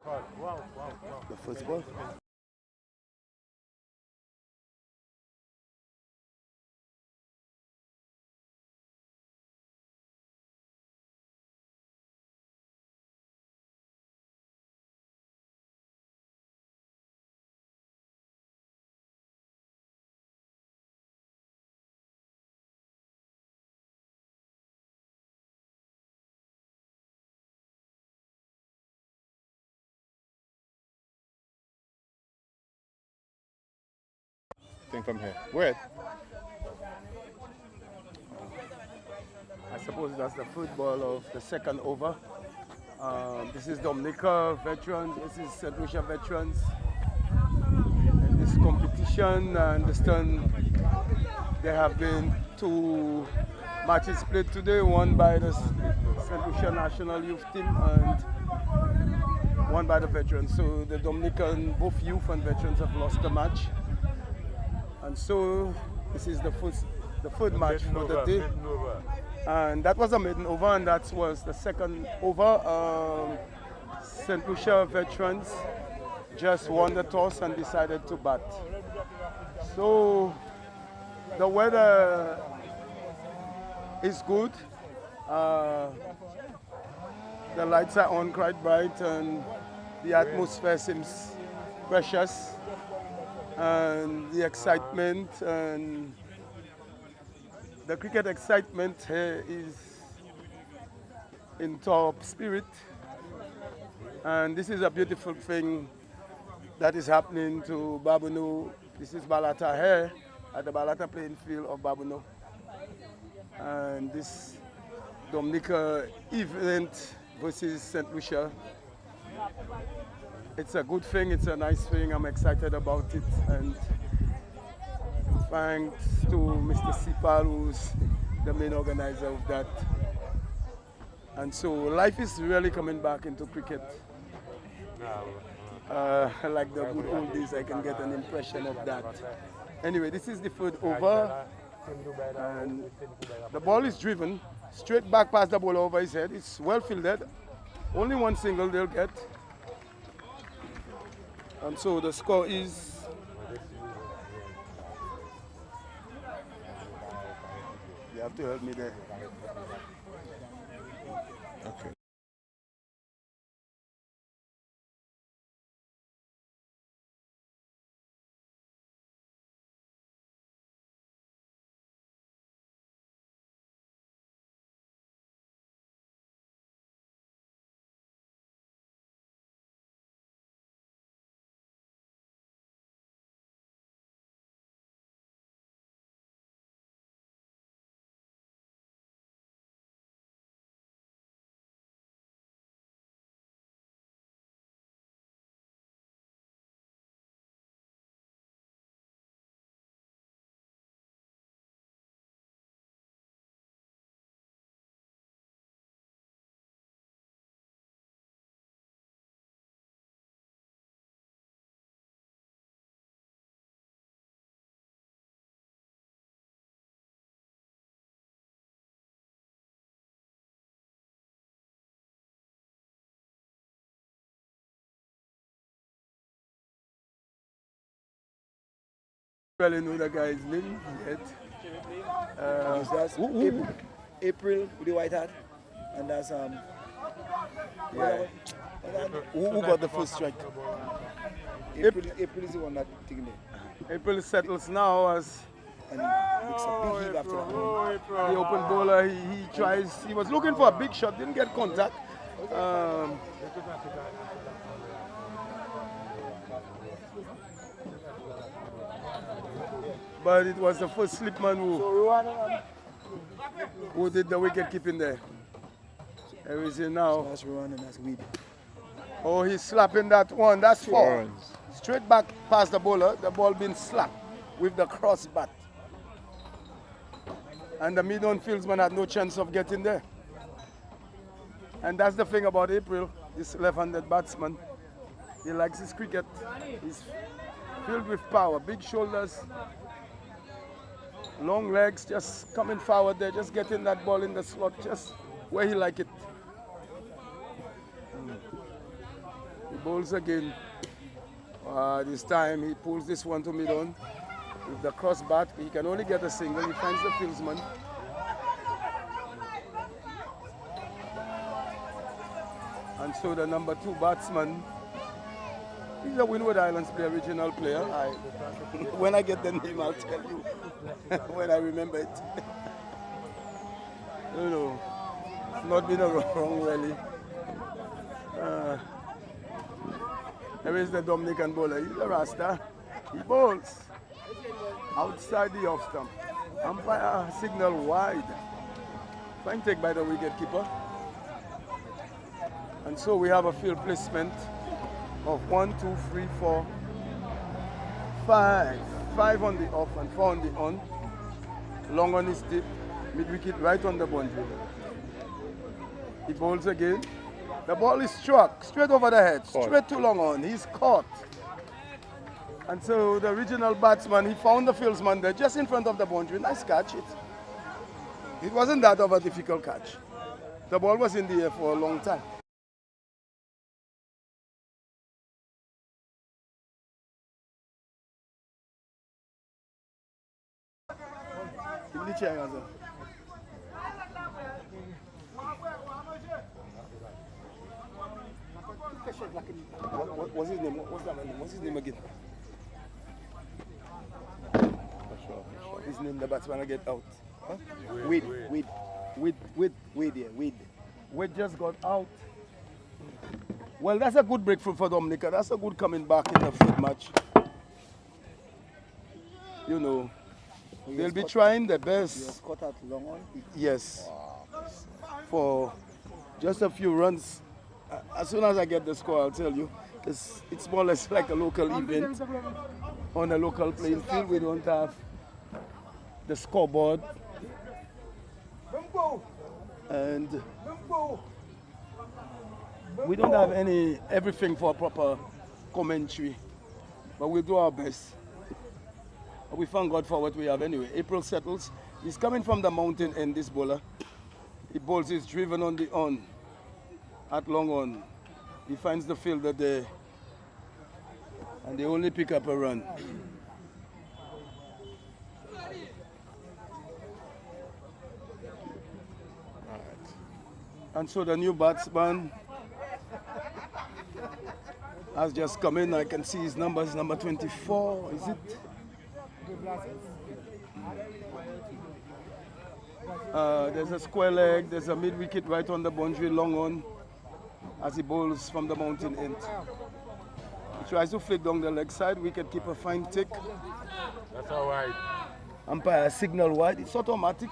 The first ball. Thing from here. Where? I suppose that's the football of the second over. This is Dominica veterans, this is St. Lucia veterans. In this competition, I understand there have been two matches played today, one by the St. Lucia national youth team and one by the veterans. So the Dominican, both youth and veterans have lost the match. And so this is the third match for the day. And that was a maiden over, and that was the second over. St. Lucia veterans just won the toss and decided to bat. So the weather is good. The lights are on quite bright and the atmosphere seems precious. And the excitement and the cricket excitement here is in top spirit. And this is a beautiful thing that is happening to Babonneau. This is Balata here at the Balata playing field of Babonneau. And this Dominica event versus St. Lucia. It's a good thing, it's a nice thing, I'm excited about it, and thanks to Mr. Sipal, who's the main organizer of that. And so life is really coming back into cricket. Like the good old days, I can get an impression of that. Anyway, this is the third over, and the ball is driven straight back past the bowler over his head. It's well fielded, only one single they'll get. And so the score is you have to help me there. Okay. Really know the guy's name yet. That's April with the white hat, and that's Yeah. Who got the first strike? April is the one that taking it, April settles now as and he makes a big heave after that. the open bowler. He tries. He was looking for a big shot, didn't get contact. But it was the first slipman who did the wicket keeping there. Everything now. That's run and that's weed. Oh, he's slapping that one. That's four. runs. Straight back past the bowler. The ball being slapped with the cross bat. And the mid-on fieldsman had no chance of getting there. And that's the thing about April, this left-handed batsman. He likes his cricket. He's filled with power, big shoulders, long legs, just coming forward there, just getting that ball in the slot, just where he like it. bowls again. This time he pulls this one to mid-on. With the cross bat, he can only get a single. He finds the fieldsman. And so the number 2 batsman, he's a Windward Islands player, original player. When I get the name, I'll tell you when I remember it. No, it's not been a wrong rally. There is the Dominican bowler. He's a Rasta. He bowls outside the off stump. Umpire signal wide. Fine take by the wicketkeeper. And so we have a field placement of 1, 2, 3, 4, 5. 5 on the off and 4 on the on. Long on his tip. Mid wicket right on the boundary. He bowls again. The ball is struck straight over the head, straight to long on. He's caught. And so the original batsman, he found the fieldsman there just in front of the boundary. Nice catch. It wasn't that of a difficult catch. The ball was in the air for a long time. What's his name? What's that name? What's his name again? His name, the batsman, get out. Huh? Wade, Wade just got out. Well, that's a good breakthrough for Dominica. That's a good coming back in the field match. You know, they'll be trying their best. Caught at long on? Yes. For just a few runs. As soon as I get the score, I'll tell you. It's more or less like a local event on a local playing field. We don't have the scoreboard. And we don't have everything for proper commentary. But we'll do our best. We thank God for what we have anyway. April settles. He's coming from the mountain end, this bowler. He bowls his driven on the on. At long on. He finds the fielder there. And they only pick up a run. And so the new batsman has just come in. I can see his number is number 24, is it? There's a square leg, there's a mid-wicket right on the boundary, long on, as he bowls from the mountain end. He tries to flick down the leg side, wicket-keeper fine tick. That's all right. Umpire signal wide, it's automatic.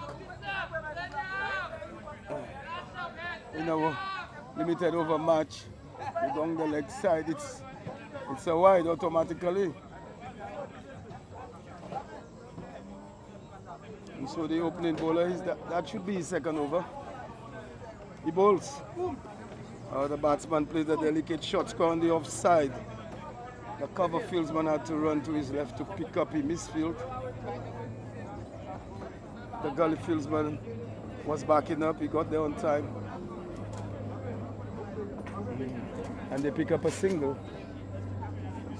In our limited over match, down the leg side, it's a wide automatically. And so the opening bowler is that should be his second over. He bowls. The batsman plays a delicate shot, score on the offside. The cover fieldsman had to run to his left to pick up. He misfield. The gully fieldsman was backing up. He got there on time. And they pick up a single.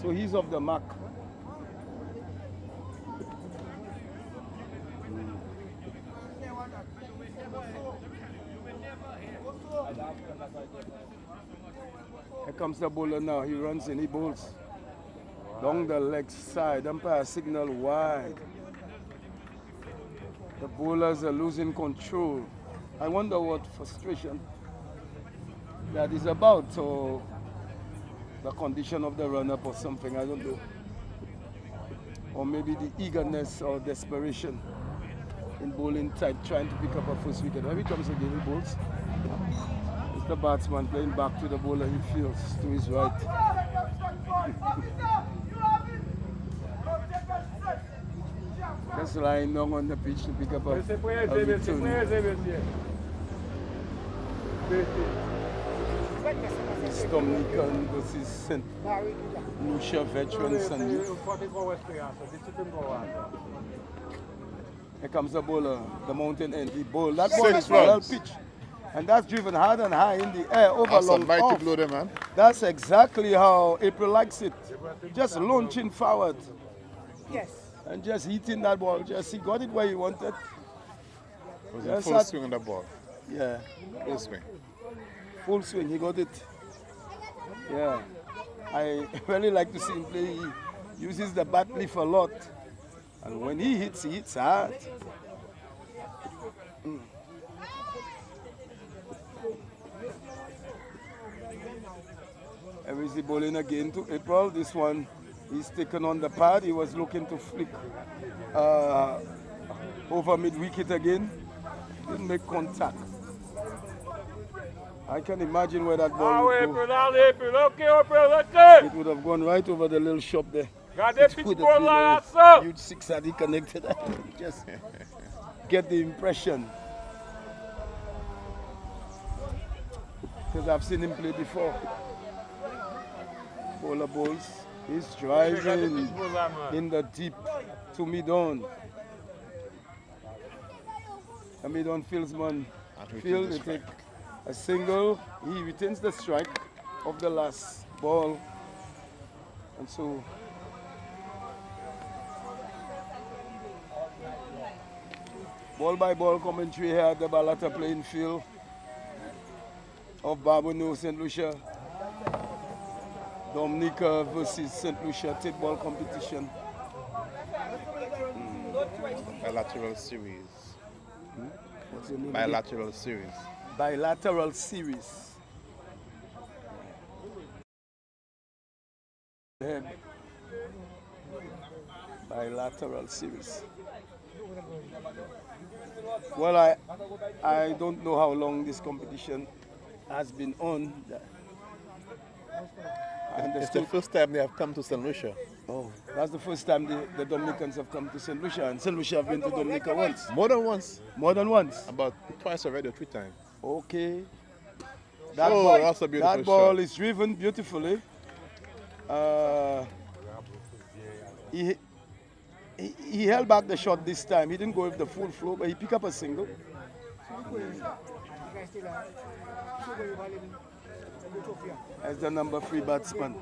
So he's off the mark. Here comes the bowler now. He runs in, he bowls. Down the leg side. Umpire signal wide. The bowlers are losing control. I wonder what frustration that is about, or the condition of the run-up or something, I don't know. Or maybe the eagerness or desperation in bowling tight, trying to pick up a first wicket. Here he comes again, he bowls. It's the batsman playing back to the bowler, he feels to his right. Just lying down on the pitch to pick up a return. It's Dominican versus St. Lucia veterans and youth. Here comes the bowler, the mountain end. He bowled. That ball is well pitched. And that's driven hard and high in the air over That's a long mighty off. blow there, man. That's exactly how April likes it. Just launching forward. Yes. And just hitting that ball. Just he got it where he wanted. Was in Yes, full that- swing on the ball. Yeah, Full swing. full swing. He got it. Yeah. I really like to see him play. He uses the bat lift a lot. And when he hits hard. And we see bowling again to April. This one, he's taken on the pad. He was looking to flick over mid-wicket again. Didn't make contact. I can imagine where that ball would go. It would have gone right over the little shop there. It would have been a huge six had he connected. Just get the impression. Because I've seen him play before. Bowler bowls. He's driving in the deep to mid-on. And mid-on fieldsman field, they take a single. He retains the strike of the last ball. And so ball by ball commentary here at the Bilateral playing field of Barbados, St. Lucia. Dominica versus St. Lucia take ball competition. Bilateral series. What's the name? Bilateral series. Bilateral series. Bilateral series. Well, I don't know how long this competition has been on. It's the first time they have come to St. Lucia. Oh, that's the first time the Dominicans have come to St. Lucia, and St. Lucia have been to Dominica once. More than once. More than once. About twice already, or 3 times. Okay. Oh, that's a beautiful that ball shot. is driven beautifully. He held back the shot this time. He didn't go with the full flow, but he picked up a single. As the number 3 batsman.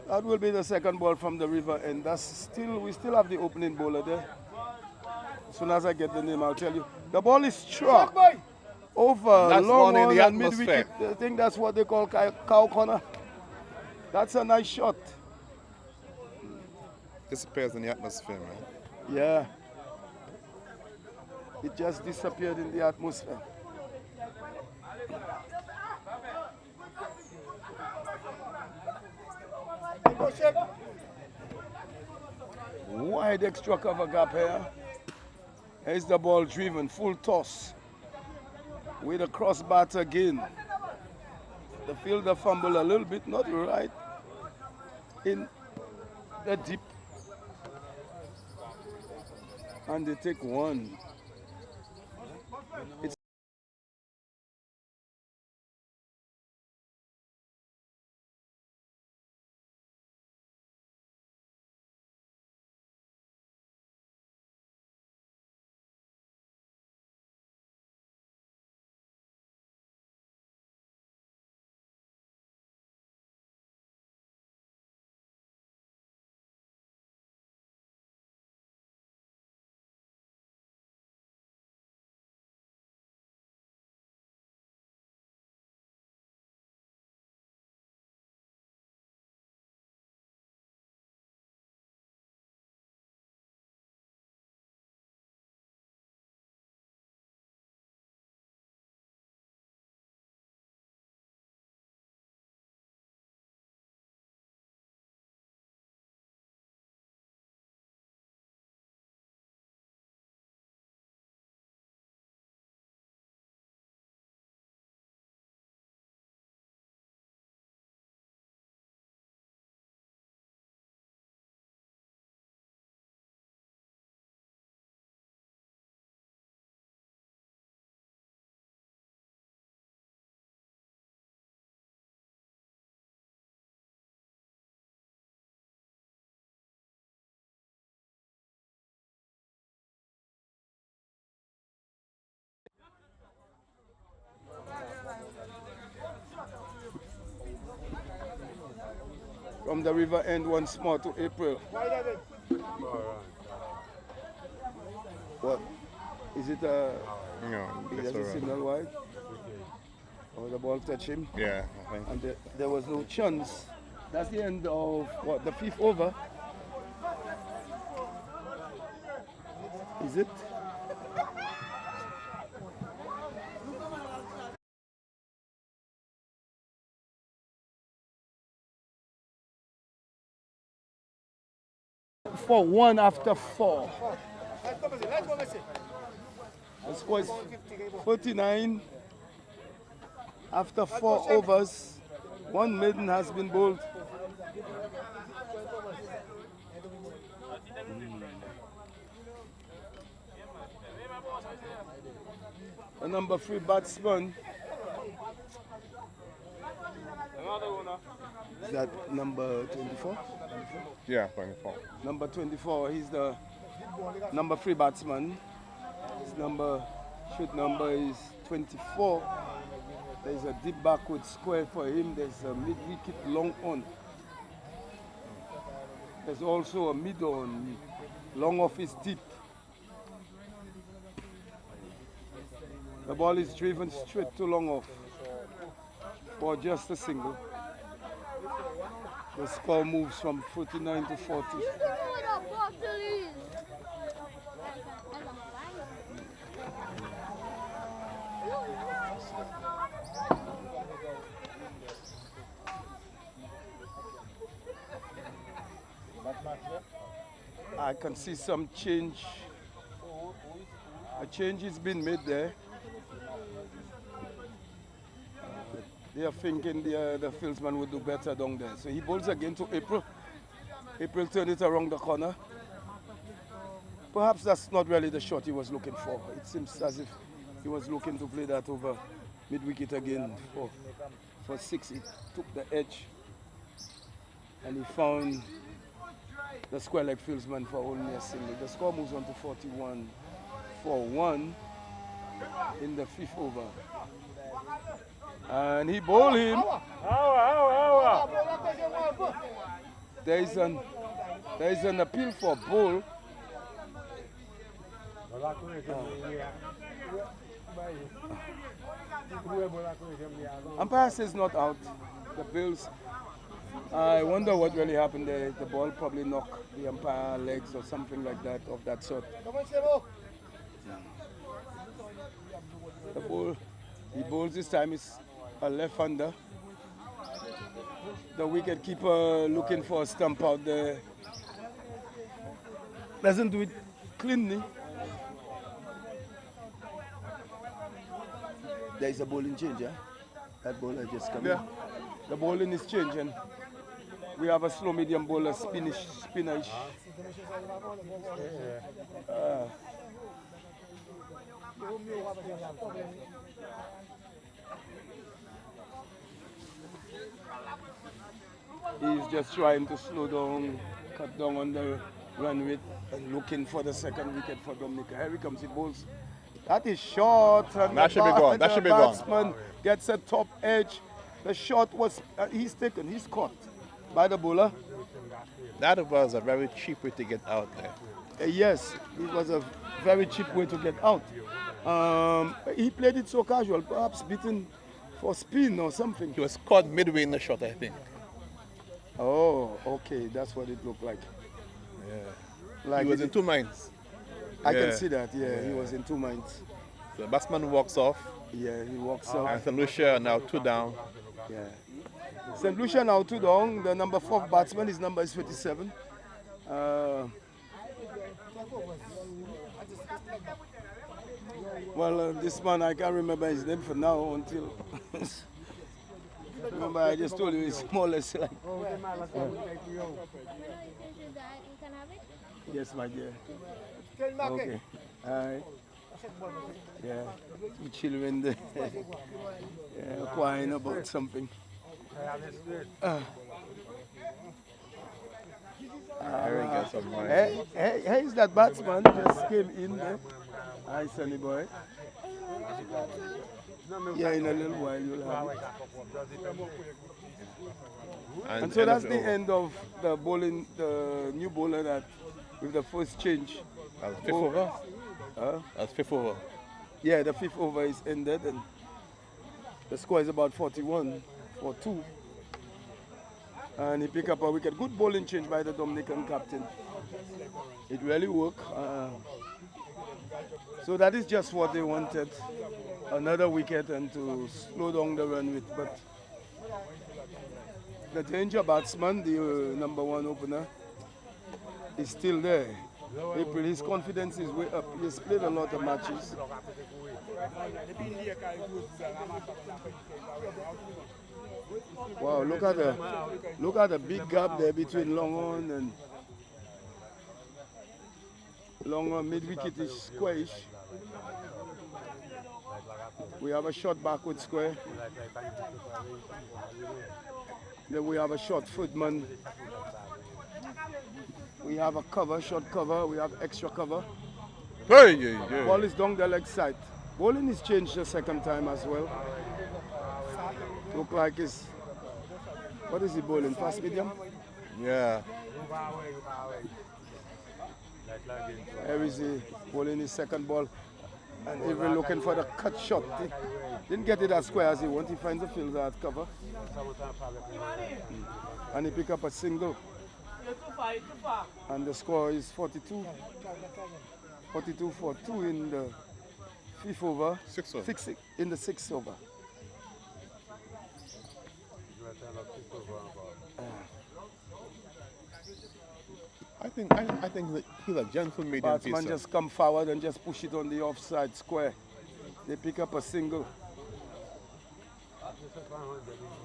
That will be the second ball from the river end. We still have the opening bowler there. As soon as I get the name, I'll tell you. The ball is struck over That's long one in on the and mid-wicket. atmosphere. I think that's what they call cow corner. That's a nice shot. Disappears in the atmosphere, man. Yeah. It just disappeared in the atmosphere. Wide extra cover gap here. Here's the ball driven, full toss. With a cross bat again. The fielder fumble a little bit, not right in the deep. And they take one. It's From the river end once more to April. What? Is it a... No, He it's has a alright. signal wide? Or the ball touch him? Yeah, I think. And there was no chance. That's the end of what, the 5th over? Is it? For 1 after 4. The score is 49 after 4 overs. 1 maiden has been bowled. The number 3 batsman. Is that number 24? Yeah, 24. Number 24, he's the number 3 batsman. His shoot number is 24. There's a deep backward square for him. There's a mid-wicket long on. There's also a mid-on, long off his tip. The ball is driven straight to long off for just a single. The score moves from 49 to 40. I can see some change. A change is being made there. They are thinking the fieldsman would do better down there. So he bowls again to April. April turned it around the corner. Perhaps that's not really the shot he was looking for. It seems as if he was looking to play that over mid-wicket again for 6. He took the edge and he found the square leg fieldsman for only a single. The score moves on to 41 for 1 in the 5th over. And he bowled him. There is an appeal for ball. Umpire says not out. The Bills. I wonder what really happened there. The ball probably knocked the umpire legs or something like that of that sort. The ball, he bowls this time is a left-hander. The wicket keeper looking for a stump out there. Doesn't do it cleanly. There is a bowling change, yeah? That bowler just come in. The bowling is changing. We have a slow medium bowler, spinach. He's just trying to slow down, cut down on the run rate and looking for the second wicket for Dominica. Here he comes, he bowls. That is short. And that should be gone. That should be gone. The batsman gets a top edge. The shot was, he's caught by the bowler. That was a very cheap way to get out there. Yes, it was a very cheap way to get out. He played it so casual, perhaps beaten for spin or something. He was caught midway in the shot, I think. Oh, okay, that's what it looked like. Yeah. Like he was in 2 minds. I can see that, he was in 2 minds. So the batsman walks off. Yeah, he walks off. And St. Lucia now 2 down. Yeah. St. Lucia now 2 down. The number 4 batsman, his number is 57. This man, I can't remember his name for now until... Remember, I just told you it's more or less like... Yes, my dear. Okay. All right. Yeah. 2 children there. Yeah, crying about something. Hey, is that batsman just came in there? Hi, Sonny boy. Yeah, in a little while you'll have it. And so that's the end of the bowling, the new bowler that with the first change. That's fifth over? Huh? That's fifth over. Yeah, the fifth over is ended and the score is about 41 for 2. And he picked up a wicket. Good bowling change by the Dominican captain. It really worked. So that is just what they wanted. Another wicket and to slow down the run with. But the danger batsman, the number 1 opener, is still there. April, his confidence is way up. He's played a lot of matches. Wow, look at the big gap there between long on and long on. Mid wicket is squarish. We have a shot backward square. Then we have a short footman. We have a cover, short cover. We have extra cover. Hey. Ball is down the leg side. Bowling is changed the second time as well. Look like it's, what is he bowling? Fast medium? Yeah. Here is he bowling his second ball. And even looking for the cut shot. He didn't get it as square as he wanted. He finds a fielder at cover. And he pick up a single. And the score is 42. 42 for 2 in the fifth over. Sixth over. In the sixth over. I think that he's a gentle medium Batsman pacer. just come forward and just push it on the offside square. They pick up a single.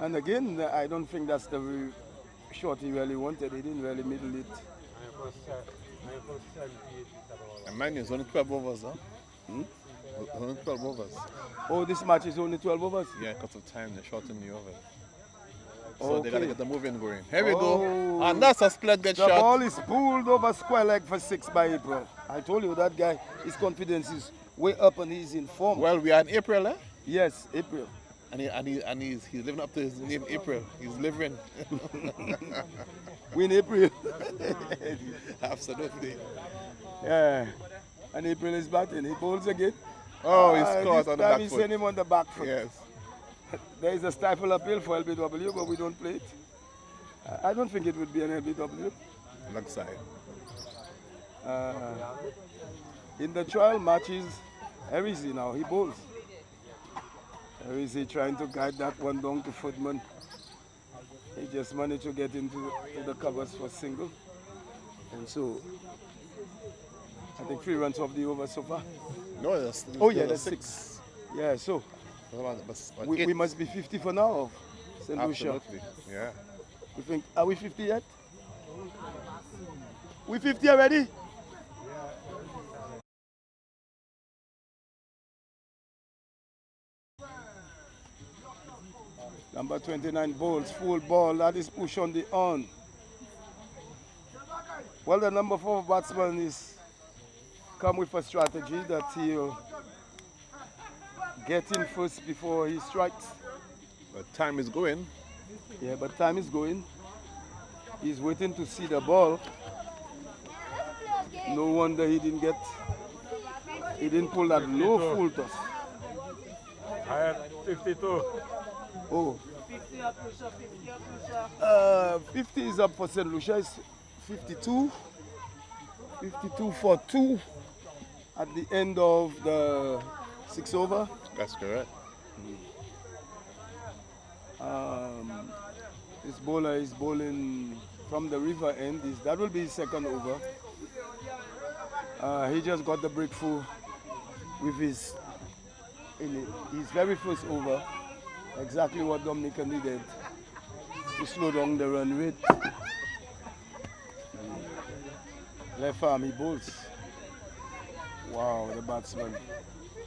And again, I don't think that's the shot he really wanted. He didn't really middle it. And mind you, it's only 12 overs, huh? It's only 12 overs. Oh, this match is only 12 overs? Yeah, because of time, they shortened the overs. So they gotta Okay. get the moving going. Here we go. And that's a splendid The shot. ball is pulled over square leg for 6 by April. I told you that guy, his confidence is way up and he's in form. Well, we are in April, eh? Yes, April. And he's living up to his name, April. He's living. Win April. Absolutely. Yeah. And April is batting. He bowls again. Oh, he scores this on the time back he foot. sent him on the back foot. Yes. There is a stifle appeal for LBW, but we don't play it. I don't think it would be an LBW. Leg side. In the trial matches, here is he now, he bowls. Here is he trying to guide that one down to footman. He just managed to get into the covers for single. And so, I think 3 runs off the over so far. No, that's That's 6. Yeah, so we must be 50 for now of St. Lucia. Absolutely. Yeah. You think, are we 50 yet? We 50 already? Number 29 bowls, full ball, that is push on the on. Well, the number 4 batsman is come with a strategy that he'll get in first before he strikes. But time is going. Yeah, but time is going. He's waiting to see the ball. No wonder he didn't pull that low full toss. I have 52. Oh. 50 is up for St. Lucia. It's 52. 52 for 2 at the end of the 6 over. That's correct. This bowler is bowling from the river end. That will be his second over. He just got the breakthrough with his very first over. Exactly what Dominica needed to slow down the run rate. Left arm, he bowls. Wow, the batsman.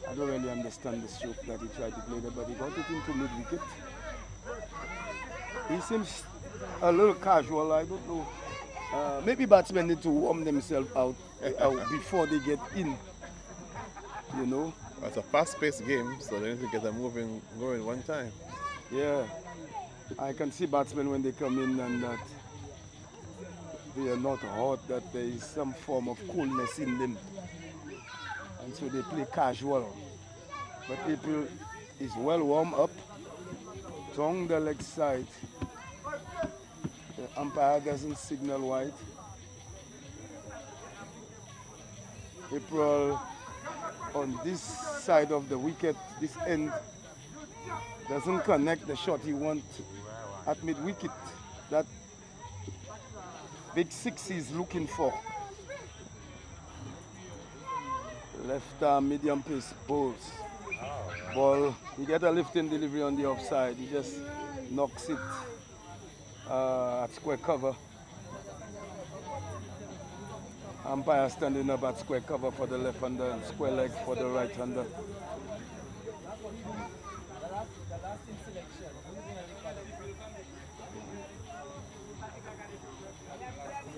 I don't really understand the stroke that he tried to play there, but he got it into mid-wicket. He seems a little casual, I don't know. Maybe batsmen need to warm themselves out before they get in, you know. It's a fast-paced game, so they need to get them moving, going one time. Yeah. I can see batsmen when they come in and that they are not hot, that there is some form of coolness in them. And so they play casual. But April is well warmed up, down the leg side. The umpire doesn't signal wide. April on this side of the wicket, this end, doesn't connect the shot he wants at mid-wicket. That big six he's looking for. Left arm, medium pace, bowls. Ball, he get a lifting delivery on the offside. He just knocks it at square cover. Umpire standing up at square cover for the left-hander and square leg for the right-hander.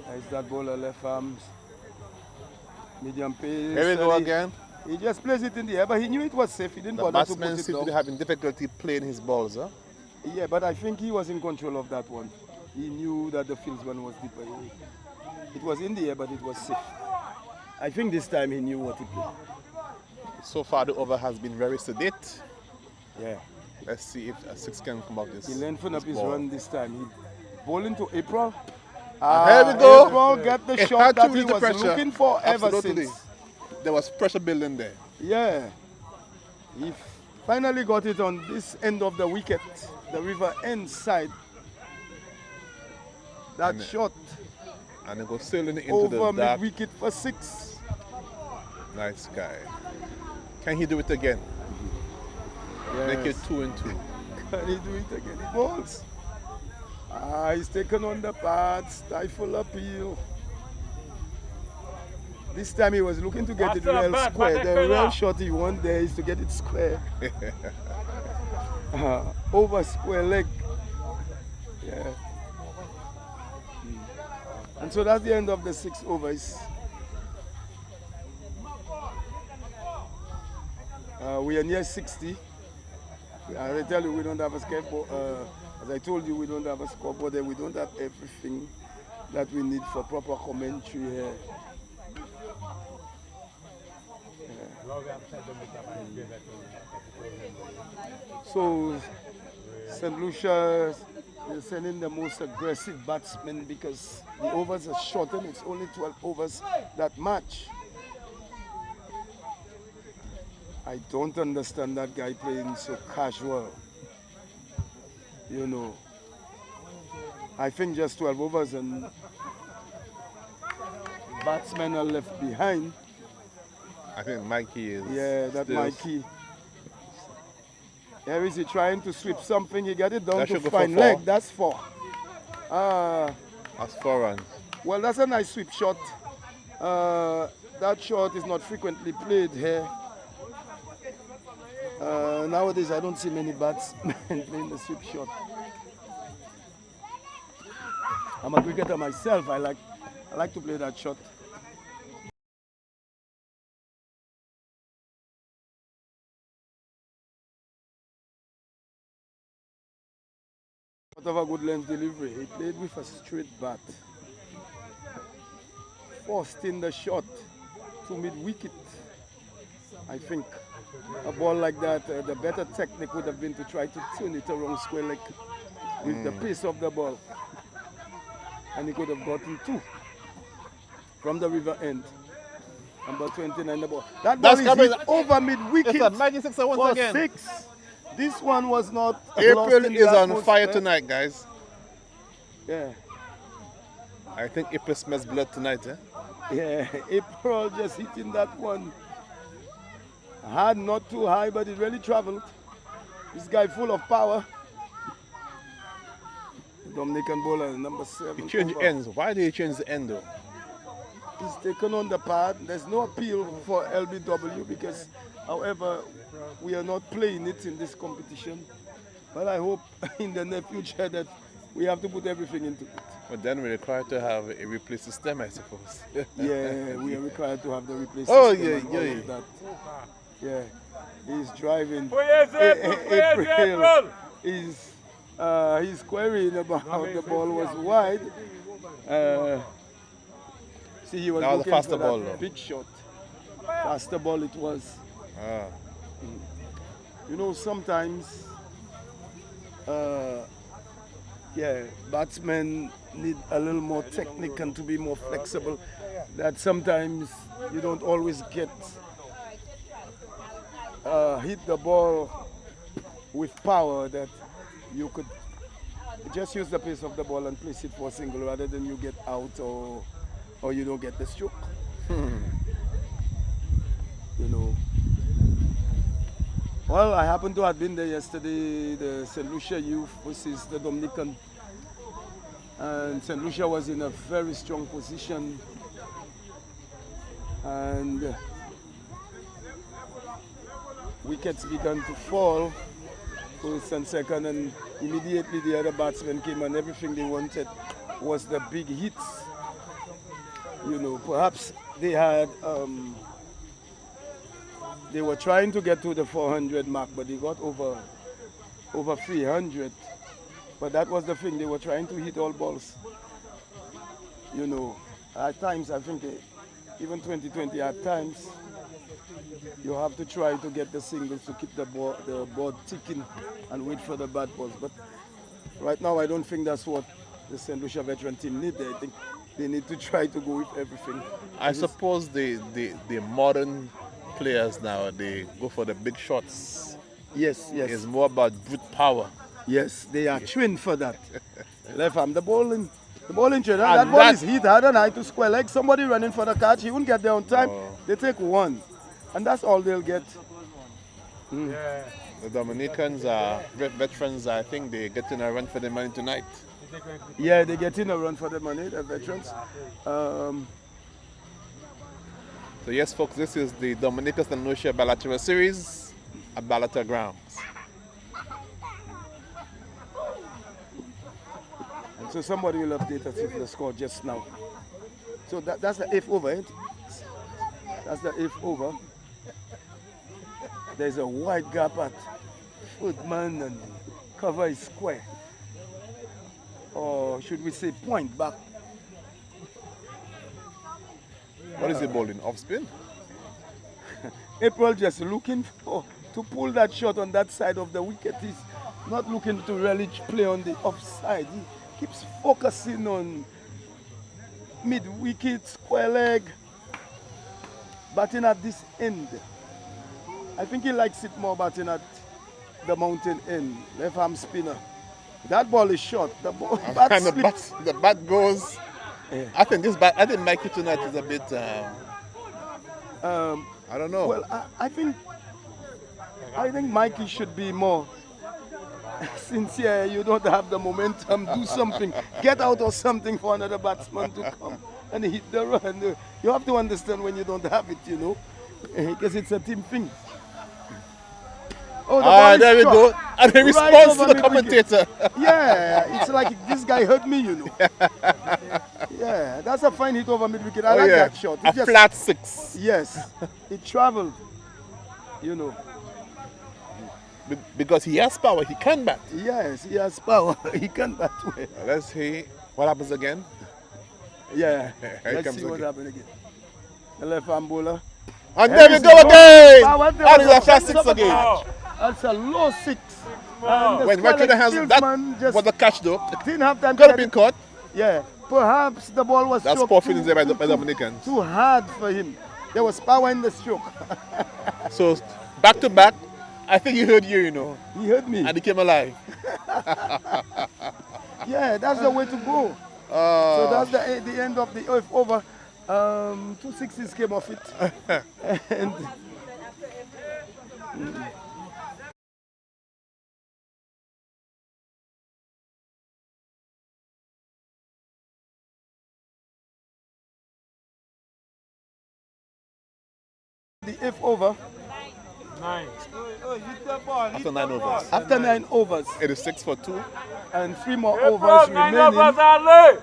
There's that bowler, left arms, medium pace. Here we go again. He just plays it in the air, but he knew it was safe. He didn't The bother to put batsman it seems to down. be having difficulty playing his balls, huh? Yeah, but I think he was in control of that one. He knew that the fieldsman was deeper. It was in the air, but it was safe. I think this time he knew what he played. So far the over has been very sedate. Yeah. Let's see if a six can come out this. He lengthened up his ball. run this time. He bowled into April. Here we go. April get the It shot had to that he reach the was pressure. looking for ever Absolutely. since. There was pressure building there. Yeah. He finally got it on this end of the wicket, the river end side. That And shot And it goes sailing into over the dark mid-wicket for 6. night sky. Can he do it again? Make it 2 and 2. Can he do it again? He bowls. He's taken on the pad, stifle appeal. This time he was looking to get it real square. The real shot he wants there is to get it square. Over square leg. Yeah. And so that's the end of the 6 overs. We are near 60. I tell you, we don't have a scoreboard. As I told you, we don't have a scoreboard there. We don't have everything that we need for proper commentary here. So, St. Lucia is sending the most aggressive batsmen because the overs are shortened. It's only 12 overs that match. I don't understand that guy playing so casual. You know, I think just 12 overs and batsmen are left behind. I think Mikey is. Yeah, that still- Mikey. Here is he trying to sweep something. He got it down That to should go for fine 4. leg. That's 4. That's 4 runs. Well, that's a nice sweep shot. That shot is not frequently played here. Nowadays, I don't see many batsmen playing the sweep shot. I'm a cricketer myself. I like to play that shot. Of a good length delivery. He played with a straight bat. Forced in the shot to mid-wicket. I think a ball like that, the better technique would have been to try to turn it around square leg with the pace of the ball. And he could have gotten 2 from the river end. Number 29, the ball. That ball That's is coming. hit over mid-wicket It's a magic sixer once for again. 6. This one was not lost April in the is on atmosphere. fire tonight, guys. Yeah. I think April smells blood tonight, eh? Yeah, April just hitting that one. Hard, not too high, but it really traveled. This guy full of power. Dominican bowler, number 7. He changed over. ends. Why did he change the end though? He's taken on the pad. There's no appeal for LBW because, however, we are not playing it in this competition. But I hope in the near future that we have to put everything into it. But then we're required to have a replay system, I suppose. Yeah, we are required to have the replacement. Oh, system yeah, and all yeah. of that. Yeah, he's driving. April. Is He's querying about the ball was wide. See, he was That was a looking faster for ball, that though. big shot. Faster ball it was. Ah. You know, sometimes, batsmen need a little more technique and to be more flexible. That sometimes you don't always get hit the ball with power, that you could just use the pace of the ball and place it for a single rather than you get out or you don't get the stroke. You know. Well, I happened to have been there yesterday, the St. Lucia youth versus the Dominican. And St. Lucia was in a very strong position. And wickets began to fall, first and second, and immediately the other batsmen came and everything they wanted was the big hits. You know, perhaps they had, they were trying to get to the 400 mark, but they got over 300. But that was the thing, they were trying to hit all balls. You know, at times, I think even 2020, at times, you have to try to get the singles to keep the board ticking and wait for the bad balls. But right now, I don't think that's what the St. Lucia veteran team need. I think they need to try to go with everything. I suppose the modern players now, they go for the big shots. Yes, yes. It's more about brute power. Yes, they are trained for that. Left arm, the ball in trainer. And That ball that- is hit hard and high to square leg. Somebody running for the catch, he won't get there on time. Oh. They take one. And that's all they'll get. Yeah. The Dominicans are veterans. I think they get in a run for the money tonight. Yeah, they get in a run for the money, the veterans. So yes, folks, this is the Dominica St. Lucia Bilateral Series at Bilateral Grounds. So somebody will update us with the score just now. So that's the eighth over, ain't it? That's the eighth over. There's a wide gap at Footman and cover is square. Or should we say point back? What is he bowling? Off spin? April just looking to pull that shot on that side of the wicket. He's not looking to really play on the offside. He keeps focusing on mid-wicket, square leg, batting at this end. I think he likes it more batting at the mountain end, left arm spinner. That ball is short. The ball bat And slips. the bat goes. Yeah. I think this bat. I think Mikey tonight is a bit. I don't know. Well, I think Mikey should be more sincere. You don't have the momentum. Do something. Get out or something for another batsman to come and hit the run. You have to understand when you don't have it, you know, because it's a team thing. Oh, the ball is There we struck go. And he right responds to over the mid-wicket. commentator. Yeah, it's like this guy hurt me, you know. Yeah, that's a fine hit over mid-wicket. I like that shot. A flat six. Yes, it traveled, you know. Because he has power, he can bat. Yes, he has power. He can bat well. Let's see what happens again. Yeah, Here let's comes see what again. happens again. The left arm bowler. And There there we is go the again. power. That is a flat six again. Oh, That's a low six. And the When square Richard leg has fieldsman that just was the catch though. didn't have time to Could have get been it. caught. Yeah, perhaps the ball was That's struck poor feelings there by the Dominicans. too hard for him. There was power in the stroke. So back to back, I think he heard you, you know, He hurt me. and he came alive. Yeah, that's the way to go. So that's the end of the eighth over. 2 sixes came off it. And the eighth over, 9. After 9 overs. after 9 overs, It is 6 for 2. and 3 more April, overs 9 remaining. overs are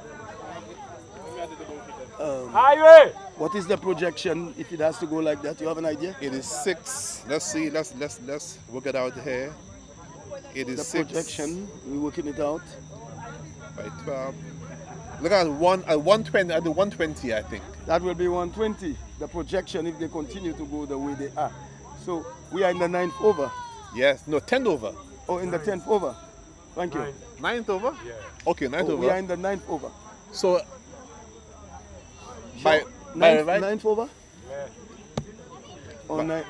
Highway. What is the projection if it has to go like that? You have an idea? It is 6. Let's see. Let's work it out here. The 86 projection, we're working it out. by 12. Look at 120 at the 120, I think. That will be 120. The projection if they continue to go the way they are. So we are in the 9th over. Yes, no, 10th over. Oh, in the 10th over. Thank you. 9th over? Yeah. Okay, 9th Oh, over. we are in the 9th over. So, Sure. by Ninth, right? ninth over? Yeah.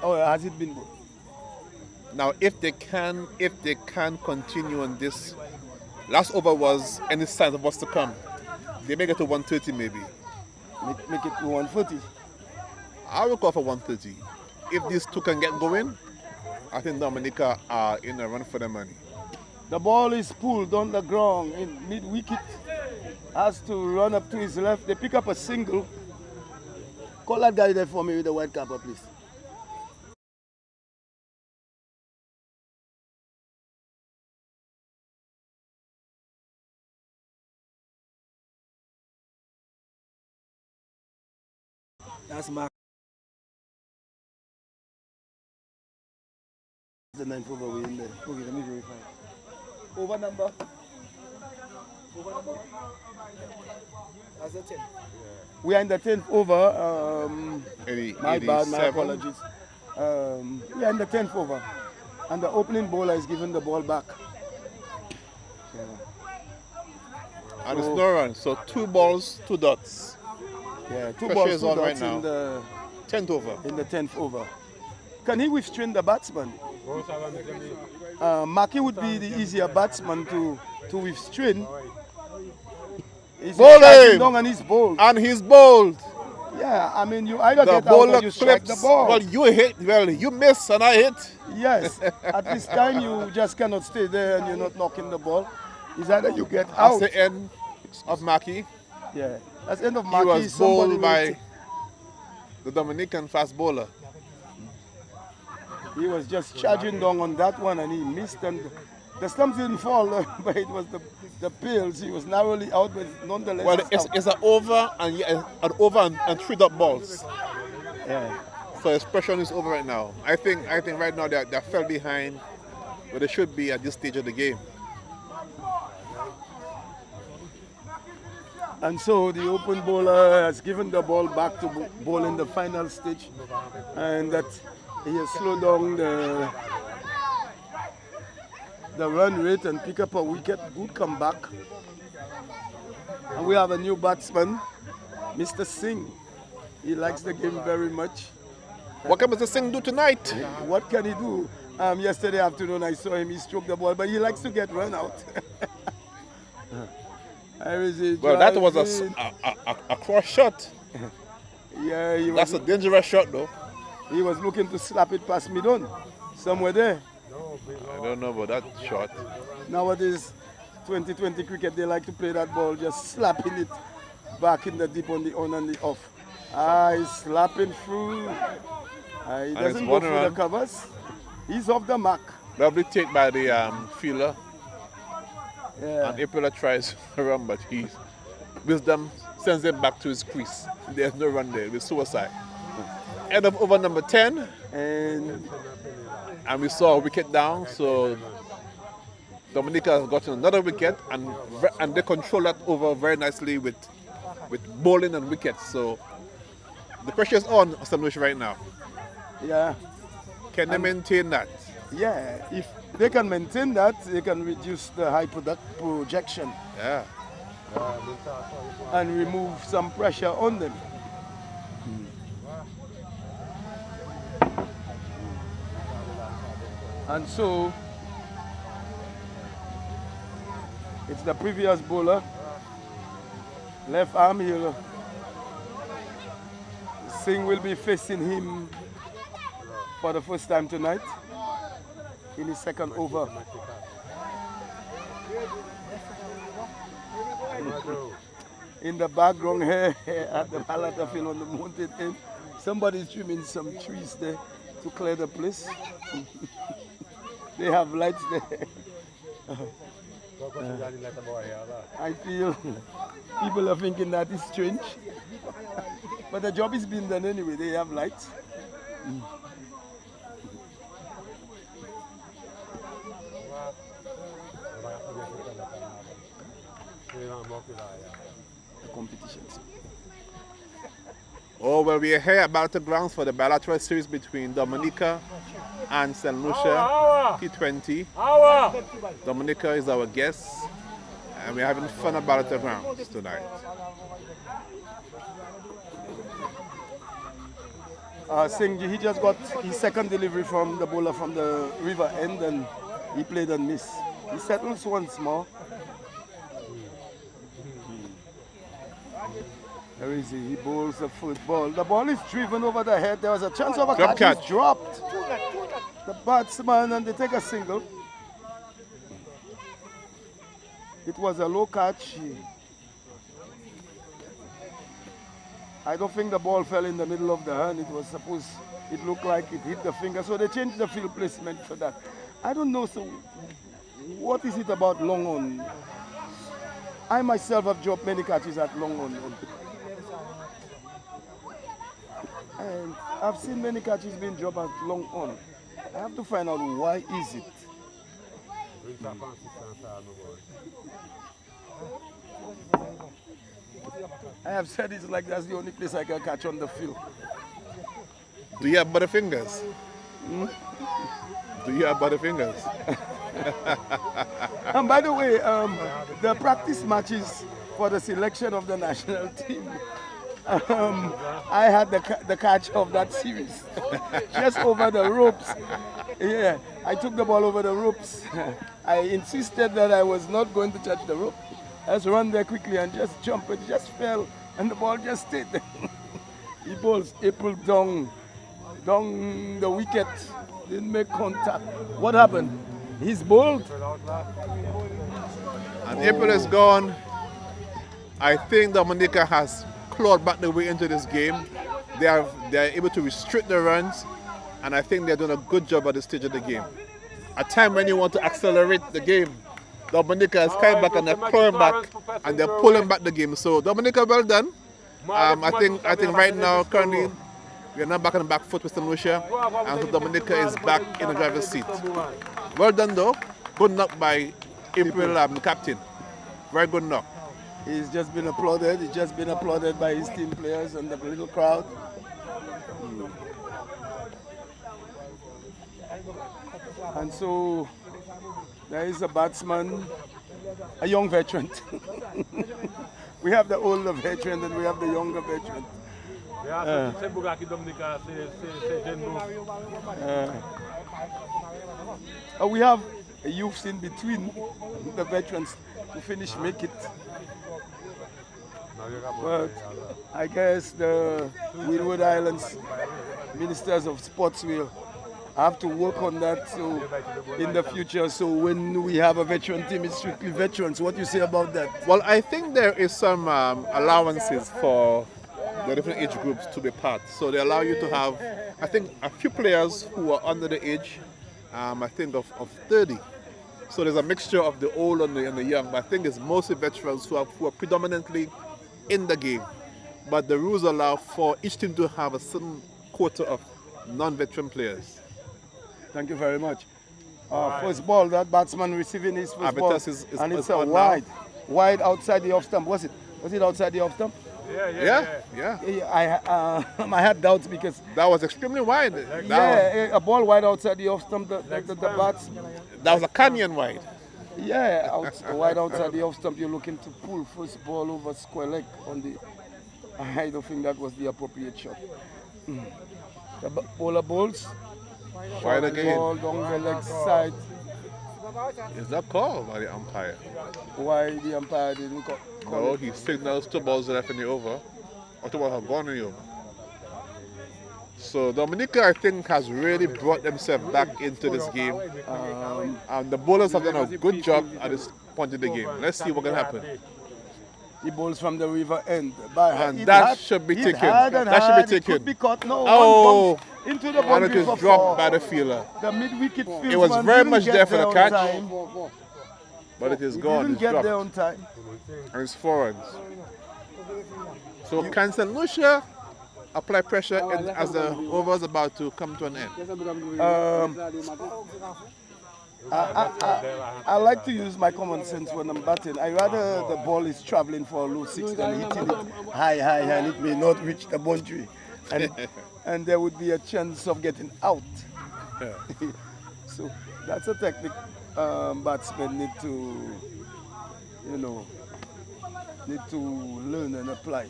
Oh, has it been? Now, if they can continue on this, last over was any sign of what's to come. They may get to 130 maybe. Make it to 140. I will call for 130. If these two can get going, I think Dominica are in a run for the money. The ball is pulled on the ground in mid-wicket. Has to run up to his left. They pick up a single. Call that guy there for me with the white cap, please. That's Mark. The 9th over, we in there. Okay, let me verify. Over number. That's the 10. We are in the 10th over. My bad, my 87. apologies. We are in the 10th over. And the opening bowler is giving the ball back. And it's no run. So 2 balls, 2 dots. Yeah, two Pressure balls, is two on right dots now. in the 10th over. 10th over. Can he withstand the batsman? Maki would be the easier batsman to withstand. He's Bowling! charging down and he's bowled. And he's bowled. Yeah, I mean, you either The get out bowler or you strike clips. the ball. Well, you miss and I hit. Yes, at this time you just cannot stay there and you're not knocking the ball. It's either you get out. That's the end of Maki. Yeah, that's the end of He Maki. was Somebody bowled will by take- the Dominican fast bowler. He was just charging down on that one and he missed, and the stumps didn't fall, but it was the pills. He was narrowly out, but nonetheless. Well, it's out. it's an over and 3 dot balls. Yeah. So his pressure is over right now. I think right now they're fell behind where they should be at this stage of the game. And so the open bowler has given the ball back to bowl in the final stage, and that he has slowed down the run rate and pick up a wicket. Good comeback. And we have a new batsman, Mr. Singh. He likes the game very much. What can Mr. Singh do tonight? What can he do? Yesterday afternoon I saw him, he stroked the ball, but he likes to get run out. Well, that was a cross shot. Yeah, he was, That's a dangerous shot, though. he was looking to slap it past mid-on, somewhere there. I don't know about that shot. Nowadays, 2020 cricket, they like to play that ball, just slapping it back in the deep on the on and the off. He's slapping through. He it's doesn't go one through run. the covers. He's off the mark. Lovely take by the fielder. Yeah. And April tries to run, but wisdom sends him back to his crease. There's no run there. It was suicide. End of over number 10, And and we saw a wicket down. So Dominica has gotten another wicket, and they control that over very nicely with bowling and wickets. So the pressure is on St. Lucia right now. yeah, Can they maintain that? yeah, if they can maintain that, they can reduce the high projection Yeah. and remove some pressure on them. And so it's the previous bowler, left arm heel. Singh will be facing him for the first time tonight in his second over. In the background here at the Palata field on the mountain end, somebody's trimming some trees there to clear the place. They have lights there. I feel people are thinking that is strange. But the job is being done anyway, they have lights. the competitions. Oh, well, we are here at Battlegrounds for the bilateral series between Dominica and St. Lucia T20. Dominica is our guest, and we're having fun at Battlegrounds tonight. Singh, he just got his second delivery from the bowler from the river end, and he played and missed. He settles once more. There is he bowls the football. The ball is driven over the head. There was a chance of a Drop catch. It's catch. dropped. The batsman, and they take a single. It was a low catch. I don't think the ball fell in the middle of the hand. It was supposed, it looked like it hit the finger. So they changed the field placement for that. I don't know, so what is it about long on? I myself have dropped many catches at long on. And I've seen many catches being dropped at long on. I have to find out why is it. I have said it's like that's the only place I can catch on the field. Do you have butterfingers? Do you have butterfingers? And by the way, the practice matches for the selection of the national team, I had the catch of that series. Just over the ropes. Yeah, I took the ball over the ropes. I insisted that I was not going to touch the rope. I just run there quickly and just jump. It just fell and the ball just stayed there. He bowls April down the wicket. Didn't make contact. What happened? He's bowled. And April is gone. I think Dominica has clawed back the way into this game. They are able to restrict the runs, and I think they're doing a good job at this stage of the game. A time when you want to accelerate the game, Dominica is coming back and they're clawing back and they're pulling back the game. So Dominica, well done. I think right now, currently, we are now back on the back foot with St. Lucia, and so Dominica is back in the driver's seat. Well done though. Good knock by April, the captain. Very good knock. He's just been applauded. He's just been applauded by his team players and the little crowd. And so there is a batsman, a young veteran. We have the older veteran and we have the younger veteran. We have a youth in between the veterans to finish make it. But I guess the Windward Islands Ministers of Sports will have to work on that so in the future. So when we have a veteran team, it's strictly veterans. What do you say about that? Well, I think there is some allowances for the different age groups to be part. So they allow you to have, I think, a few players who are under the age, I think, of 30. So there's a mixture of the old and the young, but I think it's mostly veterans who are predominantly in the game. But the rules allow for each team to have a certain quota of non-veteran players. Thank you very much. First ball, that batsman receiving his first ball, and it's a wide outside the off stump. Was it outside the off stump? Yeah. I had doubts because that was extremely wide. A ball wide outside the off stump. The bats. That was a canyon wide. Yeah, wide outside the off stump. You're looking to pull first ball over square leg on the. I don't think that was the appropriate shot. The bowler bowls. Wide again. Ball down the leg side. Is that called by the umpire? Why the umpire didn't call No, it? he signals 2 balls left in the over. Or 2 balls have gone in the over. So Dominica, I think, has really brought themselves back into this game. And the bowlers have done a good job at this point in the game. Let's see what's going to happen. He bowls from the river end. And that should be taken. That should be taken. It could be caught. No, oh, into the and boundary it for is dropped four. by the fielder. The mid-wicket fieldsman It was very much didn't there for the get catch. on time. But it is He gone. didn't It's get dropped. there on time. And it's 4 runs. So can St. Lucia apply pressure as the over is about to come to an end? I like to use my common sense when I'm batting. I rather the ball is traveling for a low six than hitting it high, and it may not reach the boundary, and there would be a chance of getting out. So that's a technique batsmen need to, learn and apply.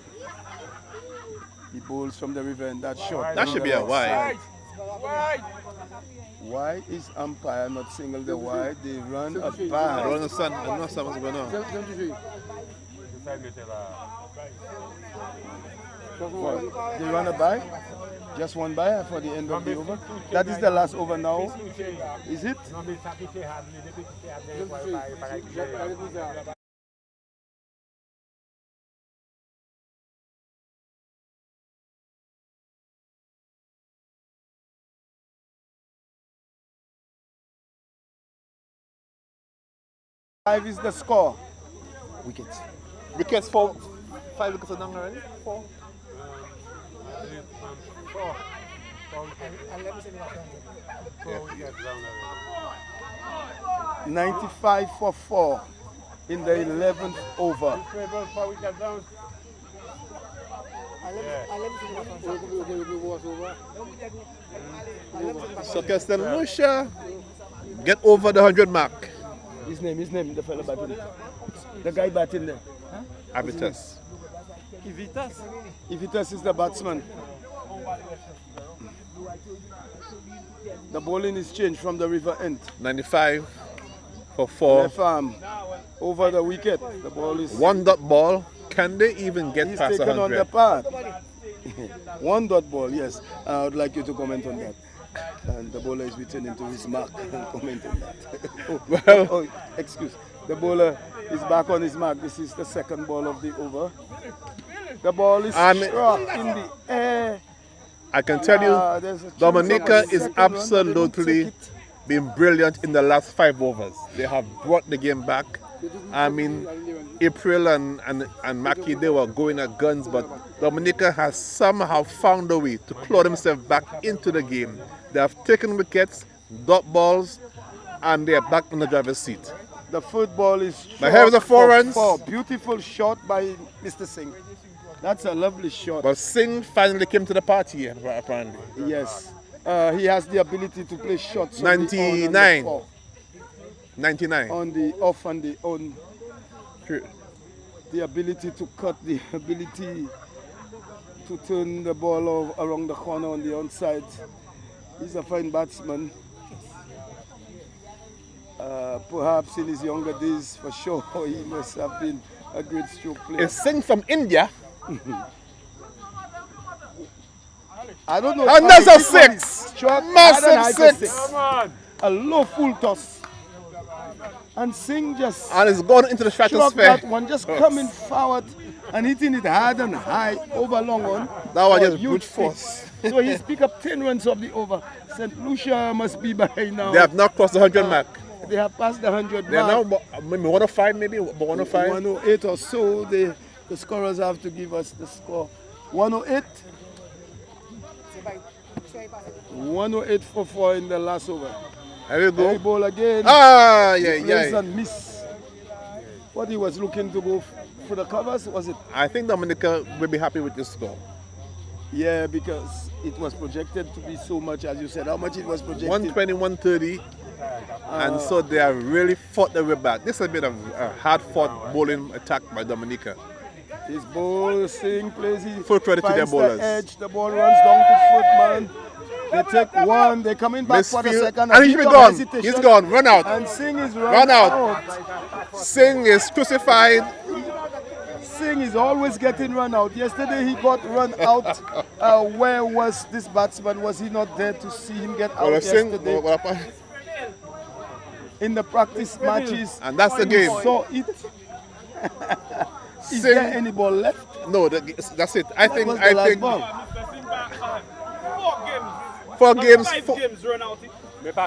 He bowls from the river and that shot. That should be a wide. Why is umpire not single the wide? They run a I bad. don't understand. I don't understand what's going on. What? They run a by? Just one by for the end of the over? That is the last over now. Is it? 5 is the score. Wickets. Wickets for 5 wickets are down already? 4. 95 for 4 in the 11th over. So can Lucia get over the 100 mark? His name, the fella batting. The guy batting there. Abitus. Ivitas is the batsman. The bowling is changed from the river end. 95 for 4. Left arm over the wicket. The ball is 1 dot ball. Can they even get he's past taken on the 100? path. 1 dot ball, yes. I would like you to comment on that. And the bowler is returning to his mark and comment on that. Excuse. The bowler is back on his mark. This is the second ball of the over. The ball is struck in the air. I can tell you, Dominica is absolutely been brilliant in the last 5 overs. They have brought the game back. I mean, April and Mackie, they were going at guns, but Dominica has somehow found a way to claw themselves back into the game. They have taken wickets, dot balls, and they are back in the driver's seat. The football is But here is a 4 runs. Beautiful shot by Mr. Singh. That's a lovely shot. But Singh finally came to the party, apparently. Yes. He has the ability to play shots. 99. On 99. on the off and the on. True. The ability to cut, the ability to turn the ball around the corner on the onside. He's a fine batsman. Perhaps in his younger days, for sure, he must have been a great stroke player. Is Singh from India? I don't know. And that's a 6. Massive 6. A low full toss. And Singh just And it's gone into the struck stratosphere. that one, just coming forward and hitting it hard and high over long on. That was for just huge brute six. force. So he's picked up 10 runs of the over. St. Lucia must be by now. They have not crossed the 100 mark. They have passed the 100 They are now mark. maybe 105, maybe 105. 108 or so. The scorers have to give us the score. 108. 108 for 4 in the last over. There we High go. ball again. Ah, yeah, Plays yeah. and miss. What he was looking to go for the covers, was it? I think Dominica will be happy with this score. Yeah, because it was projected to be so much, as you said. How much it was projected? 120, 130. And so they have really fought their way back. This has been a hard-fought bowling attack by Dominica. His ball, Singh plays, he Full credit to their finds bowlers. the edge, the ball runs down to Footman. They take one, they're coming back for the Misfield. second. And he's bit been of gone. hesitation. He's gone. Run out. And Singh is Run out. out. Singh is crucified. Singh is always getting run out. Yesterday he got run out. Where was this batsman? Was he not there to see him get out yesterday? In the practice matches. And that's the you game. Saw it. Is Singh- there any ball left? No, that's it. I think. Was the last ball? 4 games.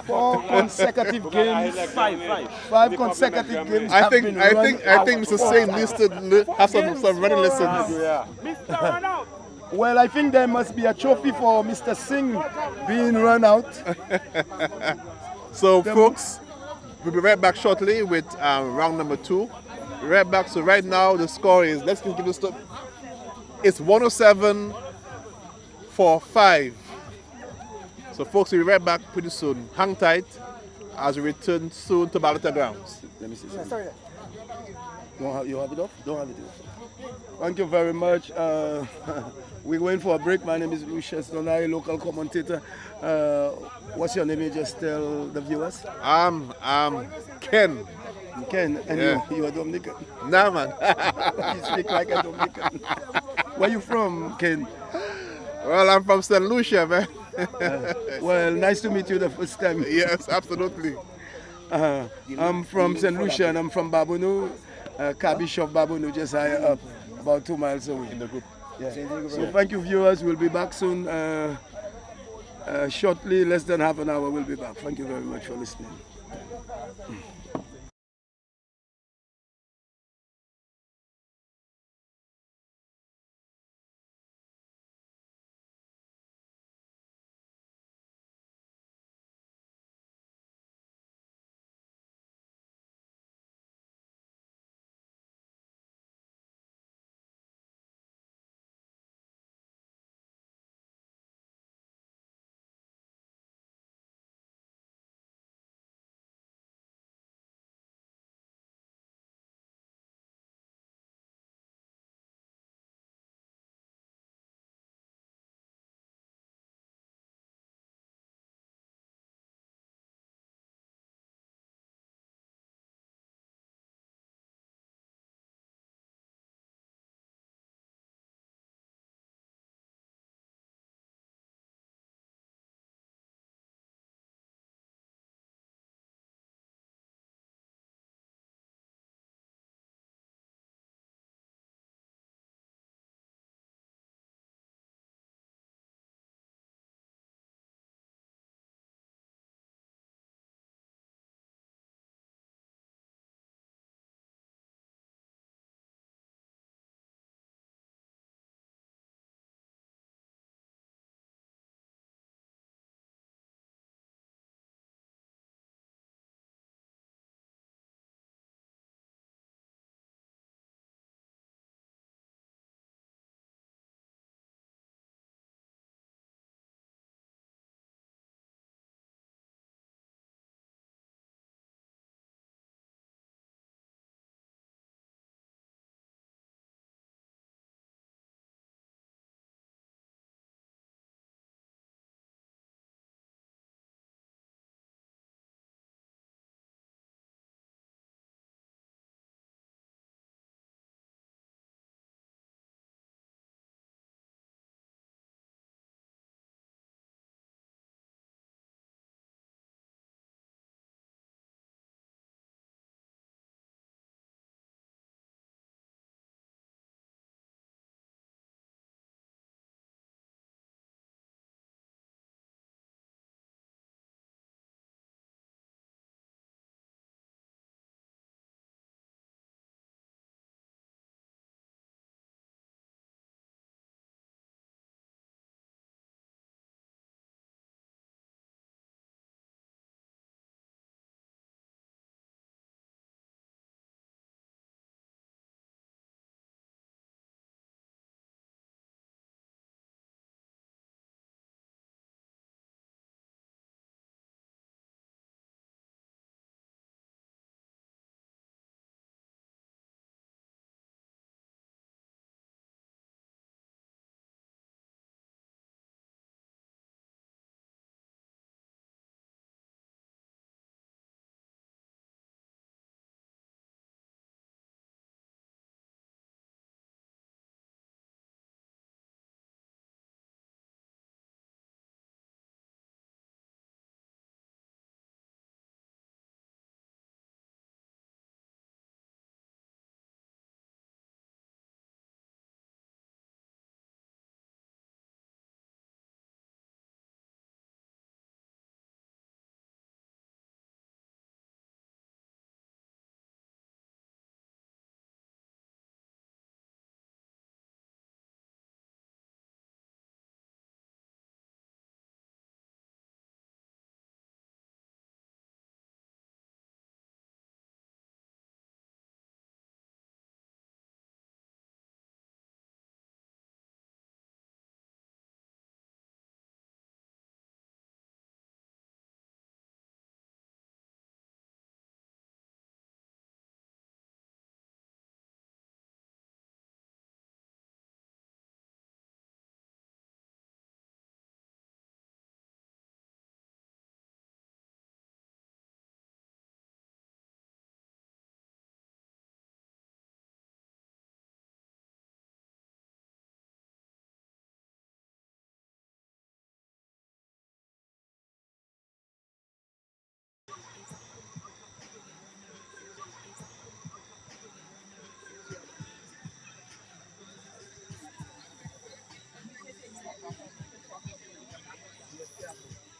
4 consecutive games. 5 consecutive games. I have think. been I run think. I think out. Mr. Singh needs to have some running lessons. Well, I think there must be a trophy for Mr. Singh being run out. So, folks, We'll be right back shortly with round number 2. Right back. So right now the score is, let's give this stop. It's 107 for 5. So folks, we'll be right back pretty soon. Hang tight as we return soon to Battlegrounds. Let me see something. You have it off? Don't have it off. Thank you very much. We're going for a break. My name is Lucia Dominica, local commentator. What's your name? You just tell the viewers. I'm Ken. Ken, and Yeah. you are Dominican. Nah, man. You speak like a Dominican. Where you from, Ken? Well, I'm from St. Lucia, man. Well, nice to meet you the first time. Yes, absolutely. I'm from St. Lucia and I'm from Babunu, Kabish of Babunu, just higher up, about 2 miles away. In the group. Yeah. So thank you, viewers. We'll be back soon. Shortly, less than half an hour, we'll be back. Thank you very much for listening.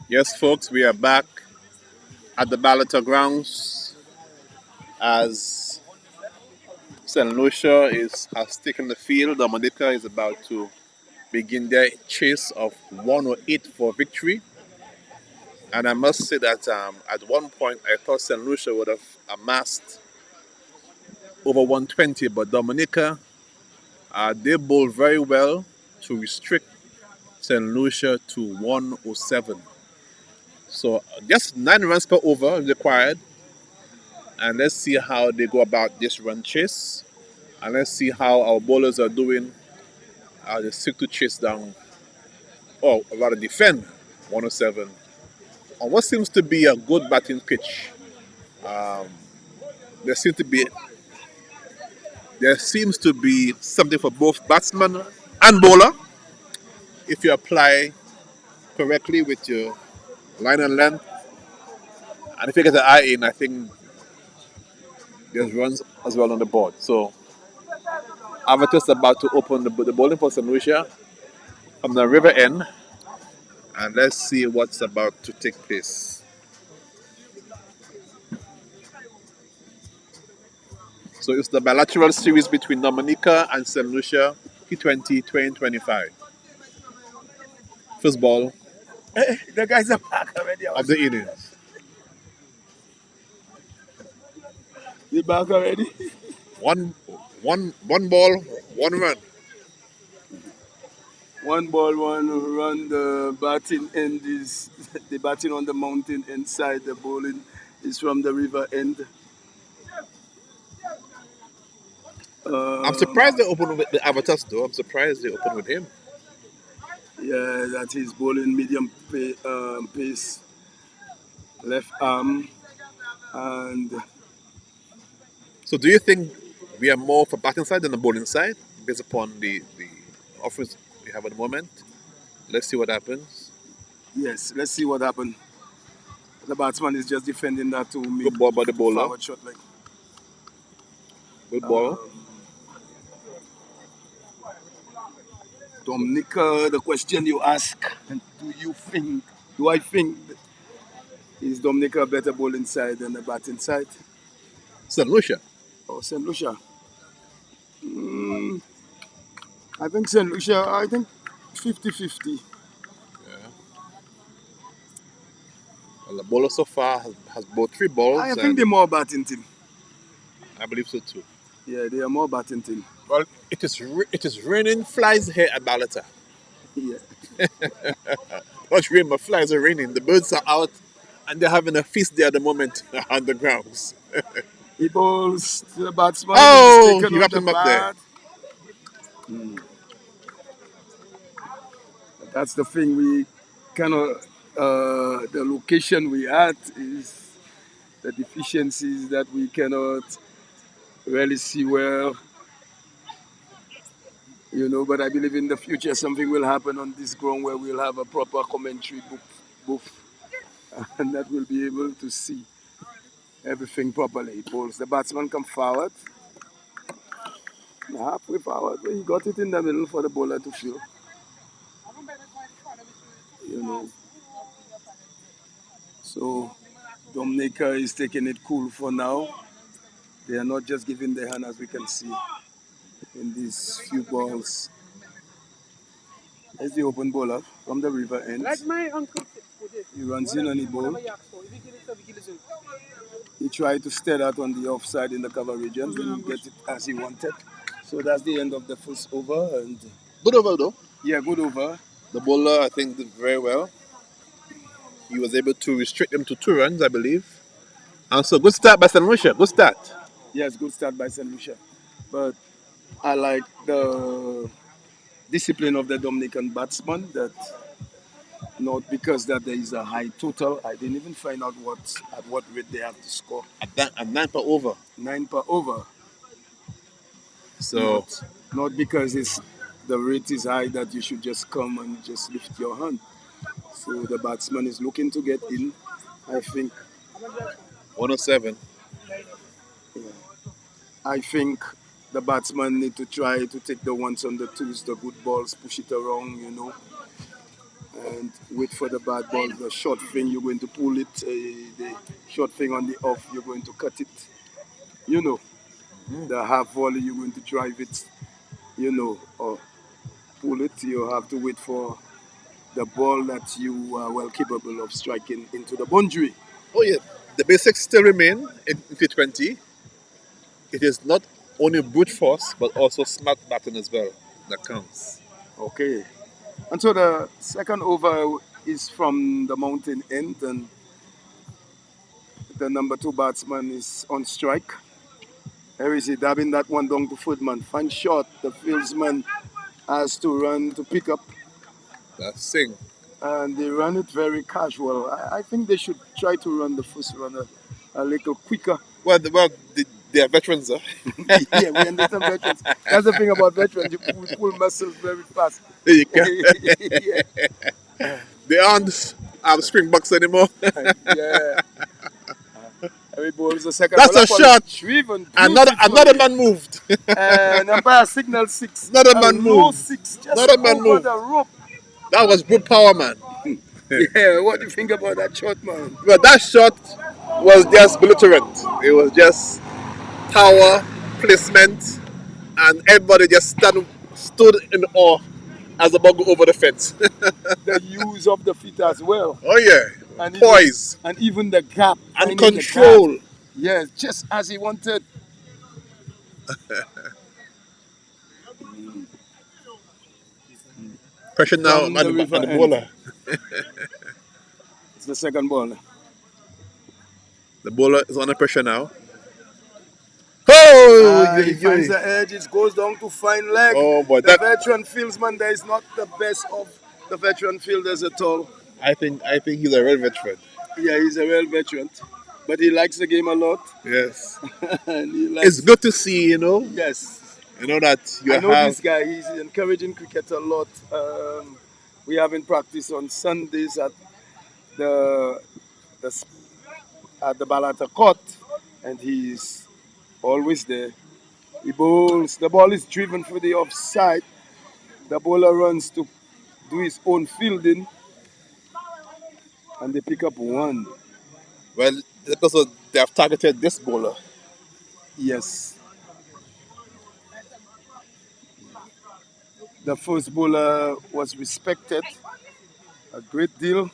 Yes, folks, we are back at the Bilateral grounds as St. Lucia has taken the field. Dominica is about to begin their chase of 108 for victory. And I must say that at one point I thought St. Lucia would have amassed over 120, but Dominica, they bowled very well to restrict St. Lucia to 107. So just 9 runs per over required. And let's see how they go about this run chase. And let's see how our bowlers are doing. They seek to chase down, or rather defend 107 on what seems to be a good batting pitch. There seems to be something for both batsman and bowler if you apply correctly with your line and length. And if you get the eye in, I think there's runs as well on the board. So Avatar's about to open the bowling for St. Lucia from the river end. And let's see what's about to take place. So it's the bilateral series between Dominica and St. Lucia T20 2025. First ball The guys are back already. of the innings. They back already. One ball, 1 run. One ball, 1 run. The batting end is the batting on the mountain inside. The bowling is from the river end. I'm surprised they opened with the Avatars though. I'm surprised they opened with him. Yeah, that is bowling medium pace, left arm, and So do you think we are more for batting side than the bowling side based upon the offerings we have at the moment? Let's see what happens. yes, let's see what happened. The batsman is just defending that to me. Good ball by the bowler. Forward shot like. Good ball. Dominica, the question you ask, do I think is Dominica a better bowling side than the batting side? St. Lucia. Or St. Lucia? I think St. Lucia, I think 50-50. Well, the bowler so far has bowled 3 balls. I think they're more batting team. I believe so too. Yeah, they are more batting team. Well, it is raining flies here at Balata. Yeah. Not rain, but flies are raining. The birds are out and they're having a feast there at the moment on the grounds. He bowls to the batsman. Oh, he's taken he on wrapped the him up there. bat. That's the thing we cannot. The location we at is the deficiencies that we cannot really see well. But I believe in the future something will happen on this ground where we'll have a proper commentary booth and that we'll be able to see everything properly. Balls. The batsman come forward. Halfway forward. He got it in the middle for the bowler to field. So Dominica is taking it cool for now. They are not just giving the hand as we can see in these few balls. There's the open bowler from the river end. He runs in and he bowls. He tried to stay that on the offside in the cover region, didn't get it as he wanted. So that's the end of the first over. And Good over though. yeah, good over. The bowler, I think, did very well. He was able to restrict them to 2 runs, I believe. And so, good start by St. Lucia. Good start. Yes, good start by St. Lucia. But I like the discipline of the Dominican batsman that not because that there is a high total. I didn't even find out at what rate they have to score. At 9 per over. 9 per over. So, Not because the rate is high that you should just come and just lift your hand. So the batsman is looking to get in. I think 107. I think the batsman need to try to take the ones on the twos, the good balls, push it around, and wait for the bad ball. The short thing, you're going to pull it. The short thing on the off, you're going to cut it. You know, the half volley, you're going to drive it. You know, or pull it. You have to wait for the ball that you are well capable of striking into the boundary. Oh yeah, the basics still remain in T20. It is not only brute force but also smart batting as well that counts. Okay. And so the second over is from the mountain end, and the number 2 batsman is on strike. Here is he dabbing that one down to Footman. Fine shot. The fieldsman has to run to pick up, That's Singh. and they run it very casual. I think they should try to run the first runner a little quicker. They are veterans, huh? Yeah, we understand veterans. That's the thing about veterans. We pull muscles very fast. You can. Yeah. They aren't Springboks anymore. Yeah. Every ball is a second. That's ball. a shot. Driven Another man moved. and umpire signal 6. Another A man low moved. 6. Just Another man over moved. the rope. That was brute power, man. Yeah, what do you think about that shot, man? But that shot was just belligerent. It was just power, placement, and everybody just stood in awe as the ball go over the fence. The use of the feet as well. Oh yeah, And poise and even the gap. and finding the control. gap. Yes, just as he wanted. Pressure now From on the the river end. bowler. It's the second ball. The bowler is under pressure now. Oh, He finds the edge, it goes down to fine leg. Oh, boy, The that- veteran fieldsman there is not the best of the veteran fielders at all. I think he's a real veteran. Yeah, he's a real veteran, but he likes the game a lot. Yes, And he likes, it's good to see. yes. That you I know have. this guy. He's encouraging cricket a lot. We have in practice on Sundays at the Bilateral court, and he's always there. He bowls. The ball is driven for the offside. The bowler runs to do his own fielding, and they pick up 1. Well, because they have targeted this bowler. Yes. The first bowler was respected a great deal,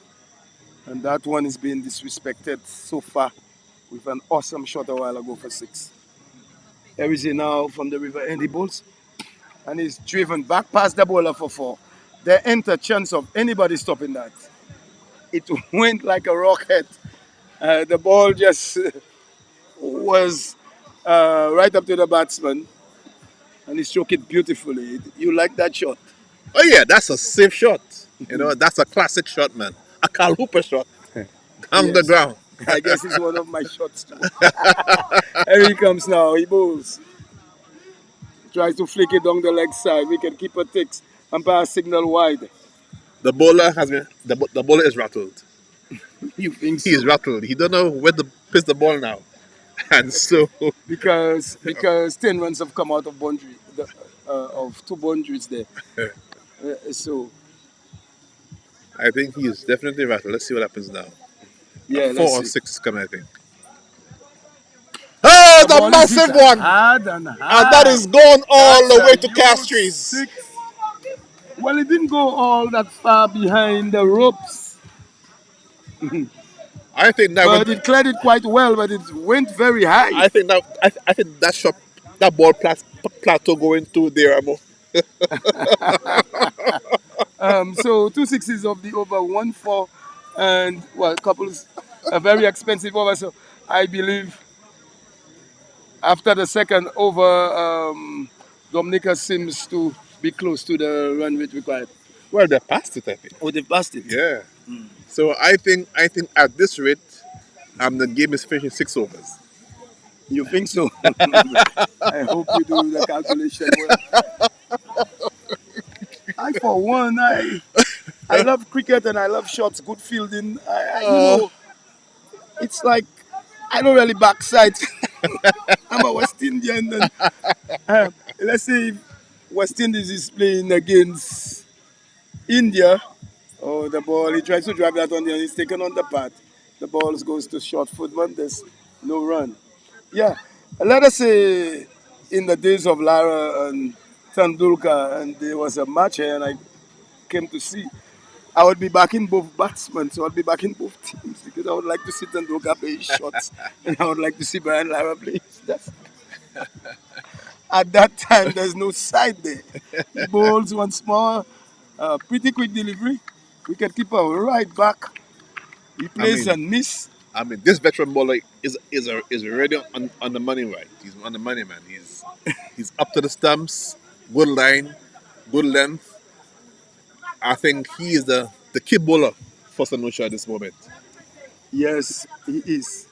and that one is being disrespected so far with an awesome shot a while ago for 6. Here is he now from the river end. He bowls, and he's driven back past the bowler for 4. There ain't a chance of anybody stopping that. It went like a rocket. The ball just was right up to the batsman, and he struck it beautifully. You like that shot? Oh yeah, that's a safe shot. That's a classic shot, man. A Carl Hooper shot on the Yes. ground. I guess it's one of my shots too. Here he comes now. He bowls. Tries to flick it down the leg side. Wicket keeper takes. Umpire signal wide. The bowler has been. The bowler is rattled. You think so? He is rattled. He don't know where to pitch the ball now, and so Because 10 runs have come out of boundary of 2 boundaries there. So I think he is definitely rattled. Let's see what happens now. yeah, 4 let's or see. 6 is coming, I think. Oh, The the ball is massive hit one! hard and And hard. that is going all That's the way a to huge Castries. 6. Well, it didn't go all that far behind the ropes, I think that but went, it cleared it quite well. But it went very high. I think that shot, that ball plateau going to there, Amo. So 2 sixes of the over, 1 4, and well, couples a very expensive over. So I believe after the second over, Dominica seems to be close to the run rate required. Well, they passed it, I think. Oh, they've passed it. Yeah. So I think at this rate, the game is finishing 6 overs. You think so? I hope you do the calculation well. For one, I love cricket and I love shots, good fielding. It's like I don't really backside. I'm a West Indian, and let's say if West Indies is playing against India Oh, the ball, he tries to drive that on there, he's taken on the path. The ball goes to short footman, there's no run. Yeah, let us say in the days of Lara and Tandulkar, and there was a match here, and I came to see, I would be backing both batsmen, so I'd be backing both teams because I would like to see Tandulkar play his shots, and I would like to see Brian Lara play his. That's At that time, there's no side there. He bowls once more, pretty quick delivery. Wicket keeper right back. He I plays mean, and miss. this veteran bowler is already on the money, right? He's on the money, man. He's up to the stumps, good line, good length. I think he is the key bowler for Sanusha at this moment. Yes, he is.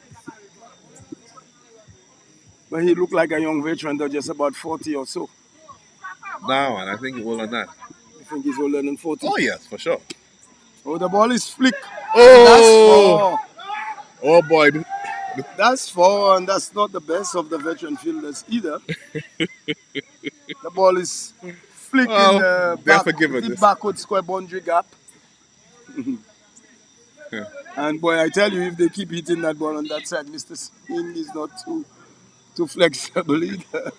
But he looked like a young veteran, though, just about 40 or so. Now, and I think he will on that. I think he's older than 40. Oh yes, for sure. Oh, the ball is flicked. And that's Oh, four. oh boy. That's four, and that's not the best of the veteran fielders either. The ball is flicked in Well, the they're back, forgiven deep this. backward square boundary gap. Yeah. And boy, I tell you, if they keep hitting that ball on that side, Mr. Singh is not too flexible either.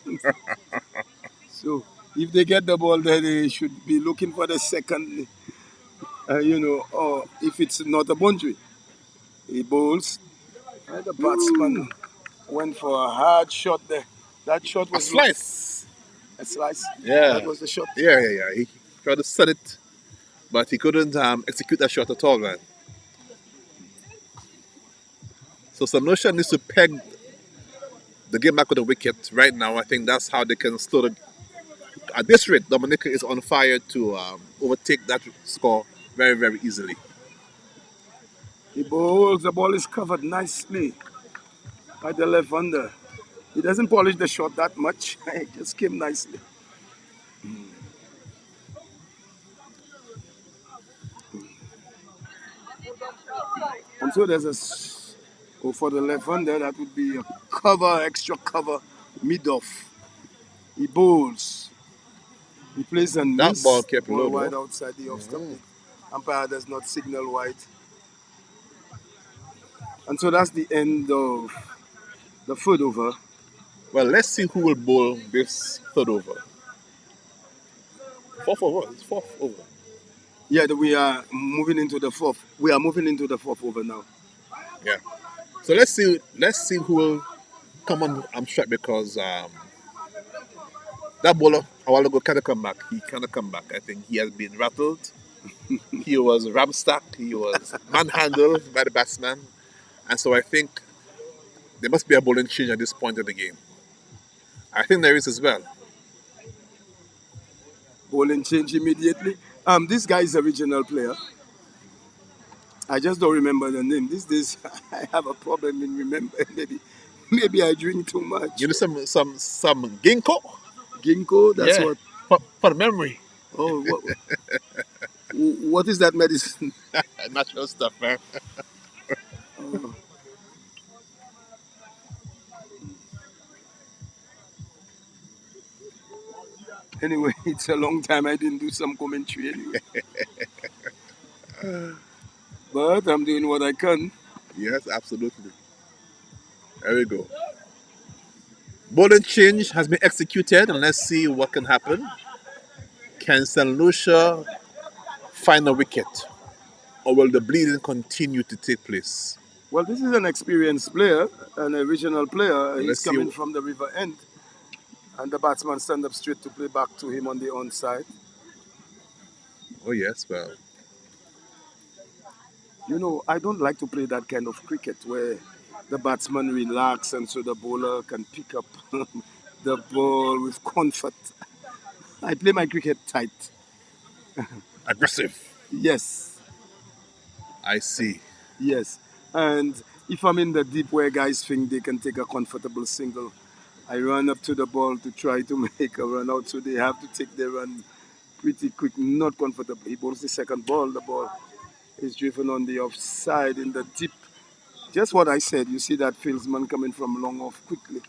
So if they get the ball there, they should be looking for the second, or if it's not a boundary. He bowls. And the batsman went for a hard shot there. That shot A was slice. a slice. That Yeah. was the shot. Yeah. He tried to set it, but he couldn't execute that shot at all, man. So Sanosha needs to peg the game back with the wicket right now. I think that's how they can slow the. At this rate, Dominica is on fire to overtake that score very, very easily. He bowls. The ball is covered nicely by the left under. He doesn't polish the shot that much. It just came nicely. And so there's for the left hander, that would be a cover, extra cover, mid off. He bowls. He plays and That ball miss. kept Ball low wide though. outside the off stump. Umpire does not signal wide. And so that's the end of the third over. Well, let's see who will bowl this third over. Fourth over. It's fourth over. Yeah, we are moving into the fourth. We are moving into the fourth over now. Yeah. So let's see. Let's see who will come on strike because that bowler a while ago cannot come back. He cannot come back. I think he has been rattled. He was ramstacked. He was manhandled by the batsman, and so I think there must be a bowling change at this point of the game. I think there is as well. Bowling change immediately. This guy is a regional player. I just don't remember the name. These days I have a problem in remembering. Maybe I drink too much. You know some ginkgo. Ginkgo, that's Yeah, what. for the memory. Oh, what is that medicine? Natural stuff, man. Oh, anyway, it's a long time I didn't do some commentary anyway. But I'm doing what I can. Yes, absolutely. There we go. Bowling change has been executed, and let's see what can happen. Can St. Lucia find a wicket, or will the bleeding continue to take place? Well, this is an experienced player, an original player. Well, He's let's see. coming from the river end, and the batsman stand up straight to play back to him on the onside. Oh yes, well, I don't like to play that kind of cricket where the batsman relax and so the bowler can pick up the ball with comfort. I play my cricket tight. aggressive. Yes, I see. yes. And if I'm in the deep where guys think they can take a comfortable single, I run up to the ball to try to make a run out. So they have to take their run pretty quick, not comfortably. He bowls the second ball. The ball is driven on the offside in the deep. Just what I said. You see that fieldsman coming from long off quickly.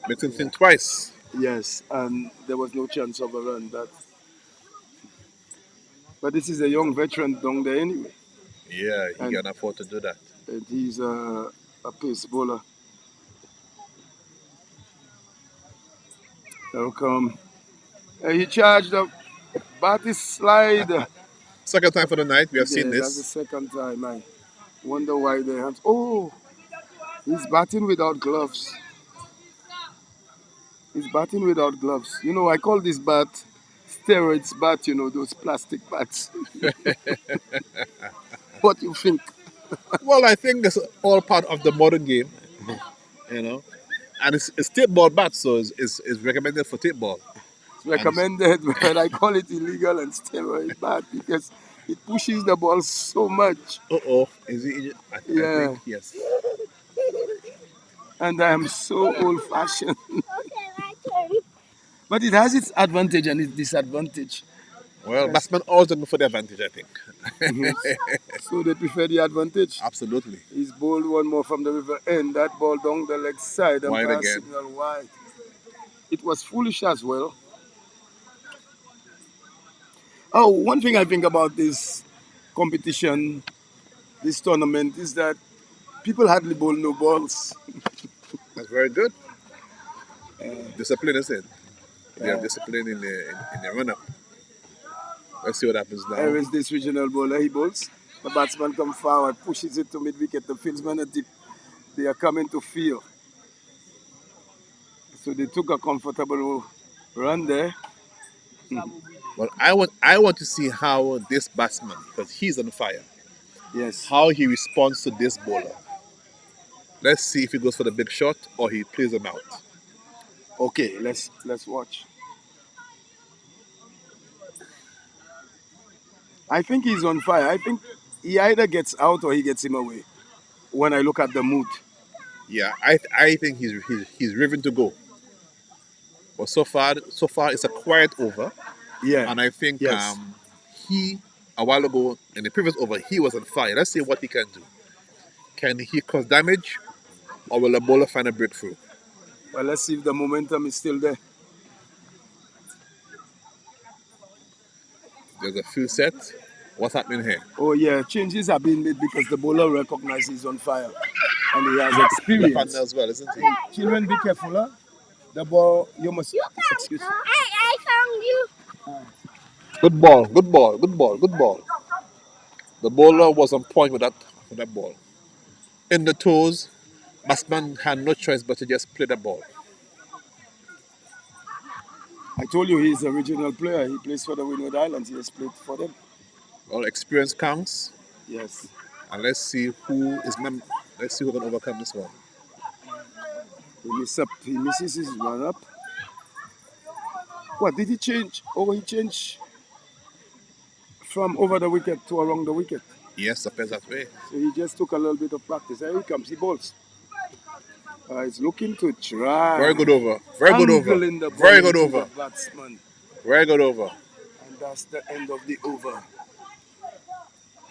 Makes him think twice. Yes, and there was no chance of a run. But But this is a young veteran down there anyway. Yeah, he And, can afford to do that. and he's a pace bowler. So come. He charged the bat is slide. Second time for the night, we have seen Yeah, that's the this. second time. I wonder why they have. Oh, he's batting without gloves. He's batting without gloves. You know, I call this bat steroids bat, you know, those plastic bats. What do you think? Well, I think that's all part of the modern game, you know. And it's tape ball bat, so it's recommended for tape ball. It's recommended, but I call it illegal and steroid bat because it pushes the ball so much. Uh-oh, is he? I think Yeah, yes. and I am so old fashioned. But it has its advantage and its disadvantage. Well, Yes. batsmen always looking for the advantage, I think. Mhm. So they prefer the advantage. Absolutely. He's bowled one more from the river end. That ball down the leg side and Wide pass again. signal wide. It was foolish as well. Oh, one thing I think about this competition, this tournament, is that people hardly bowl no balls. That's very good. Discipline, isn't it? They have discipline in the run up. Let's see what happens now. Here is this regional bowler. He bowls. The batsman comes forward, pushes it to mid wicket. The fieldsman are deep. They are coming to field. So they took a comfortable run there. Well, I want to see how this batsman, because he's on fire, Yes. how he responds to this bowler. Let's see if he goes for the big shot or he plays him out. Okay, let's watch. I think he's on fire. I think he either gets out or he gets him away. When I look at the mood. Yeah, I think he's driven to go. But so far it's a quiet over, Yeah. and I think Yes. he a while ago in the previous over he was on fire. Let's see what he can do. Can he cause damage, or will the bowler find a breakthrough? Well, let's see if the momentum is still there. There's a field set. What's happening here? Oh yeah, changes are being made because the bowler recognizes he's on fire and he has Left-hander experience. as well, isn't he? Children, be careful, huh? The ball, you must excuse me. I found you. Good ball, good ball, good ball, good ball. The bowler was on point with that ball. In the toes, batsman had no choice but to just play the ball. I told you he's a regional player. He plays for the Windward Islands. He has played for them. All experience counts, Yes. and let's see let's see who can overcome this one. He misses his run up. What did he change? Oh, he changed from over the wicket to around the wicket. Yes, appears that way. So he just took a little bit of practice. Here he comes. He bowls. He's looking to try. Very good over. Very good over. Angling the ball Very good into over. the batsman. Very good over. And that's the end of the over.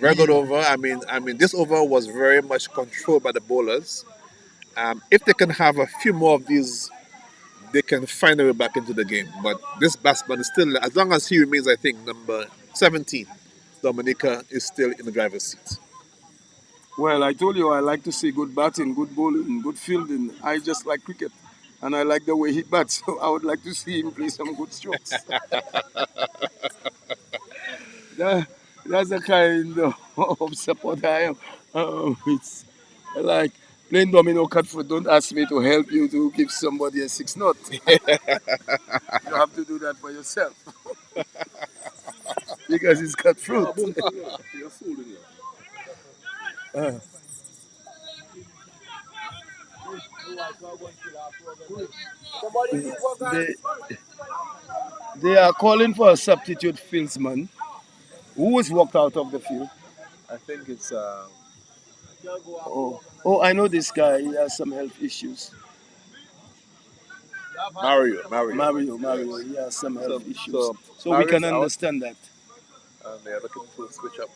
Very good over. I mean, this over was very much controlled by the bowlers. If they can have a few more of these, they can find their way back into the game. But this batsman is still, as long as he remains, I think, number 17, Dominica is still in the driver's seat. Well, I told you I like to see good batting, good bowling, good fielding. I just like cricket. And I like the way he bats. So I would like to see him play some good strokes. That's the kind of support I am. It's like playing domino cut foot. Don't ask me to help you to give somebody a 6 knot. You have to do that for yourself. Because it's cut fruit. they, they are calling for a substitute fieldsman who was walked out of the field. I think it's Oh, I know this guy. He has some health issues. Mario. Mario. He has some health issues. So we Mario's can out, understand that. and they're looking to switch up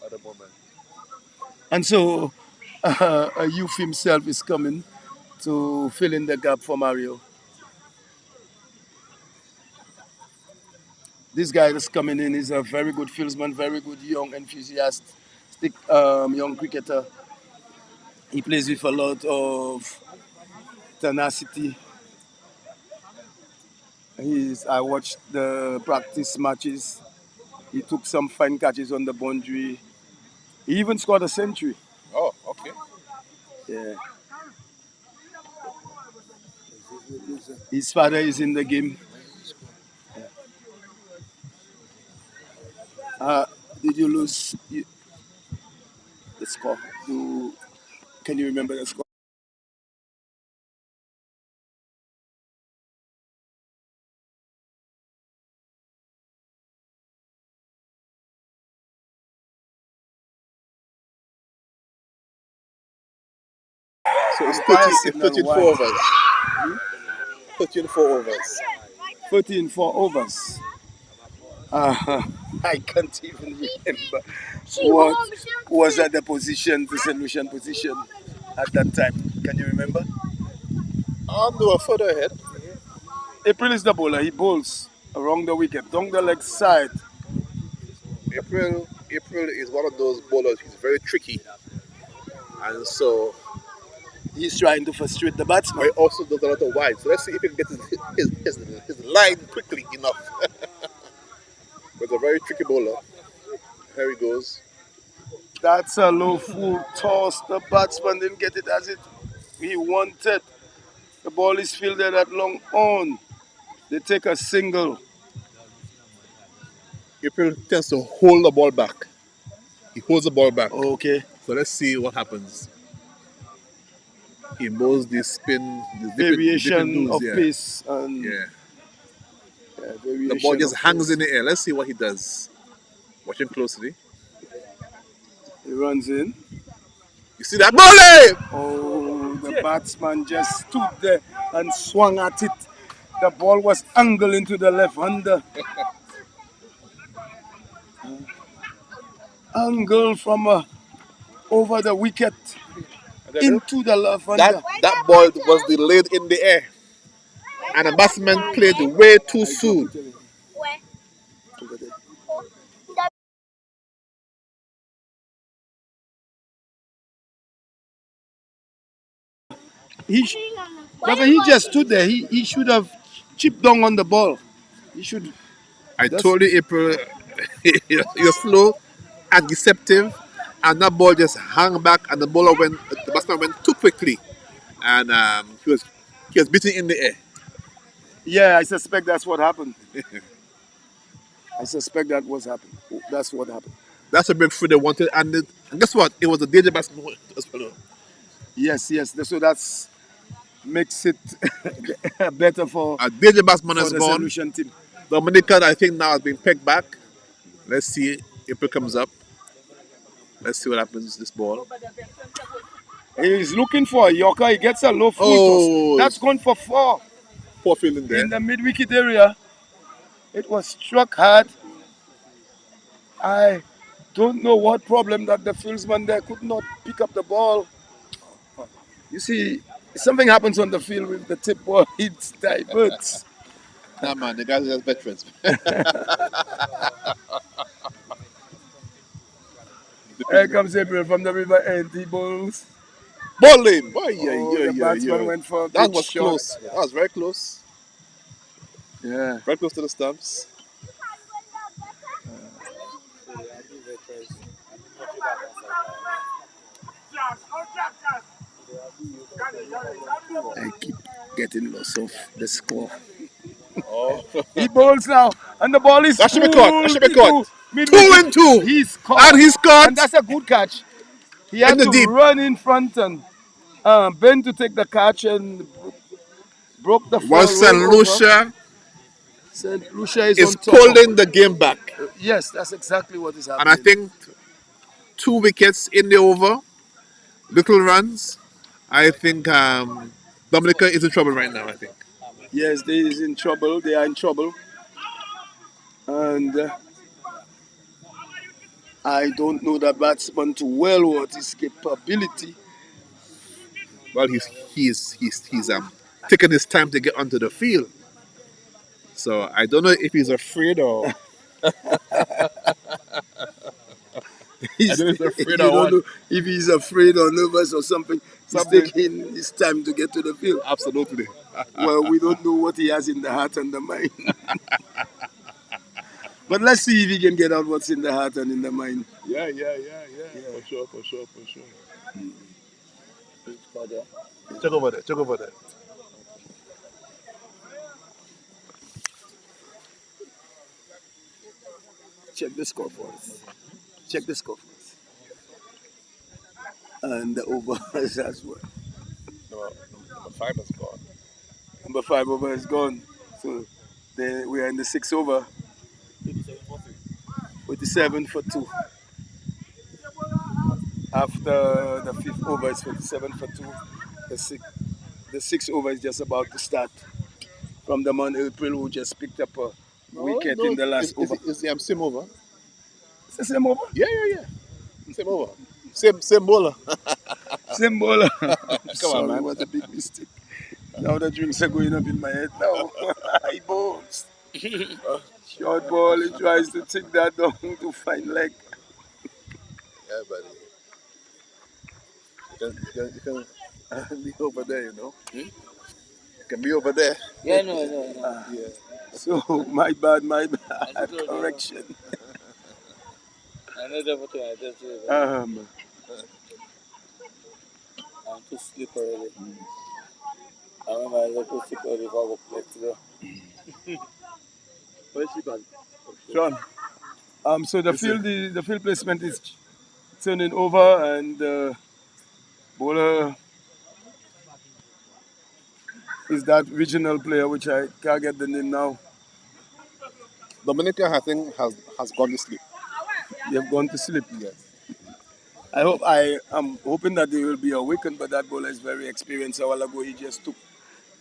at the moment. And so a youth himself is coming to fill in the gap for Mario. This guy that's coming in is a very good fieldsman, very good young enthusiastic young cricketer. He plays with a lot of tenacity. I watched the practice matches. He took some fine catches on the boundary. He even scored a century. Oh, okay. Yeah. His father is in the game. Uh, did you lose the score? Can you remember the score? So it's I'm 30, biased it's signal 13 wide. 4 overs. 13 4 overs. 13 for overs. I can't even remember what was at the position, the solution position at that time. Can you remember? They were further ahead. April is the bowler. He bowls around the wicket, down the leg side. April is one of those bowlers. He's very tricky, and so He's trying to frustrate the but batsman. he also does a lot of wide. So let's see if he can get his line quickly enough. But a very tricky bowler. Here he goes. That's a low full toss. The batsman didn't get it as he wanted. The ball is fielded at long on. They take a single. April tends to hold the ball back. He holds the ball back. Okay. So let's see what happens. He mows these these dipping Variation doos, of yeah. pace and Yeah. The ball variation just of hangs in pace. the air. Let's see what he does. Watch him closely. He runs in. You see that ball? Oh, the batsman just stood there and swung at it. The ball was angled into the left hander. Angle from over the wicket into the left hander. That ball was delayed in the air. And the batsman played way too soon. He, he just stood there. He should have chipped down on the ball. He should. I That's, told you, April, you're slow and deceptive, and that ball just hung back, and the batsman went too quickly, and he was beaten in the air. yeah, I suspect that's what happened. I suspect that was happened. That's what happened. That's a breakthrough they wanted, and guess what? It was a danger batsman as well. Yes, yes. So that's makes it better for A danger batsman has the gone. solution team. Dominica, I think, now has been pegged back. Let's see. April comes up. Let's see what happens to this ball. He's looking for a Yorker. He gets a low full Oh, toss. That's gone for 4 poor fielding there. in the mid wicket area. It was struck hard. I don't know what problem that the fieldsman there could not pick up the ball. You see, something happens on the field with the tip ball. It diverts. Nah, man, the guys are just veterans. Here comes April from the river end. He bowls. Bowling! The batsman went for a That big was shot. close. That was very close. Yeah. Very close to the stumps. I keep getting lost of the score. Oh. He bowls now, and the ball is That should be caught. That should be caught. mid 2 and 2. He's caught. And he's caught. And that's a good catch. He In had the to deep. run in front and bend to take the catch and broke the fall. While St. roll over. Lucia St. Lucia is is on top. pulling the game back. Yes, that's exactly what is And happening. I think 2 wickets in the over, little runs. I think Dominica is in trouble right now, I think. Yes, they is in trouble. They are in trouble. And I don't know the batsman too well what his capability. Well, he's taking his time to get onto the field. So I don't know if he's afraid or I don't know if he's afraid You or don't what. know if he's afraid or nervous or something. He's Something. taking his time to get to the field. Absolutely. Well, we don't know what he has in the heart and the mind. But let's see if he can get out what's in the heart and in the mind. Yeah. Yeah. For sure. Check over there. Check the score for us. Check the score for us. And the overs as well. Number 5 is gone. Number 5 over is gone. So we are in the 6 over. 47 for 2. After the 5th over is 47 for 2. The 6th over is just about to start from the man April who just picked up a wicket in the last over. Is the same over? It's the same over? Yeah. Same over. Same bowler. Same bowler. I'm Come sorry, on, man. it was a big mistake. Now the drinks are going up in my head now. High balls. Short ball, he tries to take that down to find leg. Yeah, buddy. You can be over there, you know. You can be over there. Yeah, no. Yeah. So, my bad, correction. Another photo I just I'm too sleep already. I remember I was supposed to go before I go play today. Where's she gone? Sean. So the field placement is turning over, and bowler is that regional player which I can't get the name now. Dominica, I think, has gone to sleep. They have gone to sleep. Yes. I am hoping that they will be awakened, but that bowler is very experienced. A while ago, he just took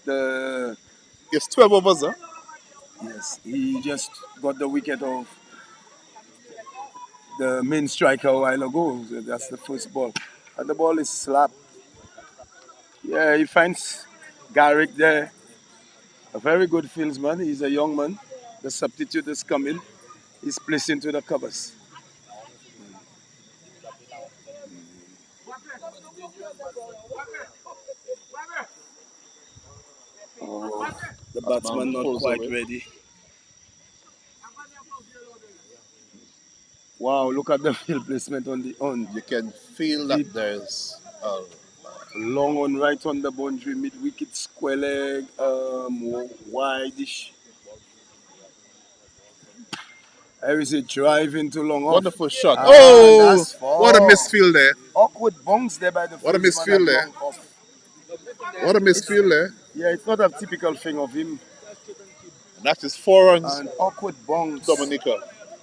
the It's 12 overs, huh? yes, he just got the wicket of the main striker a while ago. So that's the first ball, and the ball is slapped. Yeah, he finds Garrick there, a very good fieldsman. He's a young man. The substitute is coming. He's placed into the covers. Oh, the batsman not pulls quite away. ready. Wow, look at the field placement on the on. You can feel Deep. that there's Long on right on the boundary, mid wicket, square leg, wide-ish. There is a drive into long off. wonderful shot. And Oh, that's what a four. misfield there. Awkward bounce there by the What a fieldsman misfield at there. long off. What a misfield there. Yeah, it's not a typical thing of him. And that is 4 runs, An awkward bounce. Dominica.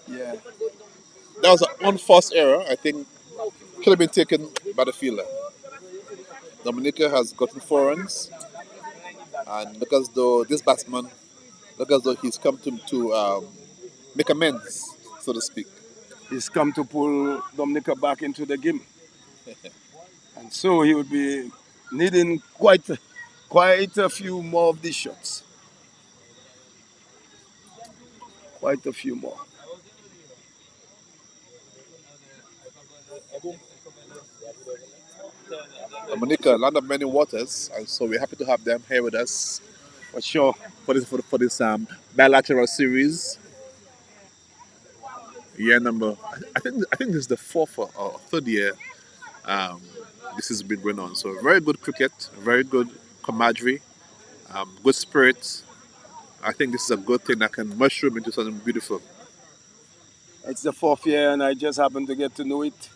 Yeah. That was an unforced error. I think could have been taken by the fielder. Dominica has gotten 4 runs, and look as though he's come to make amends, so to speak. He's come to pull Dominica back into the game. And so he would be needing quite a few more of these shots. Quite a few more. Dominica, land of many waters, and so we're happy to have them here with us For sure. for this bilateral series. Year number, I think this is the fourth or third year this has been going on. So very good cricket, very good camaraderie, good spirit. I think this is a good thing that can mushroom into something beautiful. It's the 4th year and I just happened to get to know it.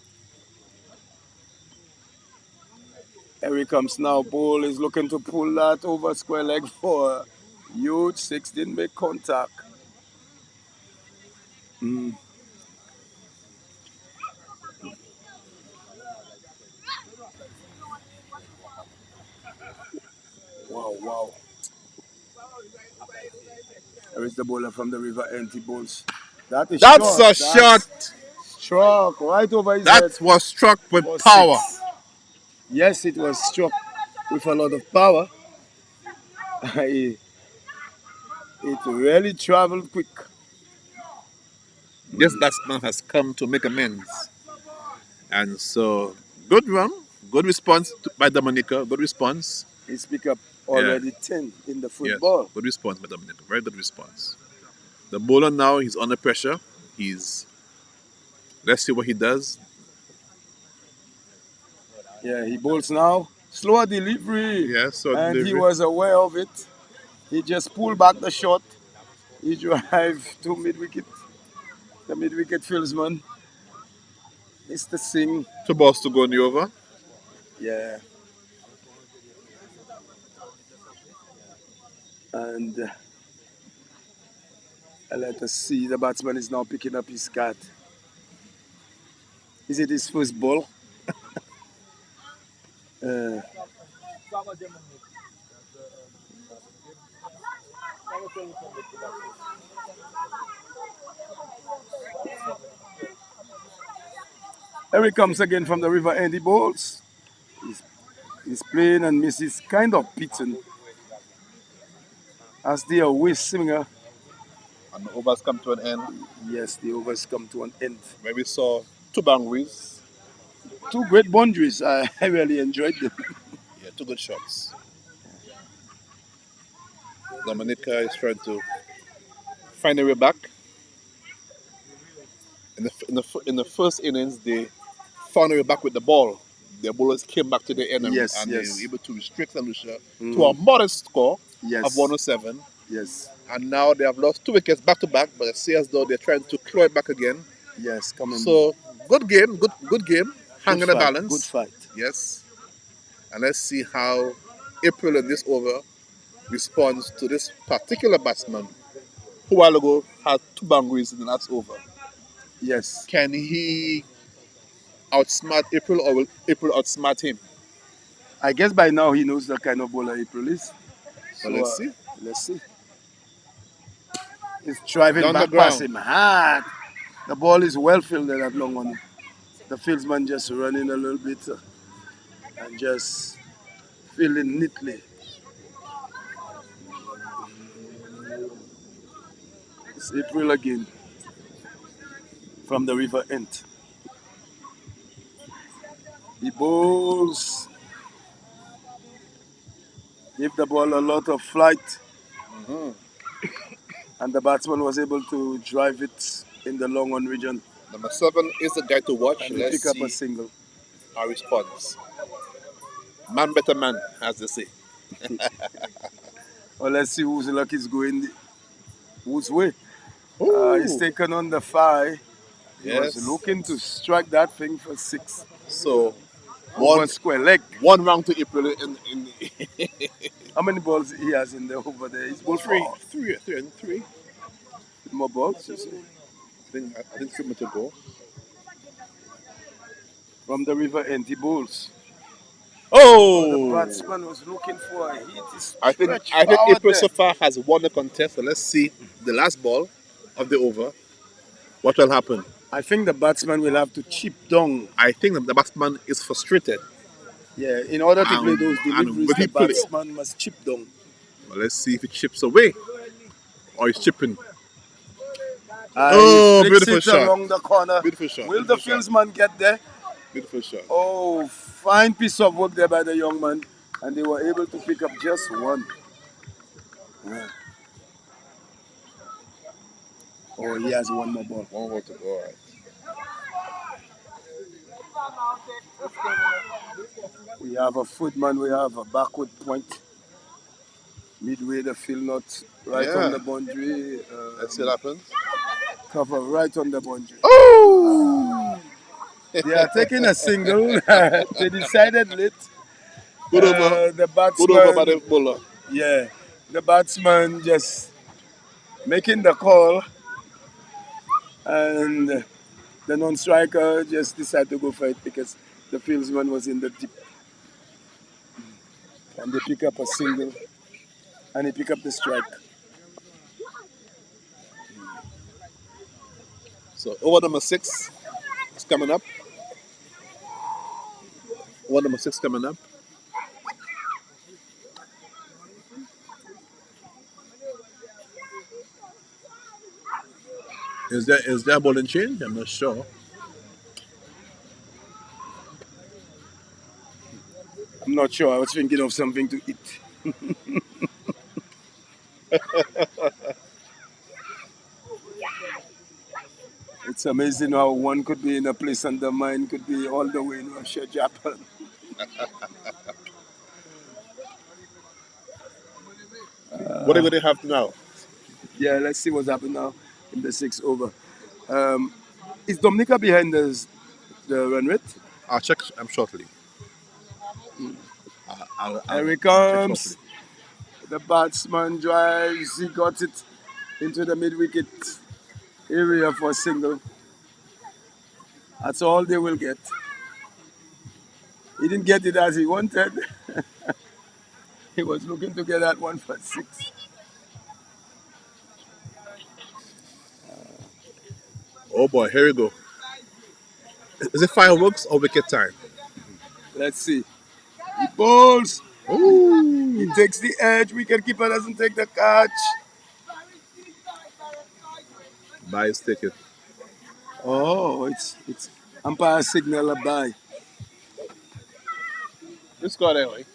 Here he comes now. Ball is looking to pull that over square leg for a huge 6. Didn't make contact. Wow. There is the bowler from the River Anti Bowls. That is That's short. a shot Struck right over his that head was struck with for power. 6. Yes, it was struck with a lot of power. It really traveled quick. this batsman has come to make amends. And so, good run, good response by Dominica, good response. He's picked up Yeah. already 10 in the Yes, football. good response by Dominica, very good response. The bowler now, he's under pressure. Let's see what he does. Yeah, he bowls now. Slower delivery. Yeah, so And he delivery. was aware of it. He just pulled back the shot. He drive to mid-wicket. The mid-wicket fieldsman. Mr. Singh. 2 balls to go in the over. Yeah. And let us see. The batsman is now picking up his card. Is it his first ball? Uh, here he comes again from the river end. He bowls. He's playing and misses, kind of beaten as the away swinger. And the overs come to an end. Yes, the overs come to an end. Where we saw 2 boundaries. 2 great boundaries. I really enjoyed them. Yeah, 2 good shots. Dominica is trying to find a way back. In the first innings, they found a way back with the ball. Their bowlers came back to the end Yes, and they yes. were able to restrict Lucia to a modest score Yes. of 107. Yes, And now they have lost 2 wickets back to back, but it seems as though they're trying to claw it back again. yes, coming. So good game, good game, hanging a fight, balance. good fight. Yes. And let's see how April in this over responds to this particular batsman who a while ago had 2 boundaries in the last over. Yes, Can he outsmart April or will April outsmart him? I guess by now he knows the kind of bowler April is. So let's see. Let's see. He's driving Down the back past ground. him hard. The ball is well fielded at long one. The fieldsman just running a little bit and just fielding neatly. It's April again from the river end. He bowls. Give the ball a lot of flight. And the batsman was able to drive it in the long on region. Number 7 is the guy to watch. And he Let's pick up a see single. how he responds. Man better man, as they say. Well, let's see whose luck is going whose way. He's Ooh. taken on the 5. He Yes. was looking to strike that thing for 6. So One square leg. 1 round to April in How many balls he has in there over there? He's ball 3 4. 3 More balls, you see. I think 3 more to go. From the river end, he bowls. Oh! The batsman was looking for a hit. I think April so far has won the contest. So let's see the last ball of the over. What will happen? I think the batsman will have to chip down. I think that the batsman is frustrated. Yeah, in order to play And- those and deliveries, will he the play? batsman must chip down. Well, let's see if it chips away or he's chipping. He flicks beautiful it shot. along the corner. Beautiful shot. Will the beautiful shot. fieldsman get there? Beautiful shot. Oh, fine piece of work there by the young man. And they were able to pick up just 1. Yeah. Oh, he has 1 more ball. 1 more to go. All right. We have a footman, we have a backward point. Midway the field not right Yeah. on the boundary. Let's see what happens. Cover right on the boundary. Oh! They are taking a single. They decided late. Good over. The Good over by the batsman, bowler. yeah, the batsman just making the call, and the non-striker just decided to go for it because the fieldsman was in the deep. And they pick up a single, and he pick up the strike. So over number 6 is coming up. Over number 6 coming up. Is there a bowling change? I'm not sure. I'm not sure. I was thinking of something to eat. It's amazing how one could be in a place and the mind could be all the way in Russia, Japan. What are you going to have now? Yeah, let's see what's happening now in the 6 over. Is Dominica behind the run rate? I'll check. I'm shortly. Here he I'll check shortly. comes. The batsman drives. He got it into the mid wicket area for a single. That's all they will get. He didn't get it as he wanted. He was looking to get that one for six. Oh boy, here we go. Is it fireworks or wicket time? Let's see. He bowls. He Ooh! takes the edge. Wicketkeeper doesn't take the catch. Bye, take it. Oh, it's umpire signal a bye. You scored anyway.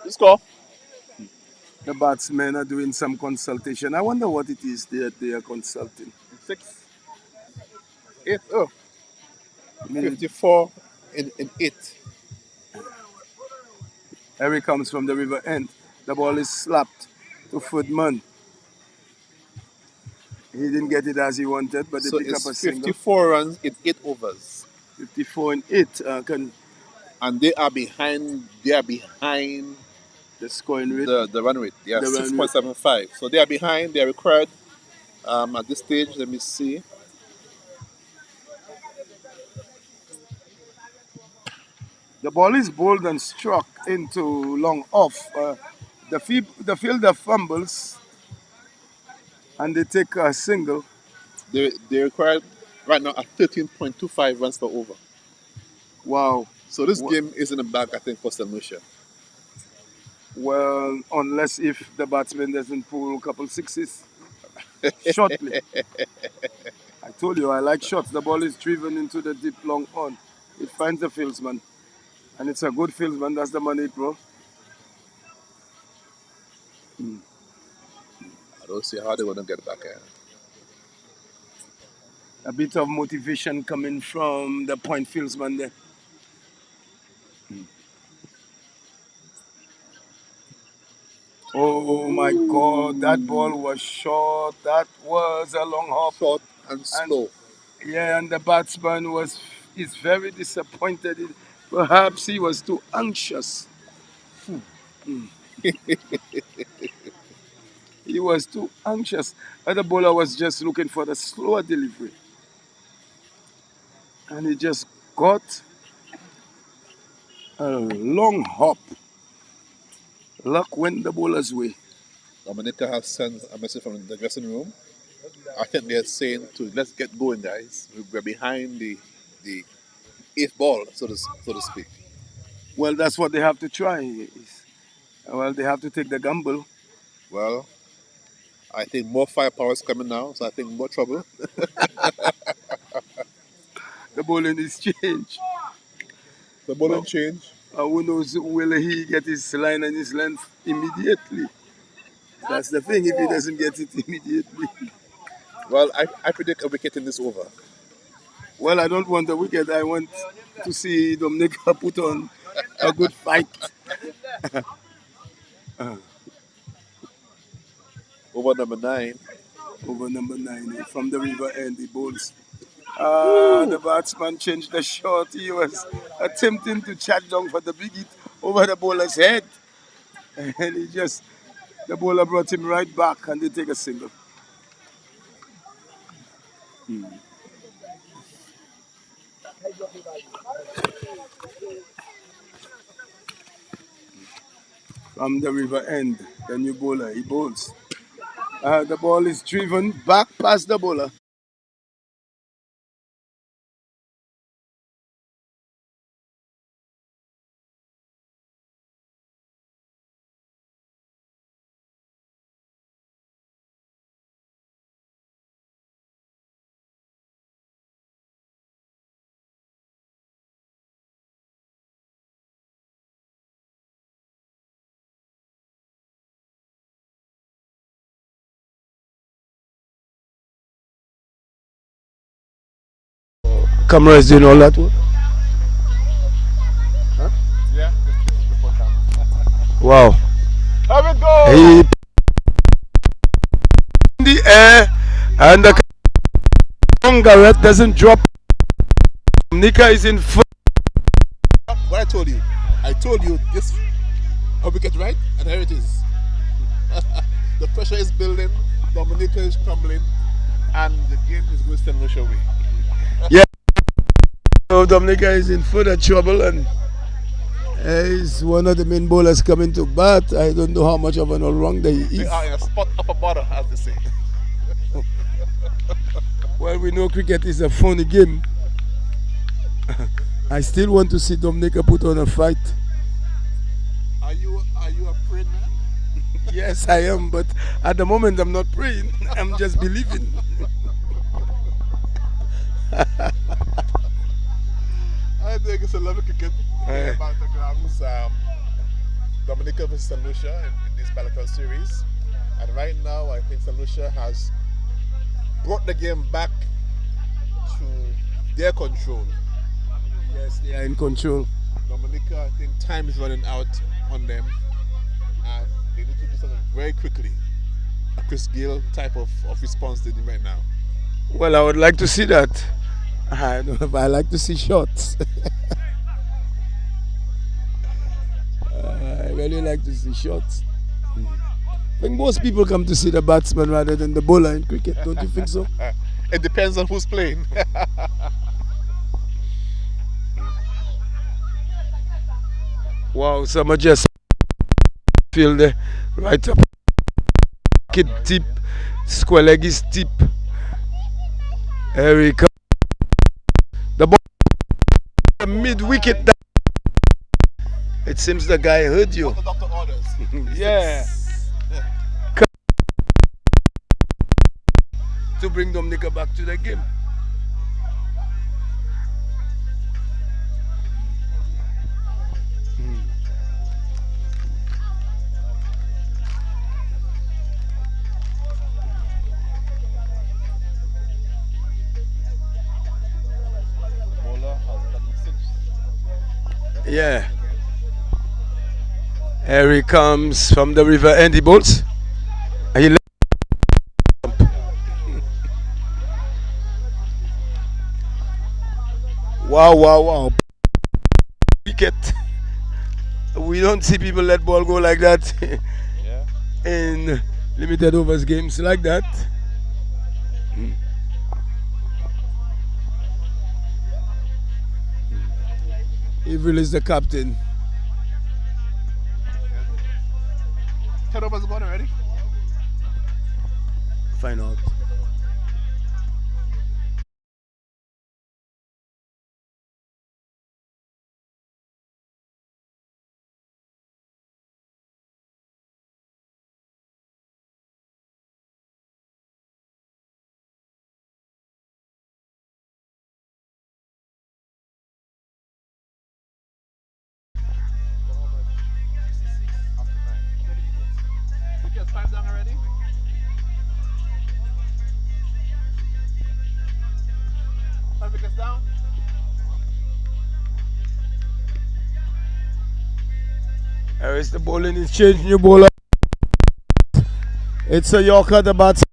You score. The batsmen are doing some consultation. I wonder what it is that they are consulting. 6, 8, oh, I mean, 54 in 8. Harry comes from the river end. The ball is slapped to Footman. He didn't get it as he wanted, but they So pick up it's a single. 54 runs in 8 overs. 54 and 8 And they are behind. They are behind the scoring rate. the run rate. They are The run rate. 6.75. So they are behind. They are required at this stage. Let me see. The ball is bowled and struck into long off. The fielder fumbles and they take a single. They required right now at 13.25 runs per over. Wow. So this game is in the bag, I think, for St. Lucia. Well, unless if the batsman doesn't pull a couple sixes shortly. I told you I like shots. The ball is driven into the deep long on. It finds the fieldsman. And it's a good fieldsman. That's the money, bro. I don't see how they're going to get back in. A bit of motivation coming from the point fieldsman there. Oh my God, that ball was short. That was a long hop. Short and And slow. yeah, and the batsman is very disappointed. Perhaps he was too anxious. He was too anxious. And the bowler was just looking for the slower delivery. And he just got a long hop. Luck went the bowler's way. Dominica has sent a message from the dressing room. I think they're saying to let's get going, guys. We're behind the eighth ball, so to speak. Well, that's what they have to try. Well, they have to take the gamble. Well, I think more firepower is coming now, so I think more trouble. The bowling is changed. The bowling But change. who knows, will he get his line and his length immediately? That's the thing, if he doesn't get it immediately. Well, I predict a wicket in this over. Well, I don't want a wicket. I want to see Dominica put on a good fight. Over number 9. Over number 9 from the river end, he bowls. The Ooh. batsman changed the shot. He was attempting to charge down for the big hit over the bowler's head. And the bowler brought him right back and they take a single. From the river end, the new bowler, he bowls. The ball is driven back past the bowler. camera is doing all that work. Yeah, before camera. Wow. Have it go! He in the air and the Garrett doesn't drop. Dominica is in front. What I told you this a wicket right, and here it is. The pressure is building, Dominica is crumbling, and the game is going St. Lucia way. Yeah. So Dominica is in further trouble, and is one of the main bowlers coming to bat. I don't know how much of an all-rounder he They is. are in a spot up a border, as they say. Well, we know cricket is a funny game. I still want to see Dominica put on a fight. Are you a praying man? Yes, I am, but at the moment I'm not praying. I'm just believing. I think it's a lovely cricket. Aye. About the grounds, Dominica versus St. Lucia in this bilateral series. And right now, I think St. Lucia has brought the game back to their control. Yes, they are in control. Dominica, I think time is running out on them, and they need to do something very quickly. A Chris Gayle type of response they need right now. Well, I would like to see that. I don't know if I like to see shots. I really like to see shots. I think most people come to see the batsman rather than the bowler in cricket, don't you think so? It depends on who's playing. Wow, some just feel the right up. Kid tip, square leg is tip. Here he comes. The ball, the mid wicket. It seems the guy heard you. What the doctor orders. Yeah. To bring Dominica back to the game. Bowler has done 6. Yeah. Here he comes from the river and he bowls. He left. Wow, wow, wow. Wicket. We don't see people let ball go like that Yeah. in limited overs games like that. Evil is the captain. Turnovers gone already. Find out. Wickets 5 down already. Five wickets down. Here is the bowling is changed. New bowler. It's a Yorker, the bats.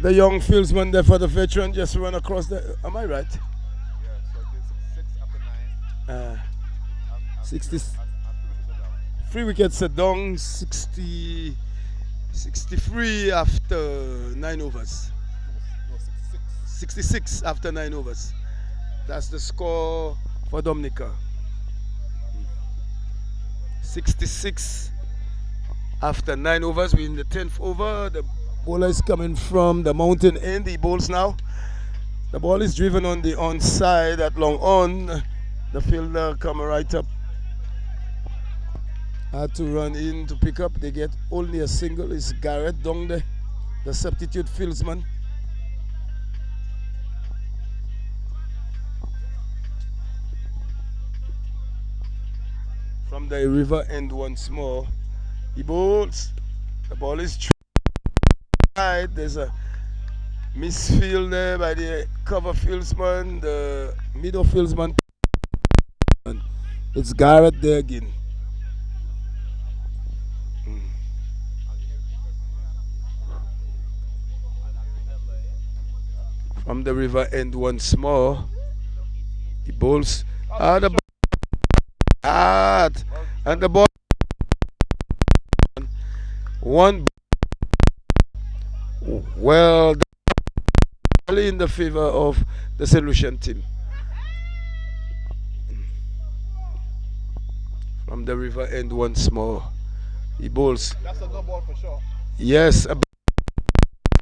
The young fieldsman there for the veteran just run across the. Am I right? Yeah, so it is 6 after 9. 60. 3 wickets are down. 63 after 9 overs. No, 66. 66 after 9 overs. That's the score for Dominica. 66 after 9 overs. We're in the 10th over. The bowler is coming from the mountain end. He bowls now. The ball is driven on the onside at long on. The fielder come right up. Had to run in to pick up. They get only a single. It's Garrett down there, the substitute fieldsman. From the river end once more. He bowls. The ball is tried. There's a Misfield there by the cover fieldsman, the middle fieldsman. It's Garrett there again. From the river end once more. He bowls. The and the ball. One. Well, in the favor of the St. Lucian team. From the river end once more. He bowls. That's a no ball for sure. Yes, a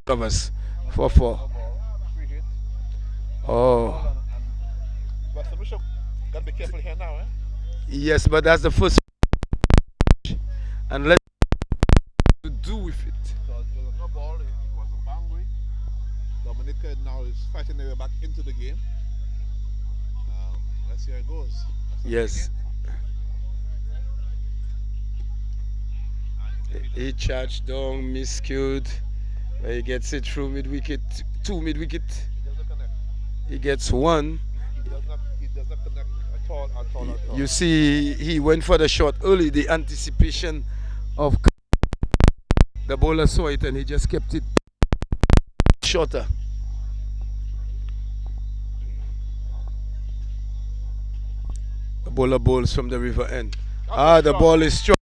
covers 4-4. Oh. But St. Lucia gotta be careful here now, eh? Yes, but that's the first. And let's to do with it. Because there was no ball, it was a boundary. Dominica now is fighting their way back into the game. Let's see how it goes. Yes. He charged down, miscued. He gets it through mid wicket, 2 mid wicket. He doesn't connect. He gets 1. He does not connect at all. You see, he went for the shot early. The anticipation of the bowler saw it and he just kept it shorter. The bowler bowls from the river end. The ball is strong.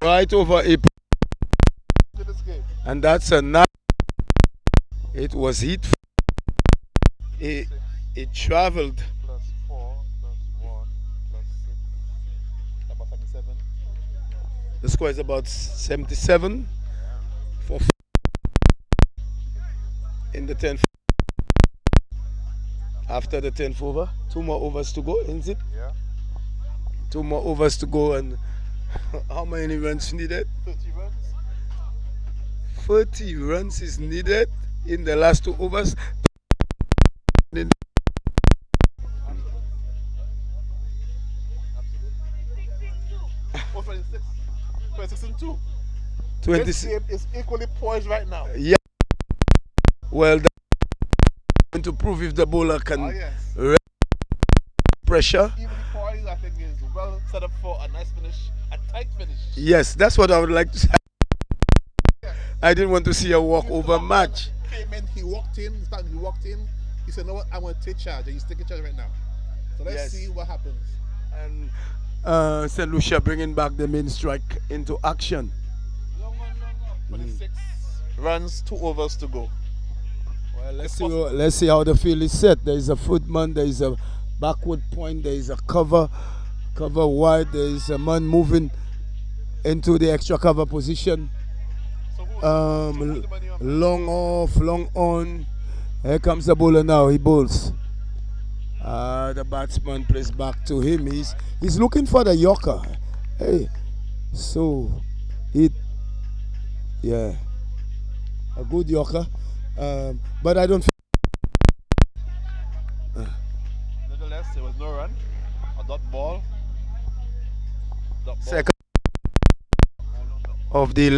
Right over a. And that's a nice. It was hit. It traveled. +4, +1, +6, about 77. The score is about 77 for in the 10th. After the 10th over, 2 more overs to go, isn't it? Yeah. 2 more overs to go, and how many runs needed? 30 runs. 30 runs is needed in the last 2 overs. 26 and 2. 26. This game is equally poised right now. Yeah. Well, that's going to prove if the bowler can pressure. Equally poised, I think, is well set up for a nice finish, a tight finish. Yes, that's what I would like to say. I didn't want to see a walk-over match. He walked in. He said, "No, what? I want to take charge." And he's taking charge right now. So let's see what happens. And St. Lucia bringing back the main strike into action. 26 runs, 2 overs to go. Well, let's see how the field is set. There is a footman, there is a backward point, there is a cover wide, there is a man moving into the extra cover position. Long off, long on. Here comes the bowler now. He bowls. The batsman plays back to him. He's looking for the yorker. Hey, so a good yorker. But I don't. Nevertheless, there was no run. A dot ball. Second of the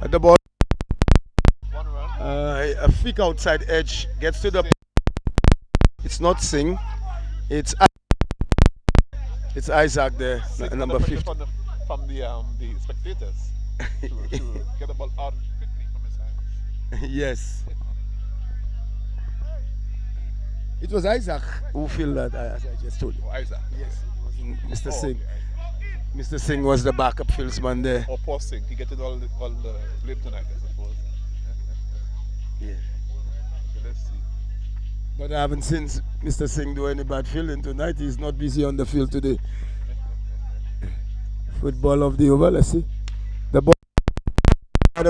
at the ball. 1 run. A thick outside edge gets to the. It's not Singh. It's Isaac there, number 50. From the spectators to get the ball out quickly from his hands. Yes. It was Isaac who filled that, as I just told you. Oh, Isaac. Yes, it wasn't Mr. Singh. Okay, Mr. Singh was the backup fieldsman there. or poor Singh. He getting all the blame tonight, I suppose. Yeah. So let's see. But I haven't seen Mr. Singh do any bad fielding tonight. He's not busy on the field today. Football of the over, let's see. The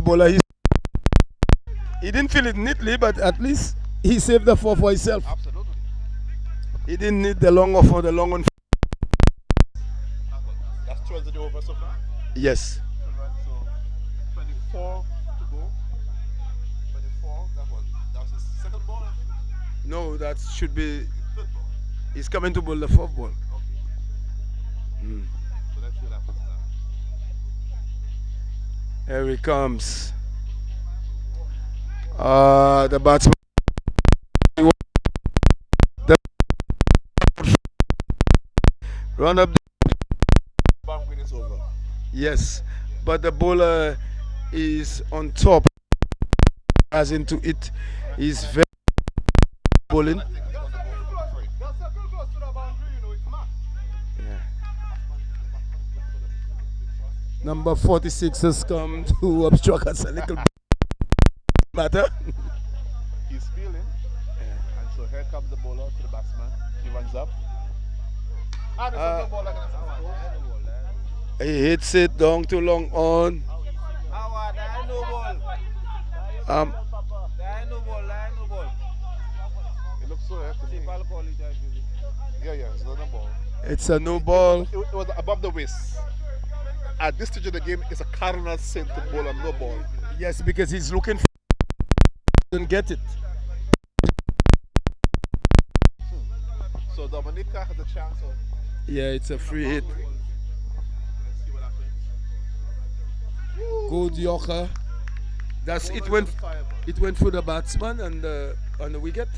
bowler, he didn't field it neatly, but at least he saved the 4 for himself. Absolutely. He didn't need the long off or the long on. That's 2 runs in the over so far. Yes. 2 runs, so 24 to go. 24. That was his second ball, I think. No, that should be. Third ball. He's coming to bowl the 4th ball. Okay. So let's see what happens now. Here he comes. The batsman. The run up. When it's over. Yes, but the bowler is on top. As into it, is very bowling. Yeah. Number 46 has come to obstruct us a little bit. Matter. He's feeling. And so here comes the bowler to the batsman. He runs up. And it's a ball against the He hits it down too long on. It looks so hefty. Yeah, it's not a ball. It's a no ball. It was above the waist. At this stage of the game, it's a cardinal sin to bowl a no ball. Yes, because he's looking for and get it. So Dominica has a chance of. Yeah, it's a free hit. Let's see what happens. Good Yorker. That's it went. It went through the batsman and on the wicket.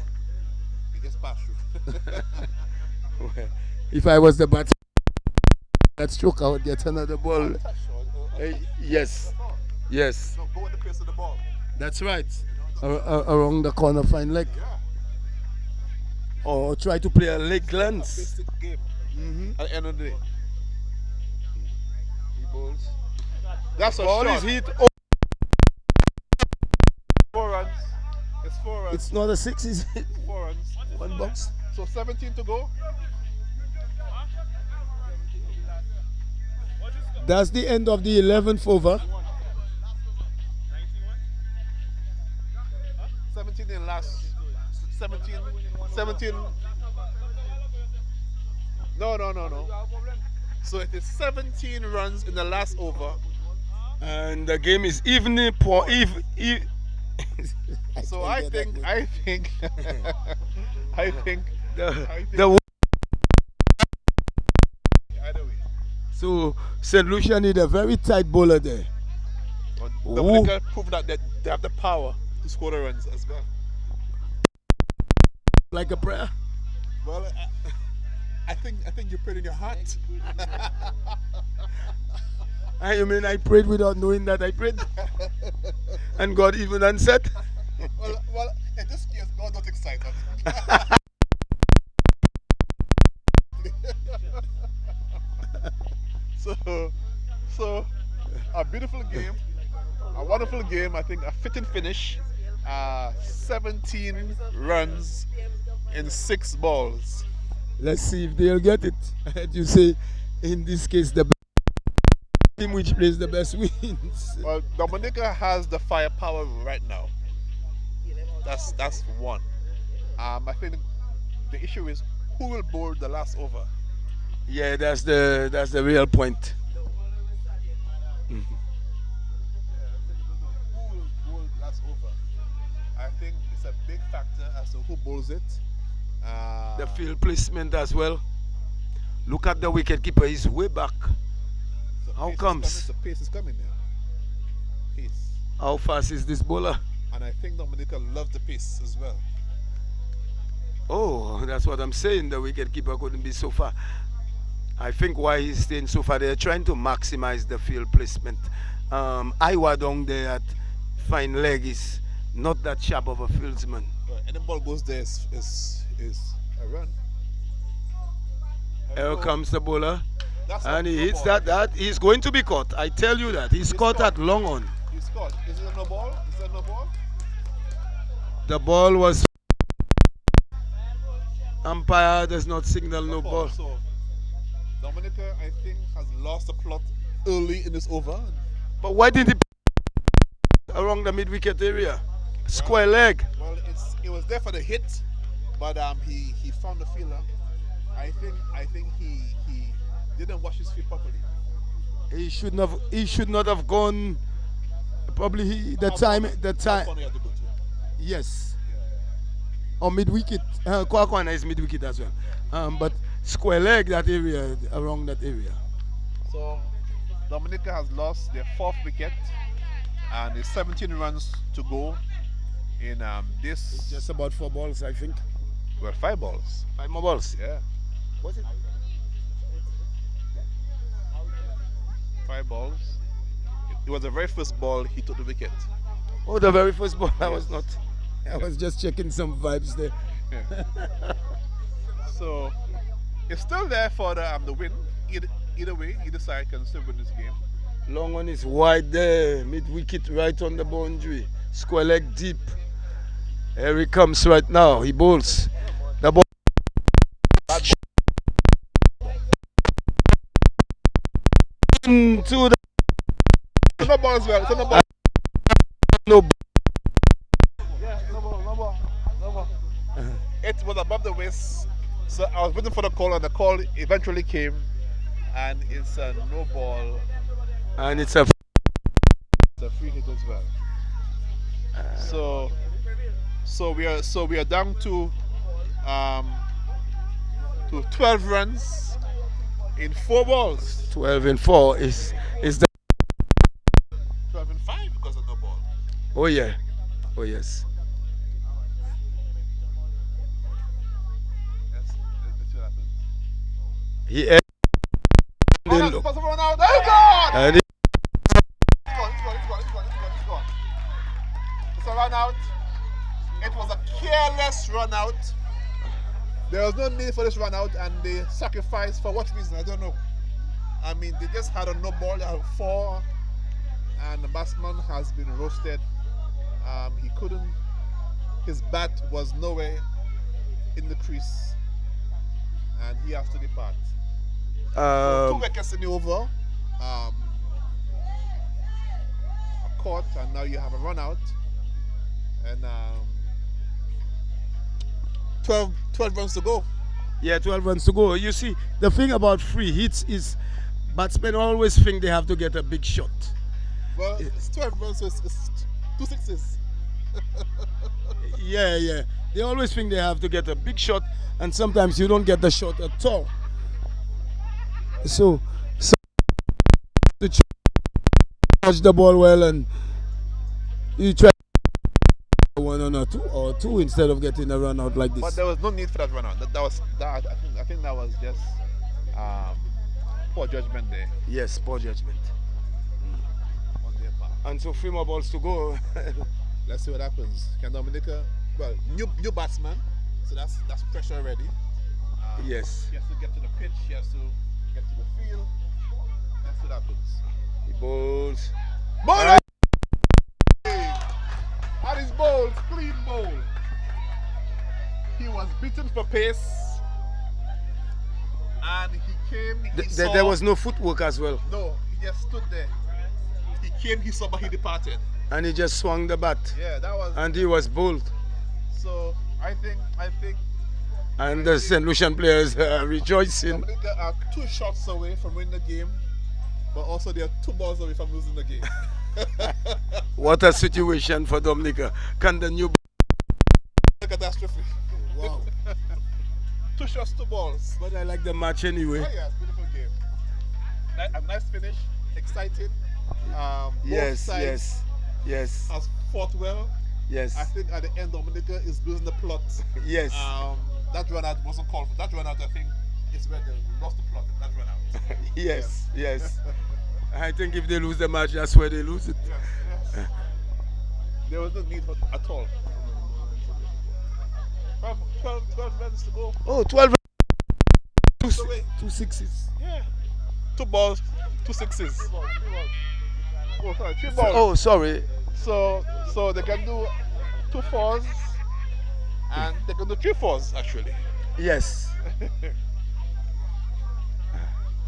He just passed through. If I was the batsman, that stroke, I would get another ball. Yes, yes, No, go with the pace of the ball. that's right. Around the corner, fine leg, Yeah. or try to play a leg glance. Basic game. At the end of the day. He bowls. That's a Ball shot. is hit. 4 runs. It's 4 runs. It's not a 6, is it? 4 runs. 1 box. So 17 to go. That's the end of the 11th over. 17 in last. 17. No. So it is 17 runs in the last over. And the game is evening. So I think I think the either way. so St. Lucia need a very tight bowler there. Dominica proved that they have the power to score the runs as well. Like a prayer. Well, I think you prayed in your heart. You mean I prayed without knowing that I prayed? And God even answered? well, in this case, God not excited. So a beautiful game, a wonderful game. I think a fitting finish. 17 runs in 6 balls. Let's see if they'll get it. You say, in this case, the team which plays the best wins. Well, Dominica has the firepower right now. That's one. I think the issue is who will bowl the last over. Yeah, that's the real point. Who will bowl last over? I think it's a big factor as to who bowls it. The field placement as well. Look at the wicket keeper, he's way back. So How pace is comes? coming, the pace is coming there. Pace. How fast is this bowler? And I think Dominica loves the pace as well. Oh, that's what I'm saying. The wicket keeper couldn't be so far. I think why he's staying so far, they're trying to maximize the field placement. Iwa down there at fine leg is not that sharp of a fieldsman. Any ball goes there is a run. Here comes the bowler. That's And a he no hits ball. that. He's going to be caught. I tell you that. He's caught caught. at long on. He scored. Is it a no ball? Is it a no ball? The ball was. Umpire does not signal no ball. So Dominica, I think, has lost the plot early in this over. But why didn't he around the mid-wicket area? Square leg. Well, it was there for the hit, but he found the fielder. I think he didn't wash his feet properly. He should not have gone. Probably the How time. far he had to go to? Yes. Or mid-wicket. Kwakwana is mid-wicket as well. But square leg, that area, around that area. So Dominica has lost their 4th wicket and it's 17 runs to go in this. Just about 4 balls, I think. Well, 5 balls. 5 more balls. Yeah, Was it? 5 balls. It was the very first ball he took the wicket. Oh, the very first ball. I was Yes. not. I was just checking some vibes there. So it's still there for the win. Either way, either side can still win this game. Long one is wide there, mid wicket right on the boundary. Square leg deep. Here he comes right now. He bowls. The ball. To the No ball as well. It's no ball. no. Yeah, no ball, no ball, no ball. It was above the waist, so I was waiting for the call, and the call eventually came, and it's a no ball. And it's a It's a free hit as well. So we are down to 12 runs in 4 balls. 12 and 4 is the 12 and 5 because of no ball. oh yeah. Oh yes. That's what happens. He Oh, that's supposed to run out. Oh God! and he, It's gone. It's a run out. It was a careless run out. There was no need for this run out, and they sacrificed for what reason? I don't know. I mean, they just had a no ball. They had 4, and the batsman has been roasted. He couldn't. His bat was nowhere in the crease, and he has to depart. 2 wickets in the over. A caught, and now you have a run out, and 12 runs to go. yeah, 12 runs to go. You see, the thing about free hits is batsmen always think they have to get a big shot. Well, it's 12 runs, so it's 2 sixes. Yeah. They always think they have to get a big shot, and sometimes you don't get the shot at all. So to charge the ball well, and you try 1 or 2 or 2 instead of getting a run out like But this. there was no need for that run out. That was that. I think that was just poor judgment there Yes, poor judgment. on their part. And so 3 more balls to go. Let's see what happens. Can Dominica? Well, new batsman, so that's pressure already. Yes. He has to get to the pitch. He has to get to the field. Let's see what happens. He bowls. Ball! At his bowl, clean bowl. He was beaten for pace, and he came. He saw, There was no footwork as well, no. He just stood there. He came. He saw, but he departed. and he just swung the bat, Yeah, that was. and he was bowled. So I think And the St. Lucian players are rejoicing. Dominica are 2 shots away from winning the game, but also they are 2 balls away from losing the game. What a situation for Dominica. Can the new A catastrophe. wow. 2 shots, 2 balls. But I like the match anyway. Oh, yeah, beautiful game. A nice finish, excited. Both Yes, sides yes, has fought well. I yes, think at the end, Dominica is losing the plot. yes. That run out wasn't called for. That run out, I think, is where they lost the plot. That run out. Yes. I think if they lose the match, that's where they lose it. Yes. There was no need for at all. 12 runs to go. Oh, 12. So wait, 2 sixes. yeah. 2 balls, 2 sixes. Oh, sorry, 3 balls. Oh, sorry. So they can do 2 fours, and they can do 3 fours actually. Yes.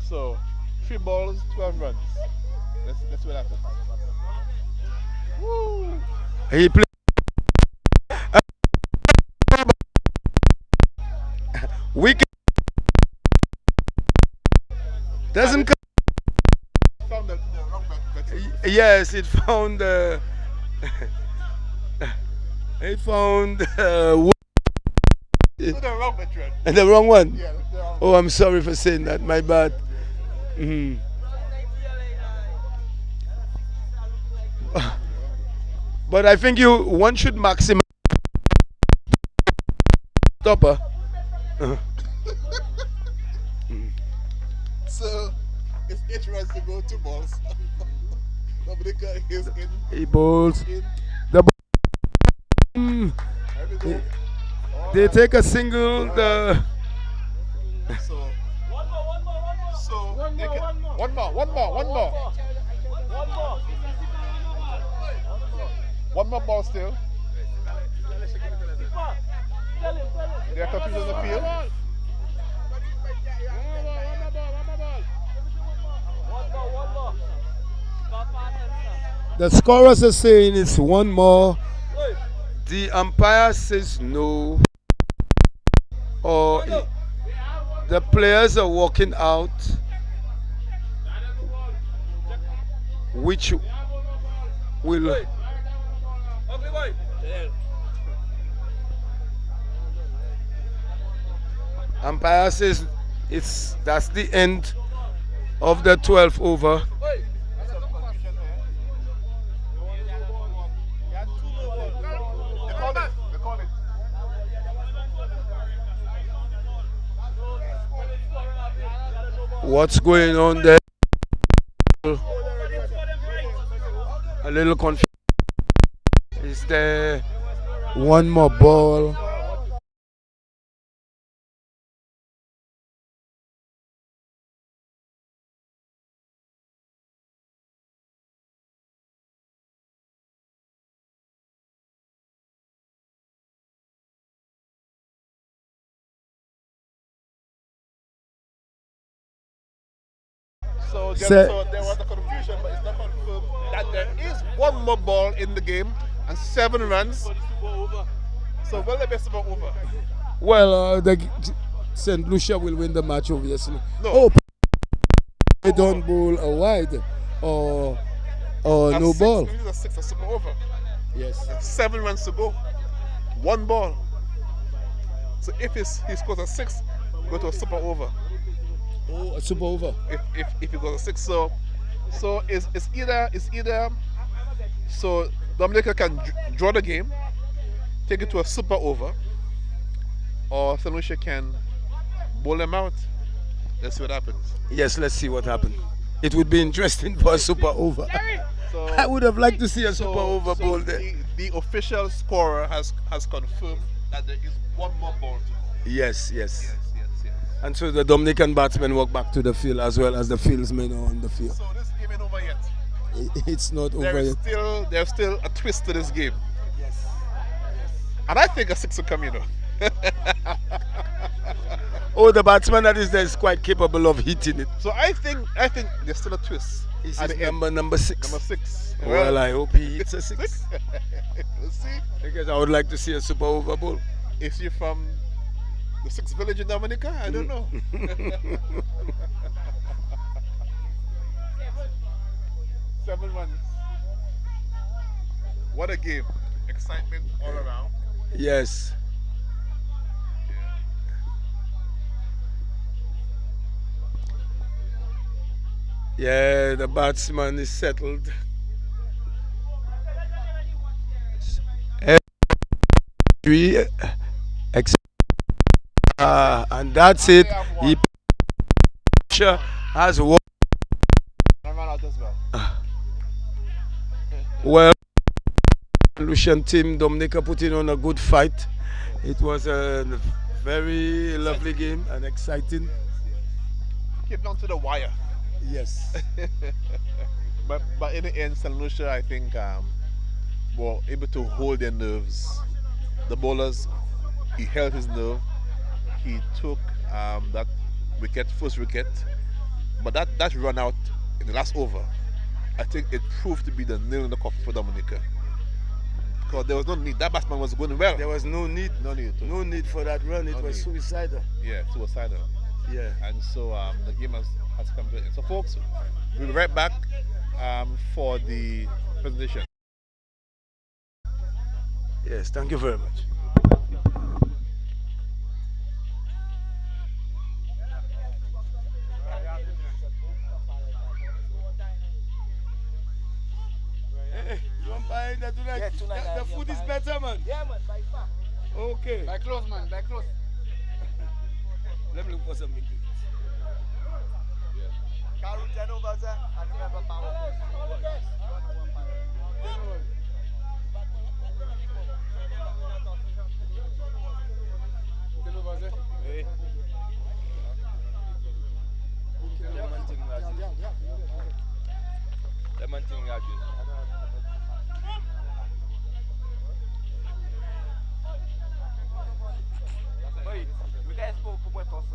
So 3 balls, 12 runs. Let's see what happens. Woo! He played. Wicket. Doesn't come. Found the wrong veteran. Yes, it found. It found The wrong veteran. the wrong one. Yeah, the wrong. Oh, I'm sorry for saying that. My bad. Mhm. But I think one should maximize stopper. So it's 8 runs to go, 2 balls. Dominica is in. He bowls. In. The ball. There we go. They take a single. So One more. one more. One more ball still. They are confused on the field. The scorers are saying it's one more. The umpire says no. Or the players are walking out. Which will. Umpire says that's the end of the 12th over. What's going on there? A little confusion. Is there one more ball? So Sir- there was a confusion, but it's not confirmed that there is one more ball in the game and 7 runs. So will they be super over? Well, St. Lucia will win the match, obviously. No. Oh, they don't bowl a wide or And no 6, ball. This is a 6, a super over. Yes. 7 runs to go, 1 ball. So if he scores a 6, go to a super over. Oh, a super over. If he goes a 6, so it's either so Dominica can draw the game, take it to a super over, or St. Lucia can bowl them out. Let's see what happens. Yes, let's see what happened. It would be interesting for a super over. So I would have liked to see a super over ball there. The official scorer has confirmed that there is one more ball to go. Yes. Yes. And so the Dominican batsmen walk back to the field as well as the fieldsmen on the field. So this game ain't over yet. It's not over yet. There's still a twist to this game. Yes. And I think a 6 will come, Oh, the batsman that is there is quite capable of hitting it. So I think there's still a twist. Is at his the end. number 6? Number 6. Well, I hope he hits a 6. Let's see. Because I would like to see a super over ball. Is he from the 6th village in Dominica? I don't know. 7 runs. What a game. Excitement all around. Yes. Yeah, the batsman is settled. Three, and that's it. He has won. Well, Lucian team Dominica putting on a good fight. It was a very lovely game and exciting. Came down to the wire. Yes. But in the end, St. Lucia, I think, were able to hold their nerves. The bowlers, he held his nerve. He took that first wicket, but that run out in the last over, I think it proved to be the nail in the coffin for Dominica. Because there was no need. That batsman was going well. There was no need. No need. No need for that run. It was suicidal. Yeah, suicidal. Yeah. And so the game has come to an end. So folks, we'll be right back for the presentation. Yes, thank you very much. Hey, you umpire there tonight? Yeah, tonight The food is better, man. Yeah, man, by far. Okay. By close, man, by close. Let me look for something to eat. Carol, turn over, sir. I think I have a power. Hey. Lemon thing, Oi, we guys go for what toss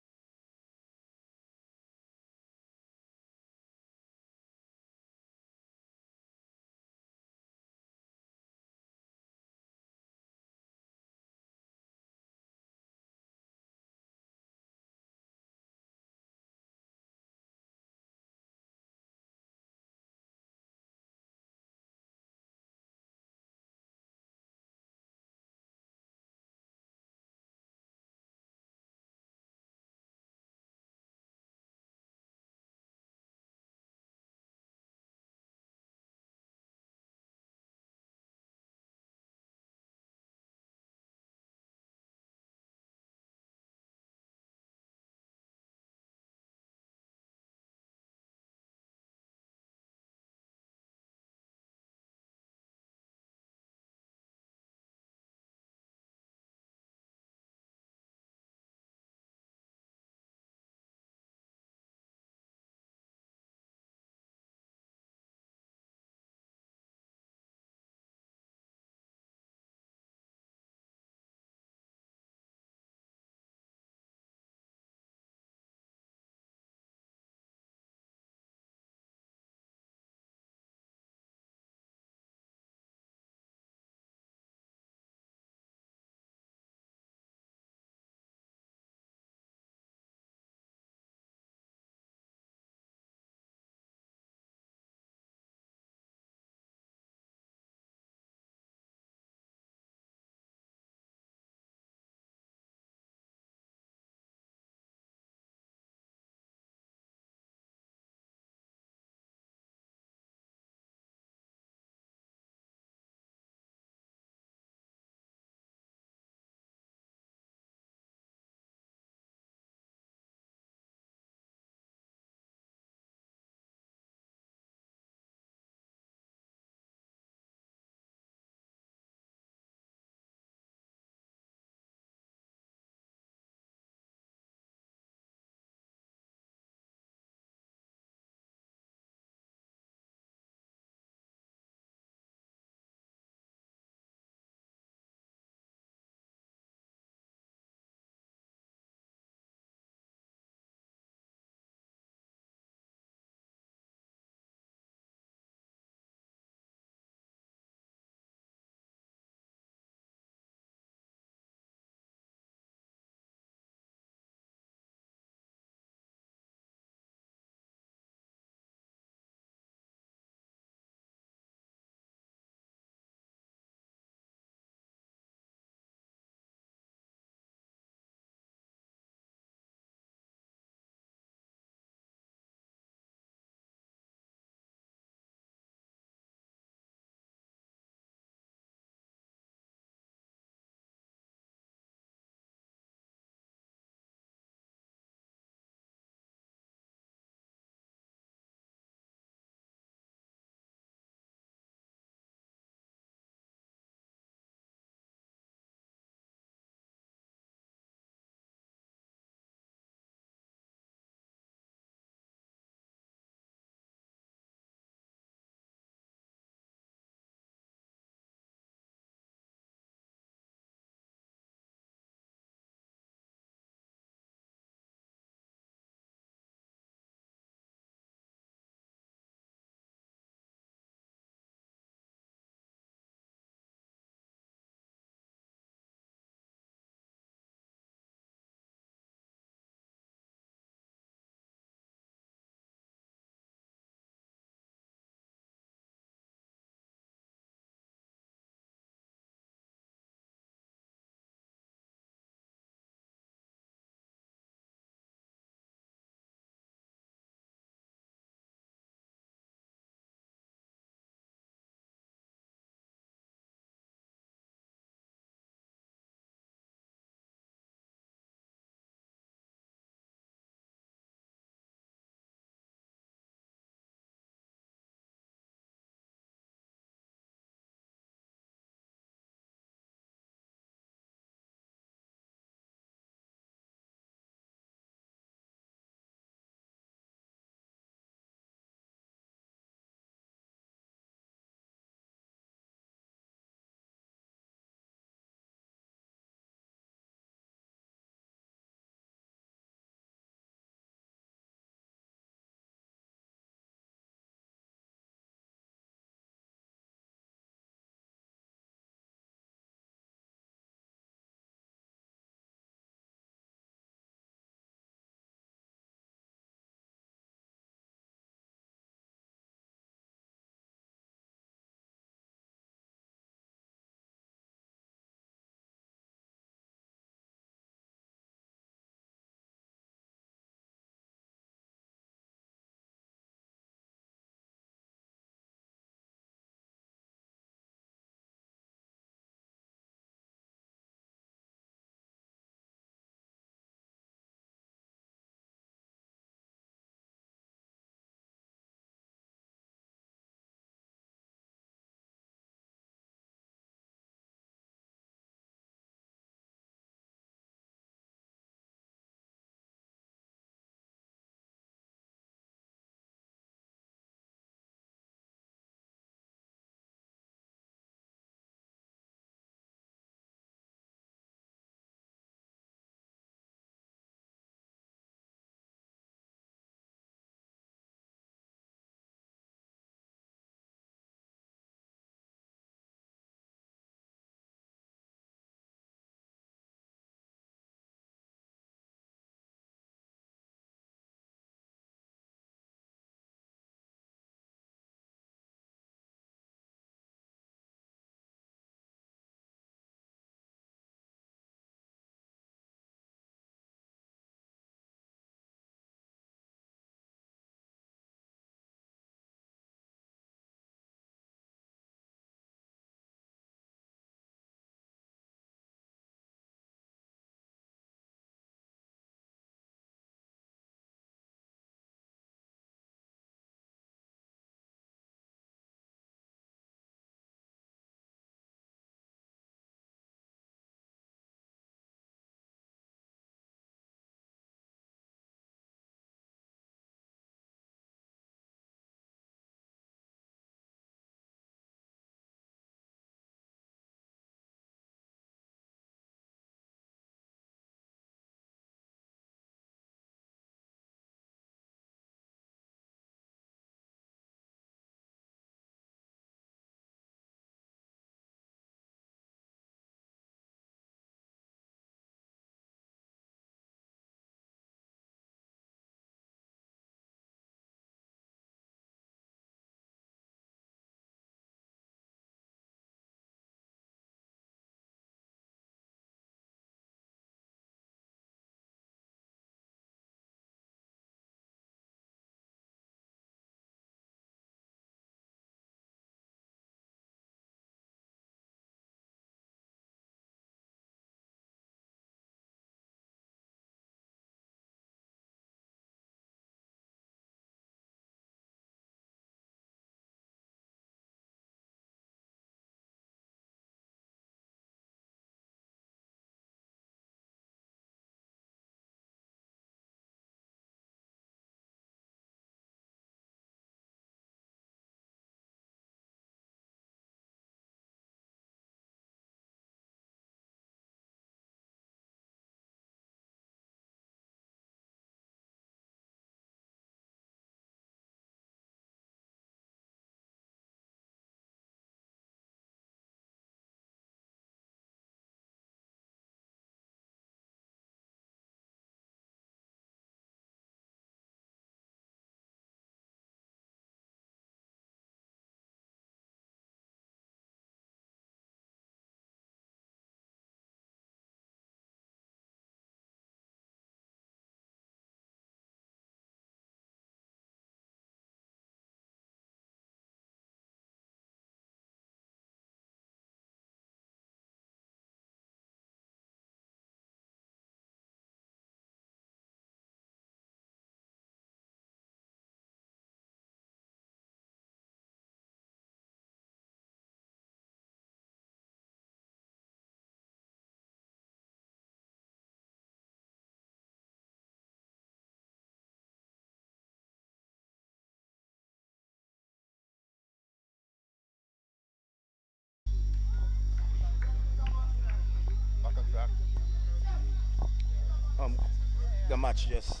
match just.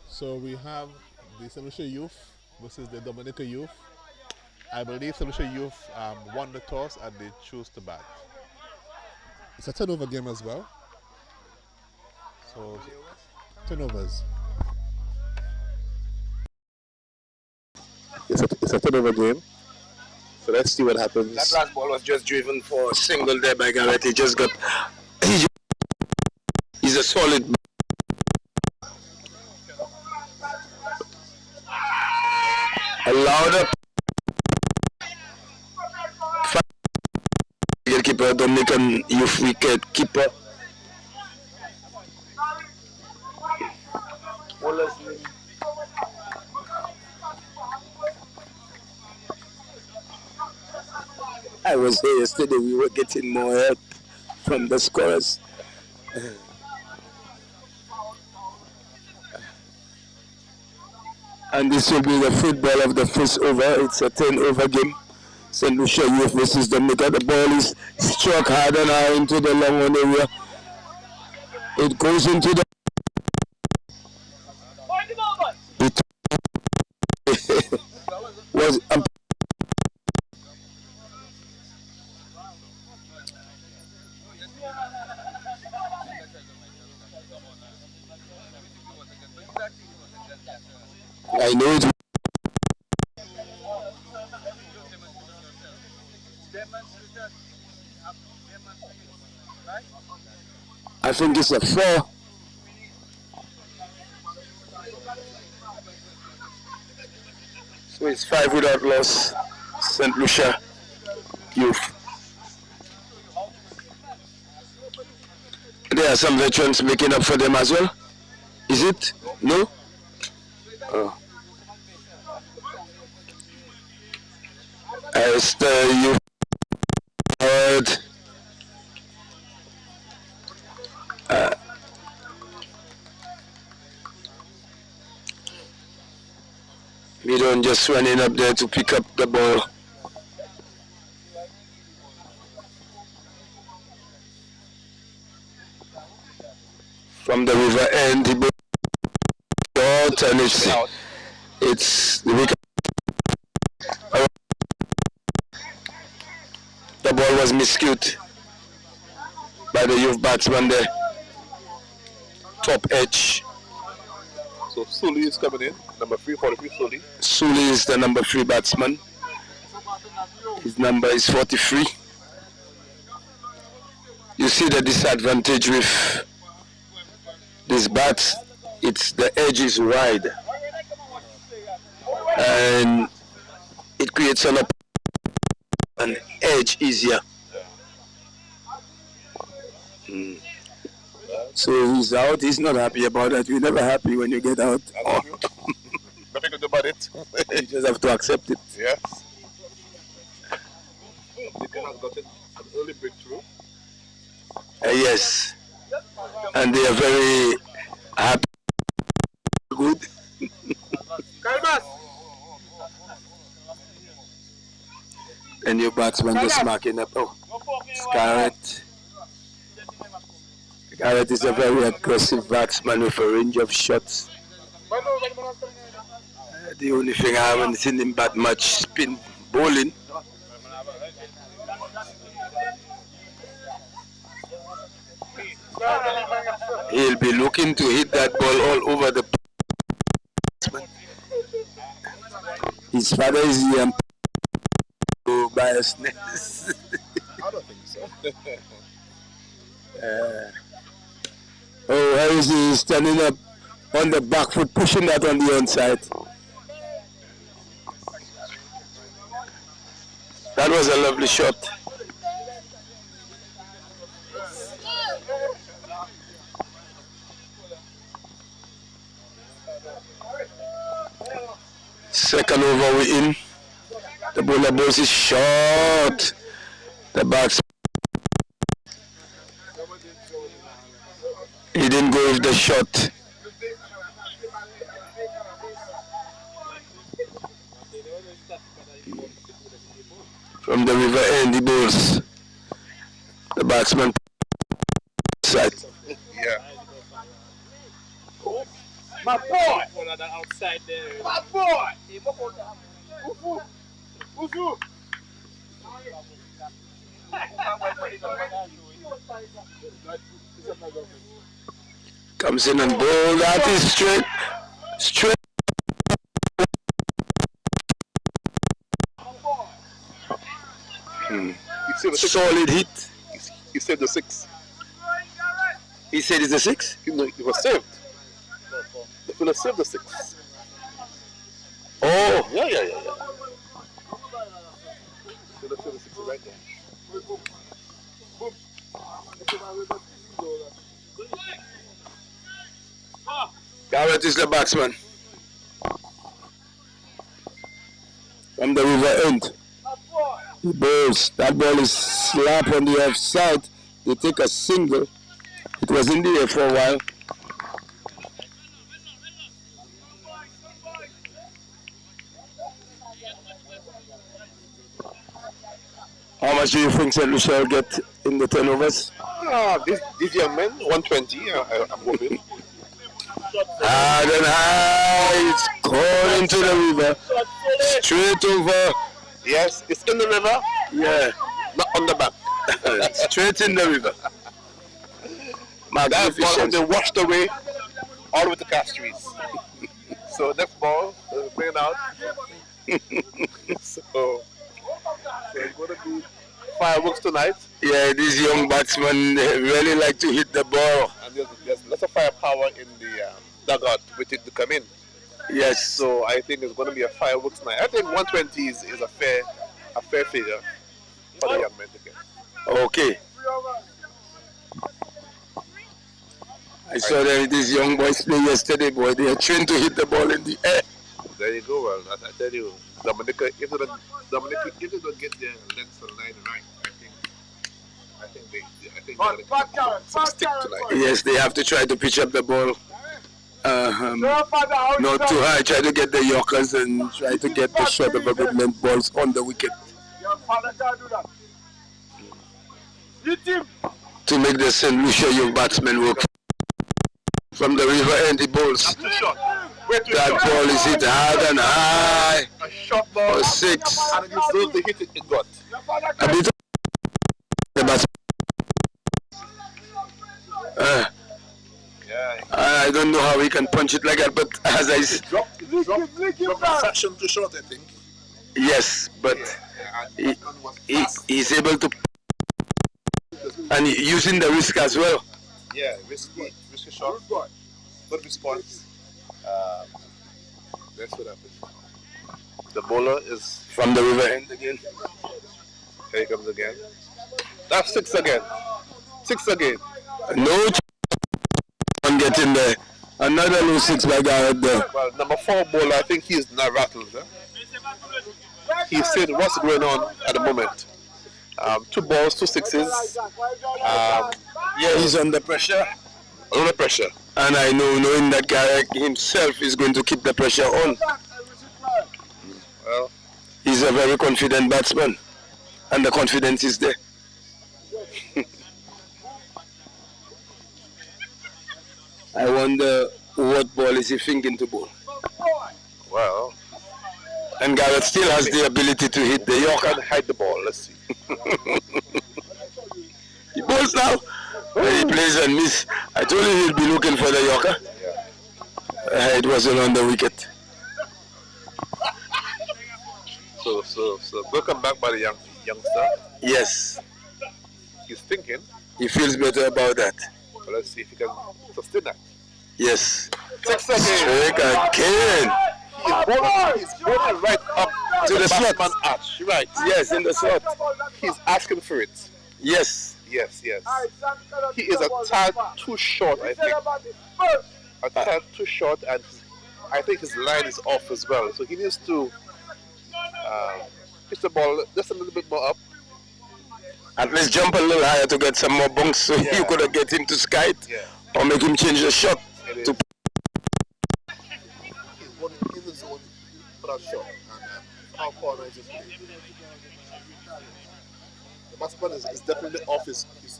So we have the St. Lucia Youth versus the Dominica Youth. I believe St. Lucia Youth won the toss and they chose to bat. It's a turnover game as well. So turnovers. It's a turnover game. So let's see what happens. That last ball was just driven for a single there by Garrett. He's a solid. Allowed up. Keeper, Dominican Youth wicket keeper. I was there yesterday, we were getting more help from the scorers. And this will be the football of the first over. It's a 10-over game. St. Lucia Youth versus Dominica. The ball is struck hard and high into the long one area. It goes into the... was I know it. I think it's a 4. So it's 5 without loss. St. Lucia Youth. There are some veterans making up for them as well. Is it? No? Oh. As the youth heard, we don't just running up there to pick up the ball. From the river end, the ball out and it's the wicket. The ball was miscued by the youth batsman there. Top edge. So Sully is coming in, number 343 Sully. Sully is the number 3 batsman. His number is 43. You see the disadvantage with this bat, it's the edge is wide. And it creates an edge easier. So he's out, he's not happy about that. You're never happy when you get out. Nothing to do about it. You just have to accept it. Yes. They have gotten an early breakthrough. Yes. And they are very happy. Good. And your batsman just marking up. Oh, Garrett. Garrett is a very aggressive batsman with a range of shots. The only thing I haven't seen him bat much spin bowling. He'll be looking to hit that ball all over the batsman. His father is the biasness. I don't think so. Oh, how is he standing up on the back foot, pushing that on the onside? That was a lovely shot. Second over we in. The bowler bowls is short. The batsman. He didn't go with the shot. From the river end, he bowls. The batsman side. Yeah. side there. Bad boy! Hey, what about that? Ufu! Ufu! Comes in and ball. That is straight. Straight. Solid hit. He saved the 6. He said it's a 6? He was saved. The fella saved the 6. Oh. Yeah. The fella saved the 6 right there. Garrett is the batsman. From the river end. He bowls. That ball is slapped on the offside. They take a single. It was in the air for a while. How much do you think St. Lucia will get in the turnovers? These young men, 120, I'm hoping. Hard and high, it's gone into the river. Straight over. Yes, it's in the river. Yeah. Not on the back. Straight in the river. That ball has been washed away all with the castries. So next ball, bring it out. so it's going to be fireworks tonight. Yeah, these young batsmen really like to hit the ball. And there's lots of firepower in the dugout waiting to come in. Yes. So I think it's going to be a fireworks night. I think 120 is a fair figure for the young men to get. Okay. I saw that these young boys play yesterday, boy. They are trained to hit the ball in the air. There you go. Well, as I tell you, Dominica, if they don't get their length of line right, I think they're going to some stick tonight. Yes, they have to try to pitch up the ball. Not too high. Try to get the Yorkers and try to get the shot of a good length balls on the wicket. To make the St. Lucia young batsmen work. From the river end, he bowls. That ball is hit hard and high. A short ball. For 6. And it deserves the hit it got. A bit of the batsman. I don't know how he can punch it like that, but as I said, Dropped section too short, I think. yes, but he's able to, and using the risk as well. Yeah, risky shot. Good response. That's what happened. The bowler is From the river end again. Here he comes again. That's 6 again. 6 again. No on getting there. Another low 6 by Garrett there. Well, number 4 bowler, I think he's not rattled. He's saying what's going on at the moment. 2 balls, 2 sixes. Yeah, he's under pressure. Under pressure. And I know, knowing that Garrett himself is going to keep the pressure on. Well, He's a very confident batsman. And the confidence is there. I wonder what ball is he thinking to bowl. well, And Garrett still has the ability to hit the Yorker. can hide the ball. Let's see. He bowls now. He plays and miss. I told him he'll be looking for the Yorker. It wasn't on the wicket. So welcome back by the youngster. Yes. He's thinking. He feels better about that. But let's see if he can sustain that. Yes. 6 again. Strike again. He's bowling right up To the slot. batsman arch. Right. Yes, in the slot. He's asking for it. Yes. Yes. He is a tad too short, I think. A tad too short, and I think his line is off as well. So he needs to pitch the ball just a little bit more up. At least jump a little higher to get some more bunks so you could get him to skite or make him change the shot. He's bowling in the zone for that shot. And how corner is it? The batsman is definitely off his skates.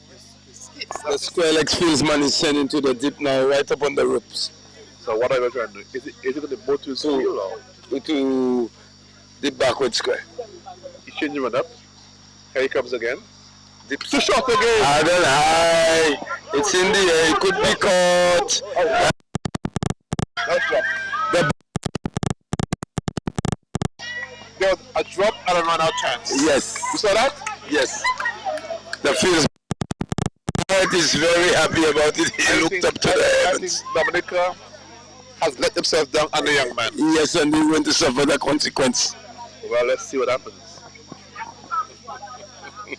The square leg fieldsman is sending to the dip now, right up on the ropes. So what are you trying to do? Is it going to go to his wheel or? To the backward square. He's changing it up. Here he comes again. Dips too short again. Hard and high. It's in the air. It could be caught. Nice drop. There was a drop and a run out chance. Yes. You saw that? Yes. The field is very happy about it. He looked up to the I heavens. think Dominica has let themselves down on the young man. Yes, and they went to suffer the consequence. Well, let's see what happens.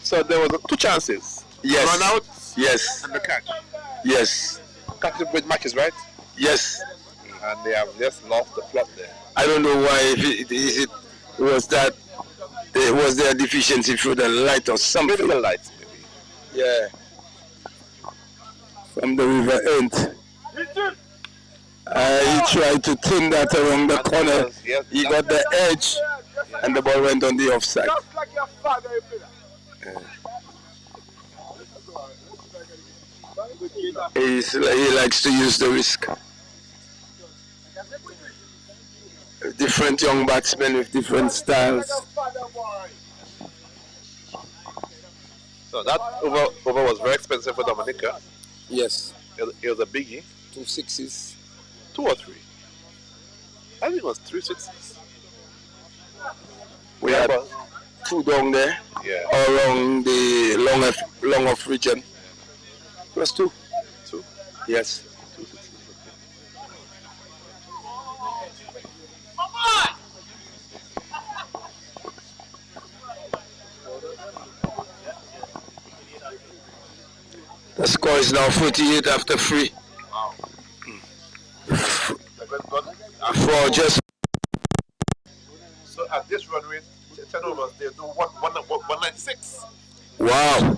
So there was two chances. Yes. Run out Yes. and the catch. Yes. Catch with matches, right? Yes. And they have just lost the plot there. I don't know why. If it was that it was their deficiency through the light or something. Maybe the lights, maybe. Yeah. From the river end. He tried to turn that around the corner. Yes, He got the edge, and the ball went on the offside. Just like your father, you play that. He likes to use the risk. Different young batsmen with different styles. So that over was very expensive for Dominica. Yes. It was a biggie. 2 6s. 2 or 3. I think it was 3 6s. We had 2 down there, Yeah. around the long off region. It was 2. 2. Yes. 2 6s. The score is now 48 after 3. Wow. For just So at this run rate, 10 overs, they do 196. wow.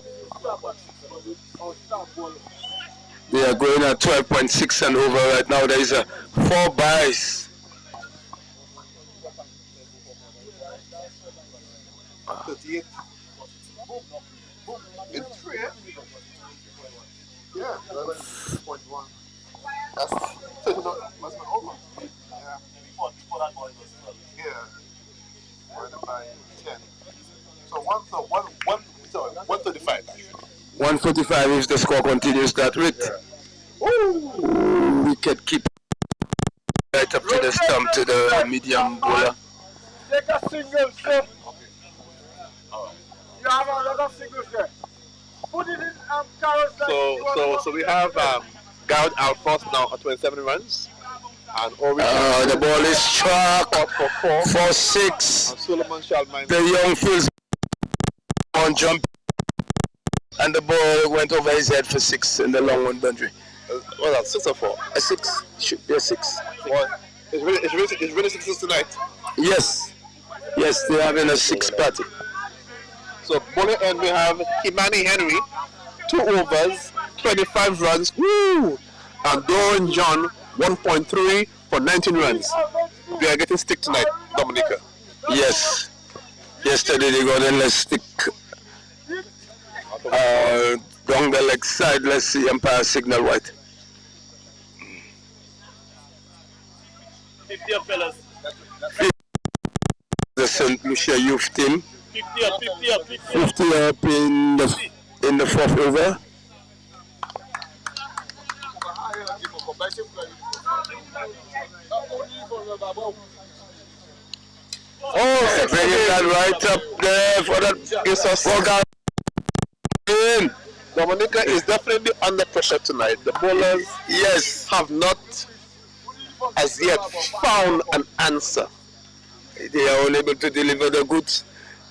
They are going at 12.6 and over right now. There is a 4 buys. 38. In 3, eh? Yeah, 11.1. That's 30 must be over. Yeah. Before that ball was 12. Yeah. Divided by 10. So 135. 145 if the score continues that rate. Yeah. Ooh, wicket keep right up to the stump to the medium bowler. Take a single, sir. You have a lot of singles there. Put it in carousel. So we have Garrett Alphonse now at 27 runs. And Ori The ball is struck for 4. for 6. And Solomon Shalman. The young fields on jump, and the ball went over his head for 6 in the long one boundary. What that, 6 or 4? A 6, should be a 6. Well, it's really 6 tonight. Yes, yes, they're having a 6 party. So bowling end we have Imani Henry, 2 overs, 25 runs. Woo! And Doran John, 1.3 for 19 runs. They are getting stick tonight, Dominica. Yes, yesterday they got endless stick down the leg side. Let's see umpire signal white. 50 up, fellas. The St. Lucia youth team. 50 up, 50 up, 50 up. 50 up in the 4th over. Oh, bringing that right up there for that. It's a In. Dominica is definitely under pressure tonight. The bowlers Yes, have not as yet found an answer. they are unable to deliver the goods.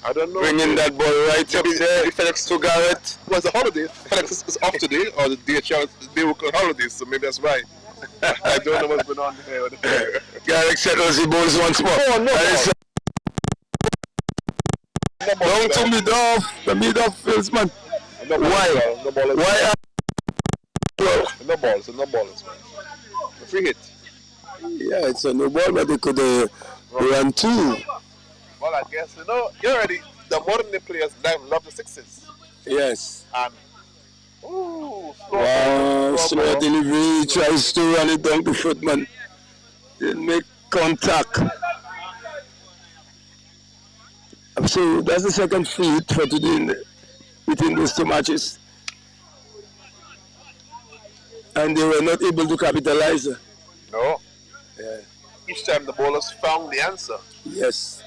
I don't know. Bringing that ball right up there. Felix to Garrett. was a holiday. Felix is off today, or the DHL they work on holidays, so maybe that's why. I don't know what's going on here. Garrett settles the balls once more. Oh, no Down to mid-off. The mid-off fieldsman. Why? No ball. Why? No balls. No balls. A free hit. Yeah, it's a no ball, but they could run 2. Well, I guess you're already the modern day players love the 6s. Yes. And Slow delivery. He tries to run it down to footman. Didn't make contact. So that's the second free hit for today between those two matches. And they were not able to capitalize. No. Yeah. Each time the bowlers found the answer. Yes.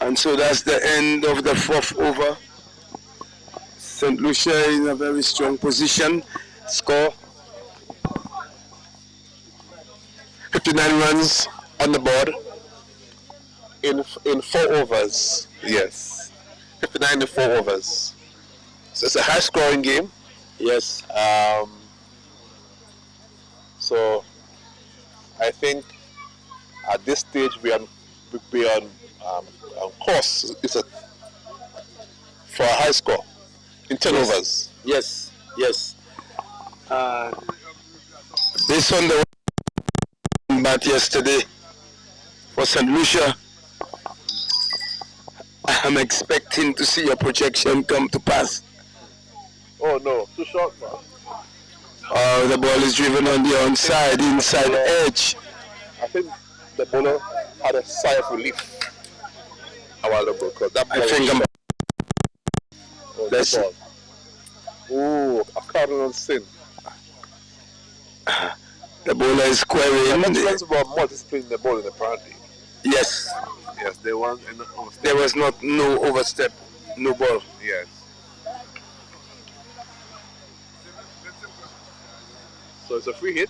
And so that's the end of the fourth over. St. Lucia in a very strong position. Score 59 runs on the board in 4 overs. Yes. 59 in 4 overs. So it's a high scoring game. Yes. So I think at this stage we are on course. It's for a high score in 10 overs. Yes. Yes. Based on the bat yesterday for St. Lucia, I'm expecting to see your projection come to pass. Oh no, too short, man. Oh, the ball is driven on the onside, inside edge. I think the bowler had a sigh of relief a while ago because that ball I think I'm. was Let's the ball. Ooh, a cardinal sin. The bowler is querying. The friends were more disciplined in the ball apparently. Yes, Yes, they weren't in the there was no overstep, no ball. Yes. So it's a free hit,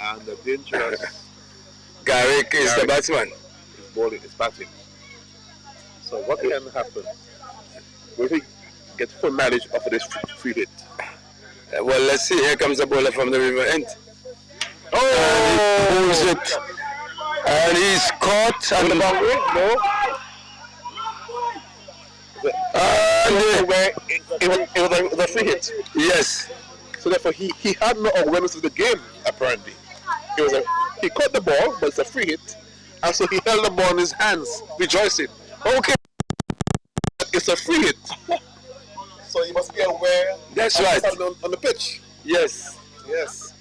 and the dangerous Garrick is the batsman. is bowling, is batting. So what can happen? Will he get full mileage of this free hit? Well, let's see. Here comes the bowler from the river end. Oh! And he pulls it. And he's caught on the boundary. No. It was a free hit. Yes. So therefore he had no awareness of the game apparently. He caught the ball, but it's a free hit, and so he held the ball in his hands, rejoicing. Okay, it's a free hit. So you must be aware. That's of right. what's happening on the pitch. Yes. Yes.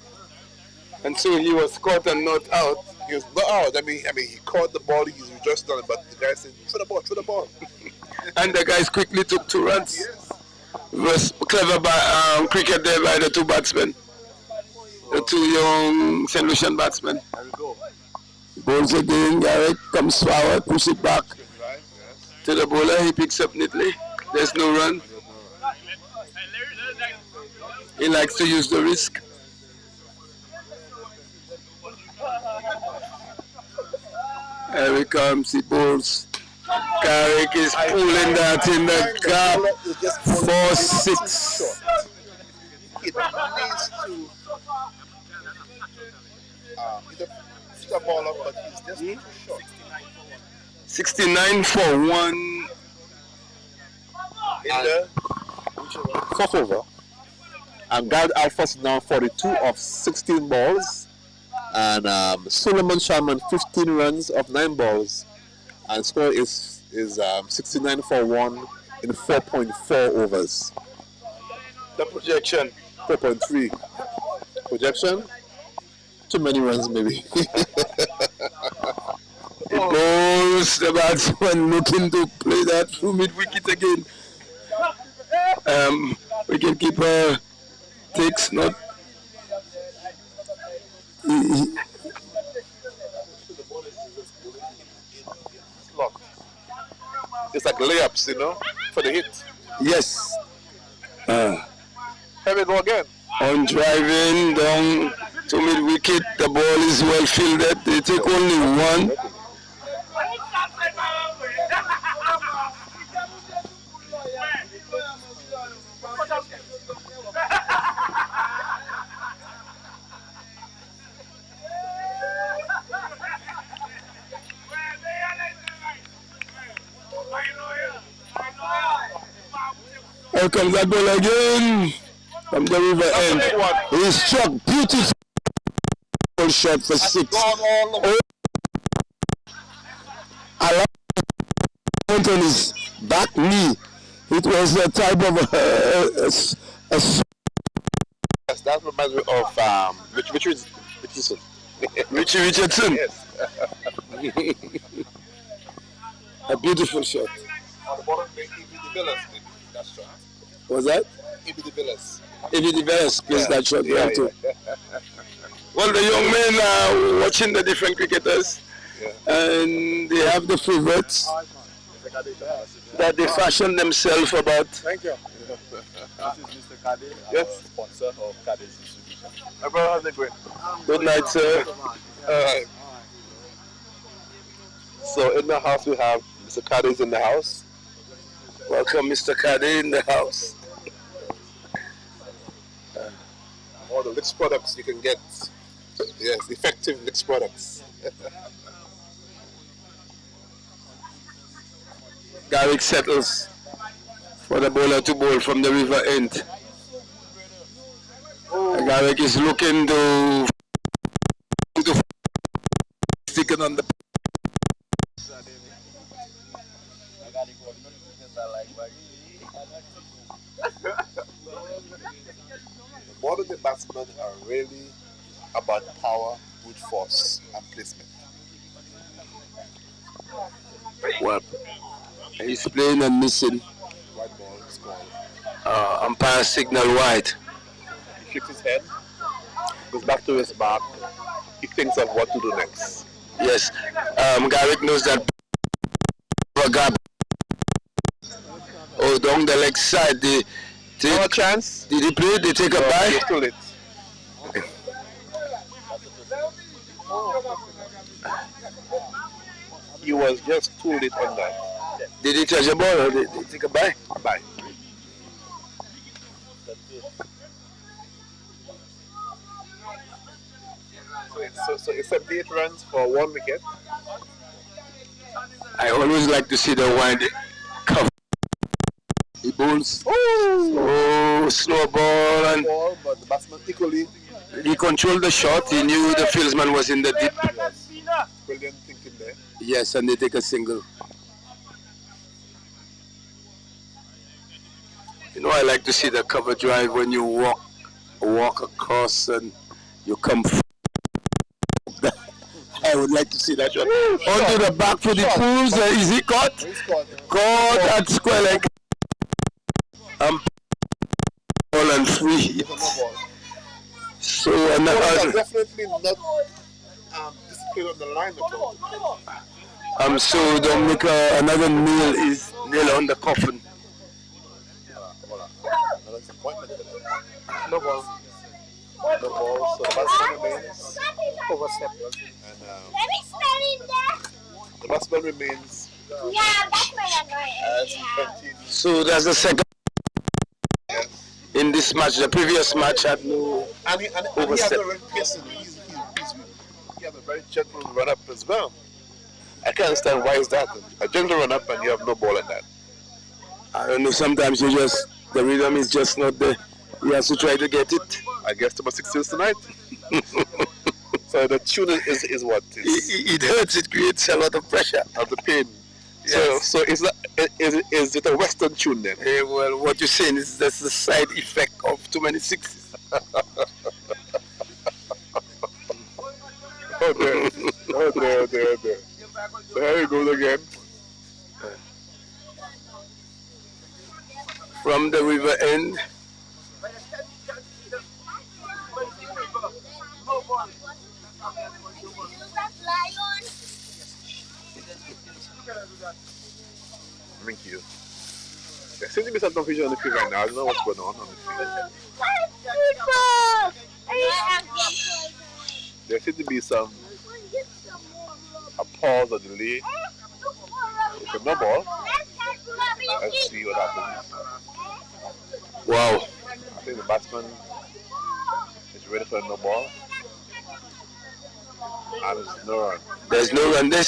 And so he was caught and not out. He was not out. I mean, he caught the ball. He's rejoicing on it, but the guy said, "Throw the ball, throw the ball." And the guys quickly took 2 runs. Yes. It was clever cricket there by the 2 batsmen. The 2 young St. Lucian batsmen. There we go. Bowls again. Garrick comes forward, push it back Right. Yes. to the bowler. He picks up neatly. There's no run. He likes to use the risk. Here he comes, he bowls. Garrick is pulling that in the gap. 4-6. It needs to either fit the ball up, but he's just too short. 69 for 1. In the fourth over, and Garrett Alphonse now 42 of 16 balls, and Solomon Sharman 15 runs of 9 balls, and score is 69 for 1 in 4.4 overs. The projection. 4.3 projection. Too many runs, maybe. It goes the batsman looking to play that through mid wicket again. Wicketkeeper takes not. It's like layups, for the hit. Yes. Here we go again. On driving down to mid wicket, the ball is well fielded. They take only 1. Here comes that ball again from the river end. He struck beautiful shot for 6. Oh, I went on his back knee. It was a type of Yes, that reminds me of Richardson. Richie Richardson. Yes. A beautiful shot. On the bottom, E.B. de Villas did that shot. Was that? E.B. de Villas. E.B. de Villas plays that shot well too. Well, the young men are watching the different cricketers, and they have the favorites that they fashion themselves about. Thank you. This is Mr. Kade, sponsor of Kade's distribution. My brother, how's it going? Good night, sir. So in the house we have Mr. Kade's in the house. Welcome, Mr. Kade, in the house. All the Licks products you can get. Yes, effective Licks products. Garrick settles for the bowler to bowl from the river end. Garrick is looking to stick it on the. More than the batsmen are really about power, brute force, and placement. Well, he's playing and missing. White ball is called. Umpire signal wide. He shakes his head, goes back to his back. He thinks of what to do next. Yes, Garrick knows that. Oh, down the leg side. They No chance. did he play? They take a bye. He's too late. He was just too late on that. Did he touch the ball or did they take a bye? Bye. So it's 78 runs for 1 wicket. I always like to see the wind cover. He bowls. Oh, slow ball, and Ball, but the batsman equally he controlled the shot. He knew the fieldsman was in the deep. brilliant thinking there. Yes, and they take a single. You know, I like to see the cover drive when you walk across and you come. I would like to see that shot. Onto the back for the pools. Is he caught? He's caught. Caught at square leg. Ball and free hit. No ball. So Ball another. definitely not disciplined on the line at all. So Dominica, another nail is nail on the coffin. Another disappointment for them. No ball. No ball. So the batsman remains overstepped. And the batsman remains as he continues. So that's the second in this match. The previous match had no And he has overstep. a very piercing. He has a very gentle run up as well. I can't understand why is that. A gentle run up and you have no ball in that. I don't know. Sometimes the rhythm is just not there. He has to try to get it. I guess number 16 tonight. So the tune is what is It hurts. It creates a lot of pressure. of the pain. Yes. So is it a Western tune then? Well, what you're saying is that's the side effect of too many sixes. Oh there. So here he goes again. From the river end. Thank you. There seems to be some confusion on the field right now. I don't know what's going on the field. There seems to be a pause or delay. It's a no ball. Let's see what happens. Wow. I think the batsman is ready for a no ball. And there's no run. There's no run. There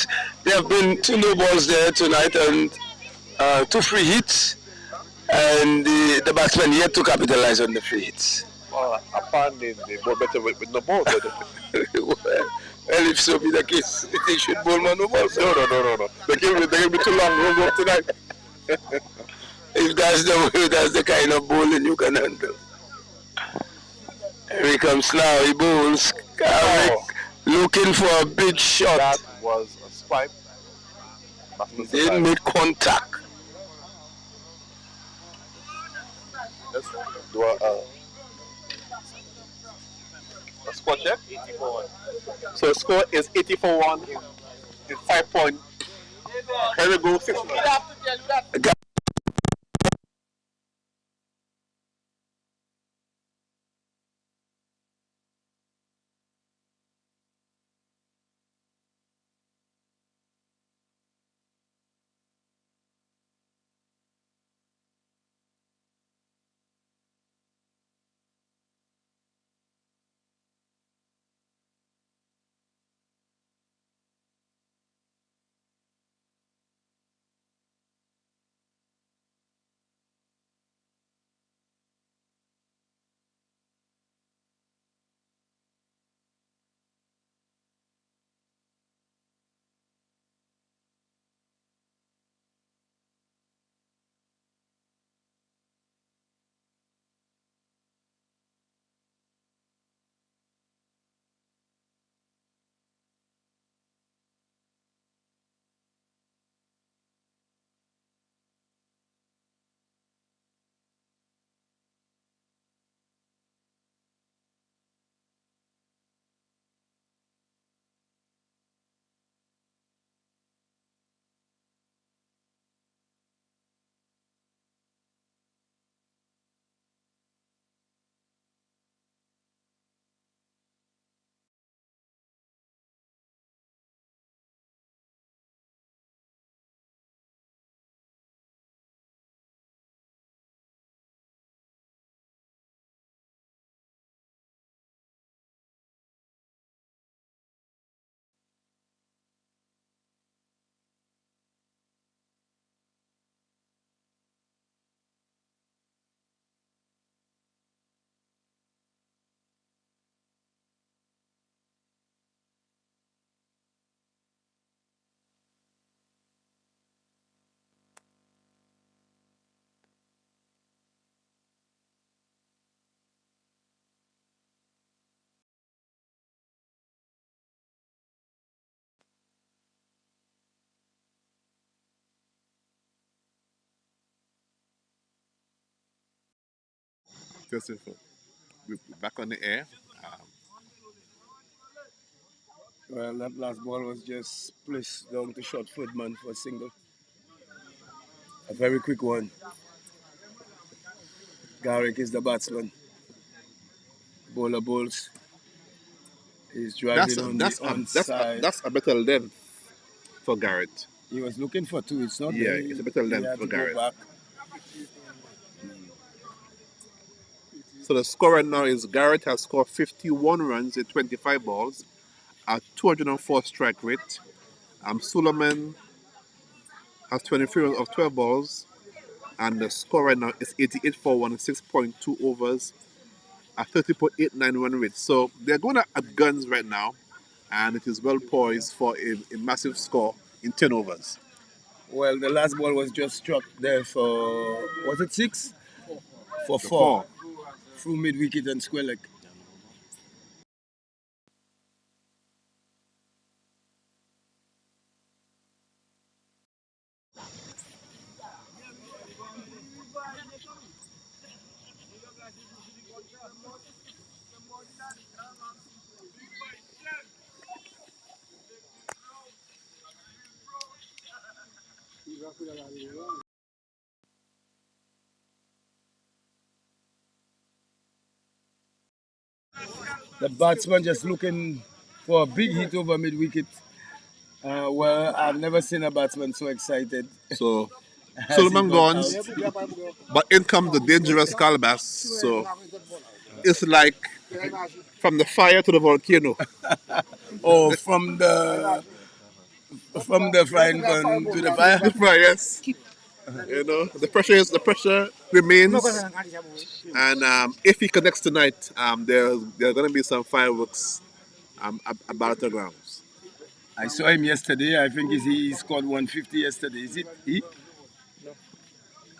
have been 2 no balls there tonight and 2 free hits. And the batsman yet to capitalize on the free hits. Well, apparently they bowl better with no ball. Well, if so be the case, they should bowl more no balls. No. They give me too long. We'll go tonight. If that's the kind of bowling you can handle. Here he comes now. He bowls. Garrick looking for a big shot. That was a swipe. Didn't make contact. Let's do a score check. 84-1. So the score is 84-1 in 5 point. Here we go. 6 Just info. We're back on the air. Well, that last ball was just placed down to short foot man for a single. A very quick one. Garrick is the batsman. Bowler bowls. He's driving on the onside. That's a better length for Garrett. He was looking for two. It's not Yeah, there. it's a better He length had for to go Garrett. back. So the score right now is Garrett has scored 51 runs in 25 balls at 204 strike rate. Suleiman has 23 runs of 12 balls, and the score right now is 88 for 6.2 overs at 30.89 run rate. So they're going at guns right now, and it is well poised for a massive score in 10 overs. Well, the last ball was just struck there for, was it 6? For 4. Through mid wicket and square leg. The batsman just looking for a big hit over mid wicket. Well, I've never seen a batsman so excited. So as Suleiman he got gone, out. but in comes the dangerous Calabas. So it's like from the fire to the volcano. Oh, from the frying pan to the fire. The fire, yes. You know, the pressure remains, and if he connects tonight, there's going to be some fireworks at Battlegrounds. I saw him yesterday. I think he scored 150 yesterday. Is it he? No.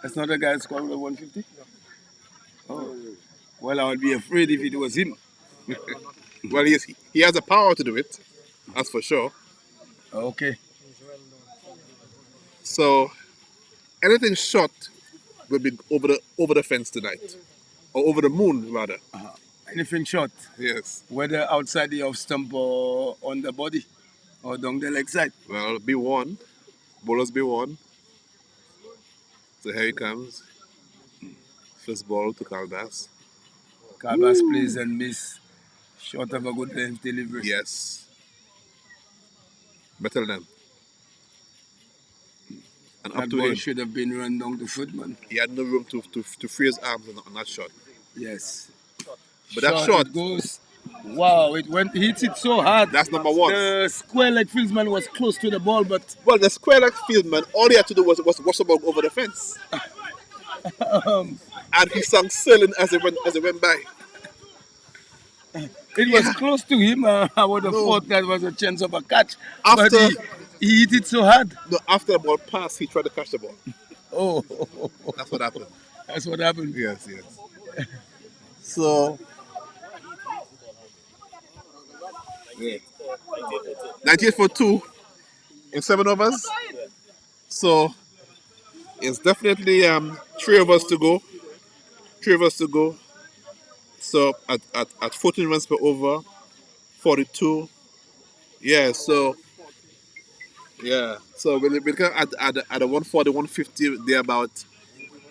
That's not the guy who scored 150? No. Oh. Well, I would be afraid if it was him. Well, he has the power to do it, that's for sure. Okay. So anything shot will be over the fence tonight, or over the moon rather. Anything short, Yes. whether outside the off stump or on the body or down the leg side. Well, be warned. Bowlers be warned. So here he comes. First ball to Caldas. Calvas plays and miss. Short of a good length delivery. Yes. Better than. And up That to ball him. should have been run down to footman. He had no room to free his arms on that shot. Yes. But that shot, it goes. Wow, it went, hits it so hard. that's number one. The square leg fieldsman was close to the ball, but Well, the square leg fieldman, all he had to do was wash the ball over the fence. And he sang sailing as it went by. it was close to him. I would have No. thought that was a chance of a catch. After- but he hit it so hard. No, after the ball passed, he tried to catch the ball. Oh, That's what happened. that's what happened. Yes. So, 98 for 2 in 7 overs. So, it's definitely 3 of us to go. 3 of us to go. So, at 14 runs per over, 42. Yeah, so, So, we're at a 140, 150 thereabout.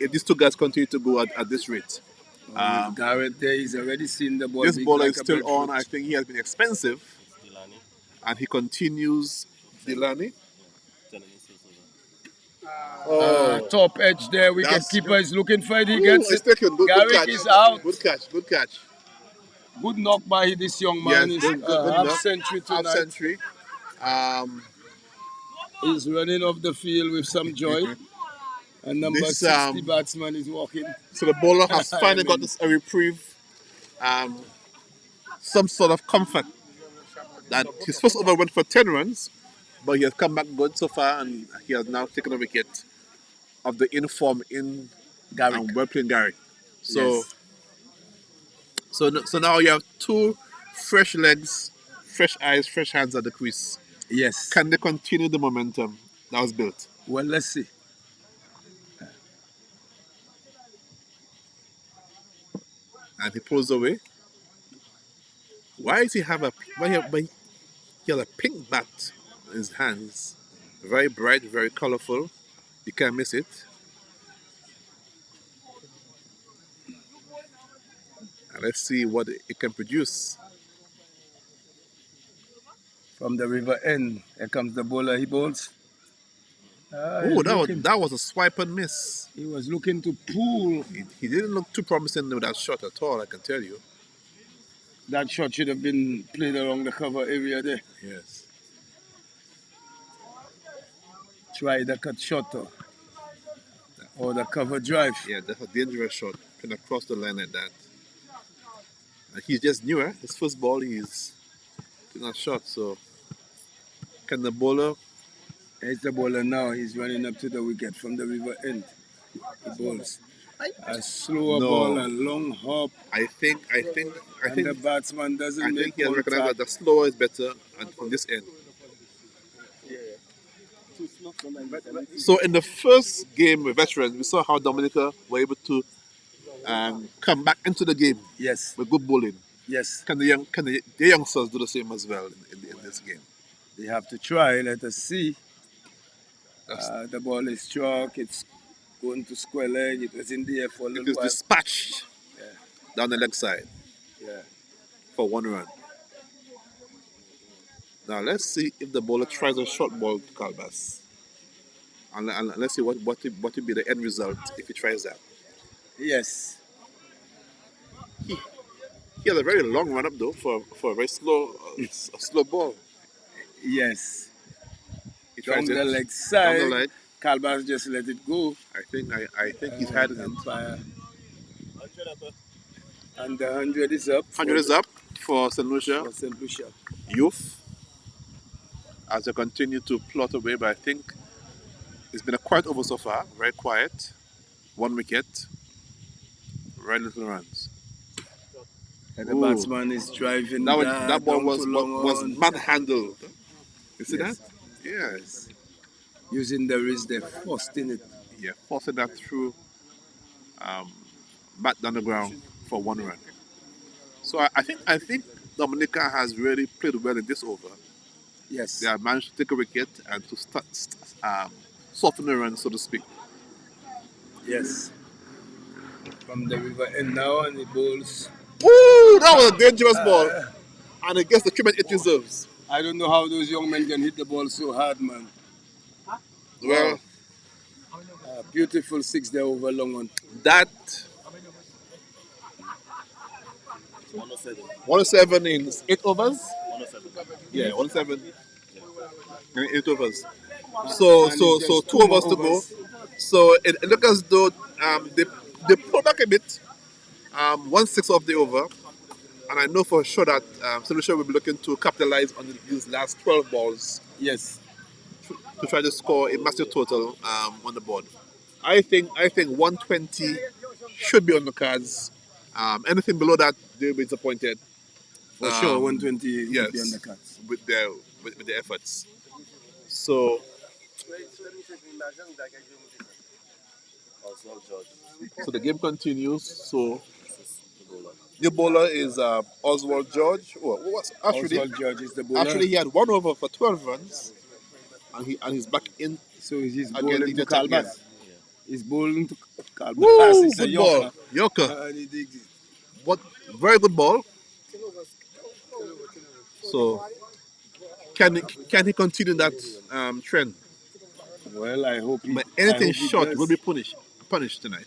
If these two guys continue to go at this rate. With Garrett there, he's already seen the ball. This big bowler like is a still breadfruit. on. I think he has been expensive. And he continues. Delaney. Top edge there, wicket That's- keeper is looking for it. He Ooh, gets it's it. taken. Good Garrick catch. is out. Good catch. Good knock by this young man. Yes, He's good half knock. century Half tonight. century. He's running off the field with some joy. And number This, 60 batsman is walking. So the bowler has finally got a reprieve, some sort of comfort. That his first over went for 10 runs, but he has come back good so far, and he has now taken a wicket of the inform in Garrick. and well playing Gary. So, Yes. so now you have 2 fresh legs, fresh eyes, fresh hands at the crease. Yes. Can they continue the momentum that was built? Well, let's see. And he pulls away. Why does he have he has a pink bat in his hands? Very bright, very colorful. You can't miss it. And let's see what it can produce. From the river end, here comes the bowler. He bowls. Oh, that was a swipe and miss. He was looking to pull. He didn't look too promising with that shot at all, I can tell you. That shot should have been played along the cover area there. Yes. Try the cut shot or the cover drive. Yeah, that's a dangerous shot. Can across the line like that. And he's just new, eh? His first ball, he's taking a shot. So, can the bowler? There's the bowler now. He's running up to the wicket from the river end. He bowls. A slower No. ball, a long hop, I think and the batsman doesn't I make think he has recognized contact. that the slower is better and from this end. So in the first game with veterans, we saw how Dominica were able to come back into the game Yes, with good bowling. yes. Can the youngsters do the same as well in this game? They have to try. Let us see. The ball is struck. It's going to square leg. It was in the air for a It little is while. dispatched down the leg side Yeah. for 1 run. Now let's see if the bowler tries a short ball to Calvas. And let's see what will be the end result if he tries that. Yes. He has a very long run up though for a very slow ball. Yes. He Down tries the it leg down side. the leg. Calbas just let it go. I think he's had it. Umpire. And the 100 is up. 100 is up for St. Lucia For St. Lucia. Youth as they continue to plot away, but I think it's been a quiet over so far, very quiet. 1 wicket, very little runs. And the Ooh. batsman is driving That ball down was to long was on. manhandled. You see Yes. that? Yes. Using the wrist, they're forcing it. Yeah, forcing that through back down the ground for 1 run. So I think Dominica has really played well in this over. Yes. They have managed to take a wicket and to soften the run, so to speak. Yes. From the river end now, and the bowls. Woo! That was a dangerous ball, and it gets the treatment it deserves. I don't know how those young men can hit the ball so hard, man. Well, Beautiful six there over long on. that 107 in 8 overs. 107. Yeah, 107 in 8 overs. So And it's just 2 overs to go. overs. So it looks as though they pull back a bit, 1/6 of the over, and I know for sure that Solution will be looking to capitalize on these last 12 balls Yes. to try to score a massive total on the board. I think 120 should be on the cards. Anything below that, they'll be disappointed. For sure, 120 Yes, would be on the cards. with their efforts. So Oswald George. the game continues. So The bowler. the bowler is Oswald George. Oh, Oswald George is the bowler. actually he had 1 over for 12 runs, and he's back in. So he's Again, bowling he to gets again. Calbas. He's bowling to Calbas. Woo! It's a Good ball, Yorker. Yorker. And he digs it. What very good ball. So can he continue that trend? Well, I hope he. But I anything hope he short does. will be punished tonight.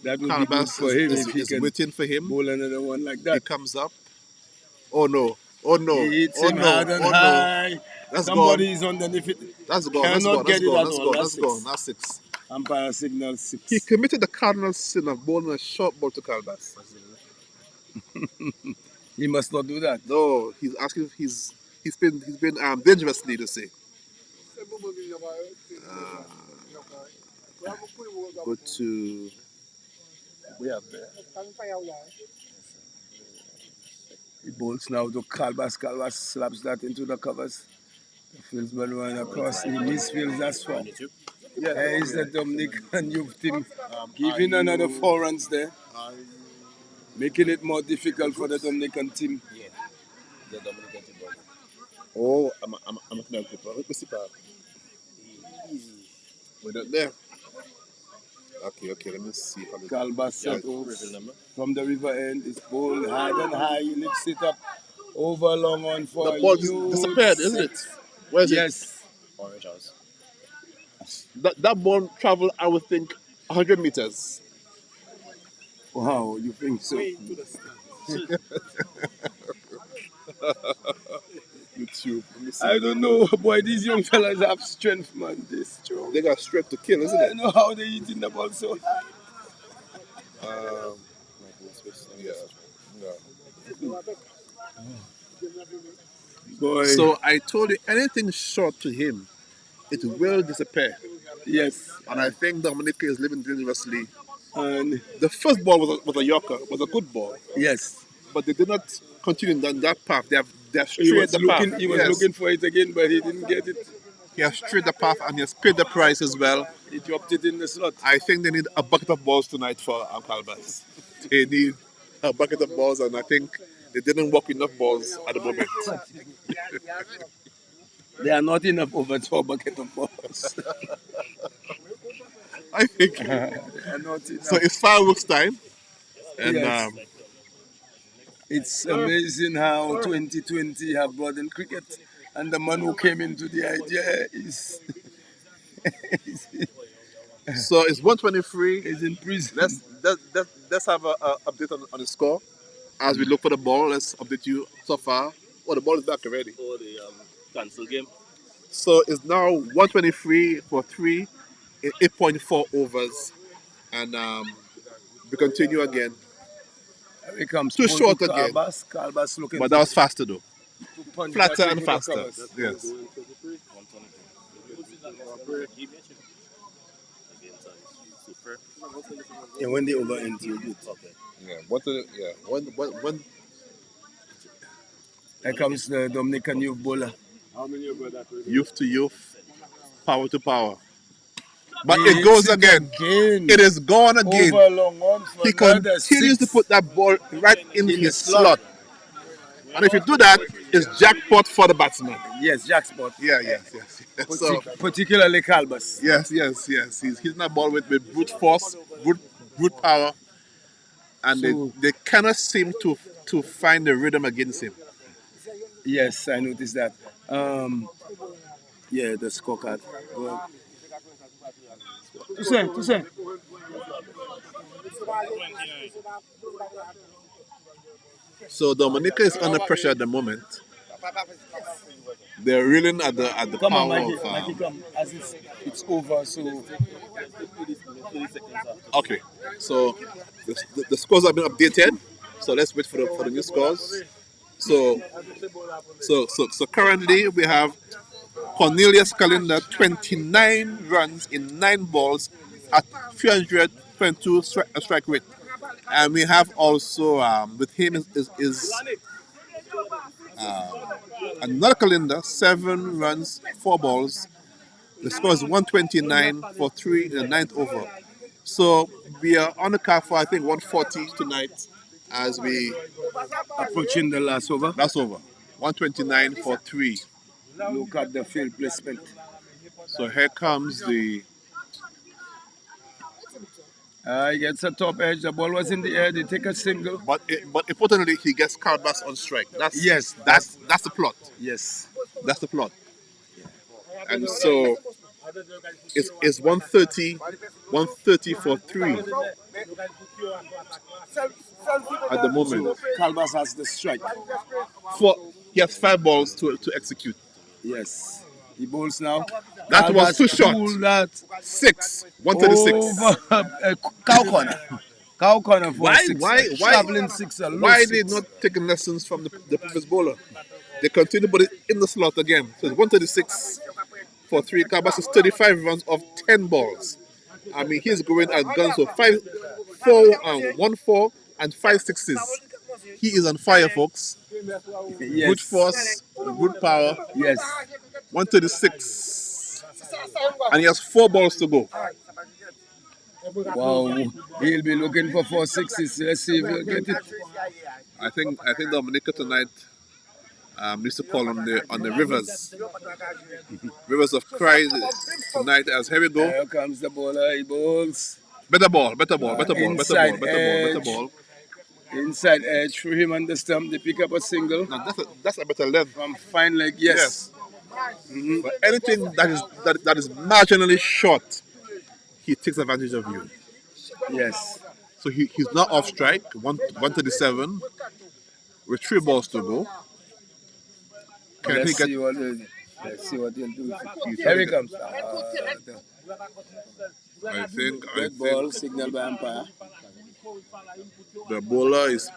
That would be good Calabas for him if he is can waiting for him. bowl another one like He that. comes up. Oh no! Oh no! He hits Oh him no! hard and Oh no! high. That's Somebody gone. is underneath it. That's gone. That's Cannot gone. get That's it gone. at That's all. gone. That's That's gone. six. That's 6. Umpire signal 6. He committed the cardinal sin of bowling a short ball to Calabas. He must not do that. No, he's asking. He's been dangerously to say. Go to He bowls now to Calbas. Calbas slaps that into the covers. Fields well run across. He misfields that far. There is the Dominican youth team giving another 4 runs there, making it more difficult for the Dominican team. The Dominican team. Oh, I'm looking at the Let's see, we're not there. Okay, let me see. Calbas set Yeah. off from the river end. It's bowled hard and high. He lifts it up over long on for The ball you. disappeared, isn't it? Where is it? Yes. Orange House. That ball traveled, I would think, 100 meters. Wow, you think so? YouTube. Let me see. I don't know, boy. These young fellas have strength, man. They strong. They got strength to kill, isn't I it? know how they eating the ball so high. Yeah. Boy. So I told you, anything short to him, it will disappear. Yes. And I think Dominica is living dangerously. And The first ball was a Yorker, was a good ball, yes. but they did not continue down that path. They have He strayed was the looking. path. He was Yes. looking for it again, but he didn't get it. He has strayed the path and he has paid the price as well. He dropped it in the slot. I think they need a bucket of balls tonight for Calbas. They need a bucket of balls, and I think they didn't walk enough balls at the moment. There are not enough overs for a bucket of balls. I think There are not enough. so. It's fireworks time, and Yes. It's amazing how 2020 have brought in cricket, and the man who came into the idea is so it's 123. is in prison. Let's have a update on the score as we look for the ball. Let's update you so far. Oh, the ball is back already. For the cancel game. So it's now 123 for 3 in 8.4 overs, and we continue again. Here comes Too Paul short to again. Calbas. Calbas looking But that was faster though, to punch flatter that and into the faster. covers. Yes. 123. And when they over ends, you do it. Yeah, when Here comes the Dominican youth bowler. youth to youth, power to power. But it goes again. It is gone again. Over long on for He another continues to six. put that ball right in In the his slot. slot. And if you do that, it's jackpot for the batsman. Yes, jackpot. Yes. So, Particularly Calbas. yes. He's hitting that ball with brute force, brute power, and So- they cannot seem to find the rhythm against him. Yes, I noticed that. Yeah, the scorecard. Well, to say. So Dominica is under pressure at the moment. They're reeling at the Come on, power Mikey. of. Mikey, come. As it's over, so Okay, so the scores have been updated. So let's wait for the new scores. So currently we have Cornelius Calendar 29 runs in 9 balls at 322 strike rate, and we have also with him is another Calendar 7 runs 4 balls. The score is 129 for 3 in the 9th over. So we are on the card for I think 140 tonight as we approaching the last over. that's over. 129 for 3. Look at the field placement. So here comes the He gets a top edge. The ball was in the air. They take a single. but importantly he gets Calbas on strike. That's the plot. Yes. That's the plot. And so it's 130 for 3 at the moment. Calbas has the strike. He has 5 balls to execute. Yes. He bowls now. That was too short. Pulled that 6, 136. over cow corner. Cow corner for Why- 6. why- Traveling 6. A low Why six. they not taking lessons from the previous bowler? They continue to put it in the slot again. So it's 136 for 3. Calbas is 35 runs of 10 balls. I mean, he's going at guns of 1 4 and 5 sixes. He is on fire, folks. Yes. Good force, good power. Yes. 136. And he has 4 balls to go. Wow. He'll be looking for 4 sixes. Let's see if he'll get it. I think Dominica tonight needs to call on the rivers. Rivers of Christ tonight as here we go. Here comes the bowler. He bowls. Better ball. Inside edge. Inside edge for him on the stump. They pick up a single. Now that's a better length. From fine leg, yes. But anything that is marginally short, he takes advantage of you. Yes. So he's not off strike. 137 with 3 balls to go. Let's see what they'll do. Here he comes. I think Red ball signal by umpire. the bowler is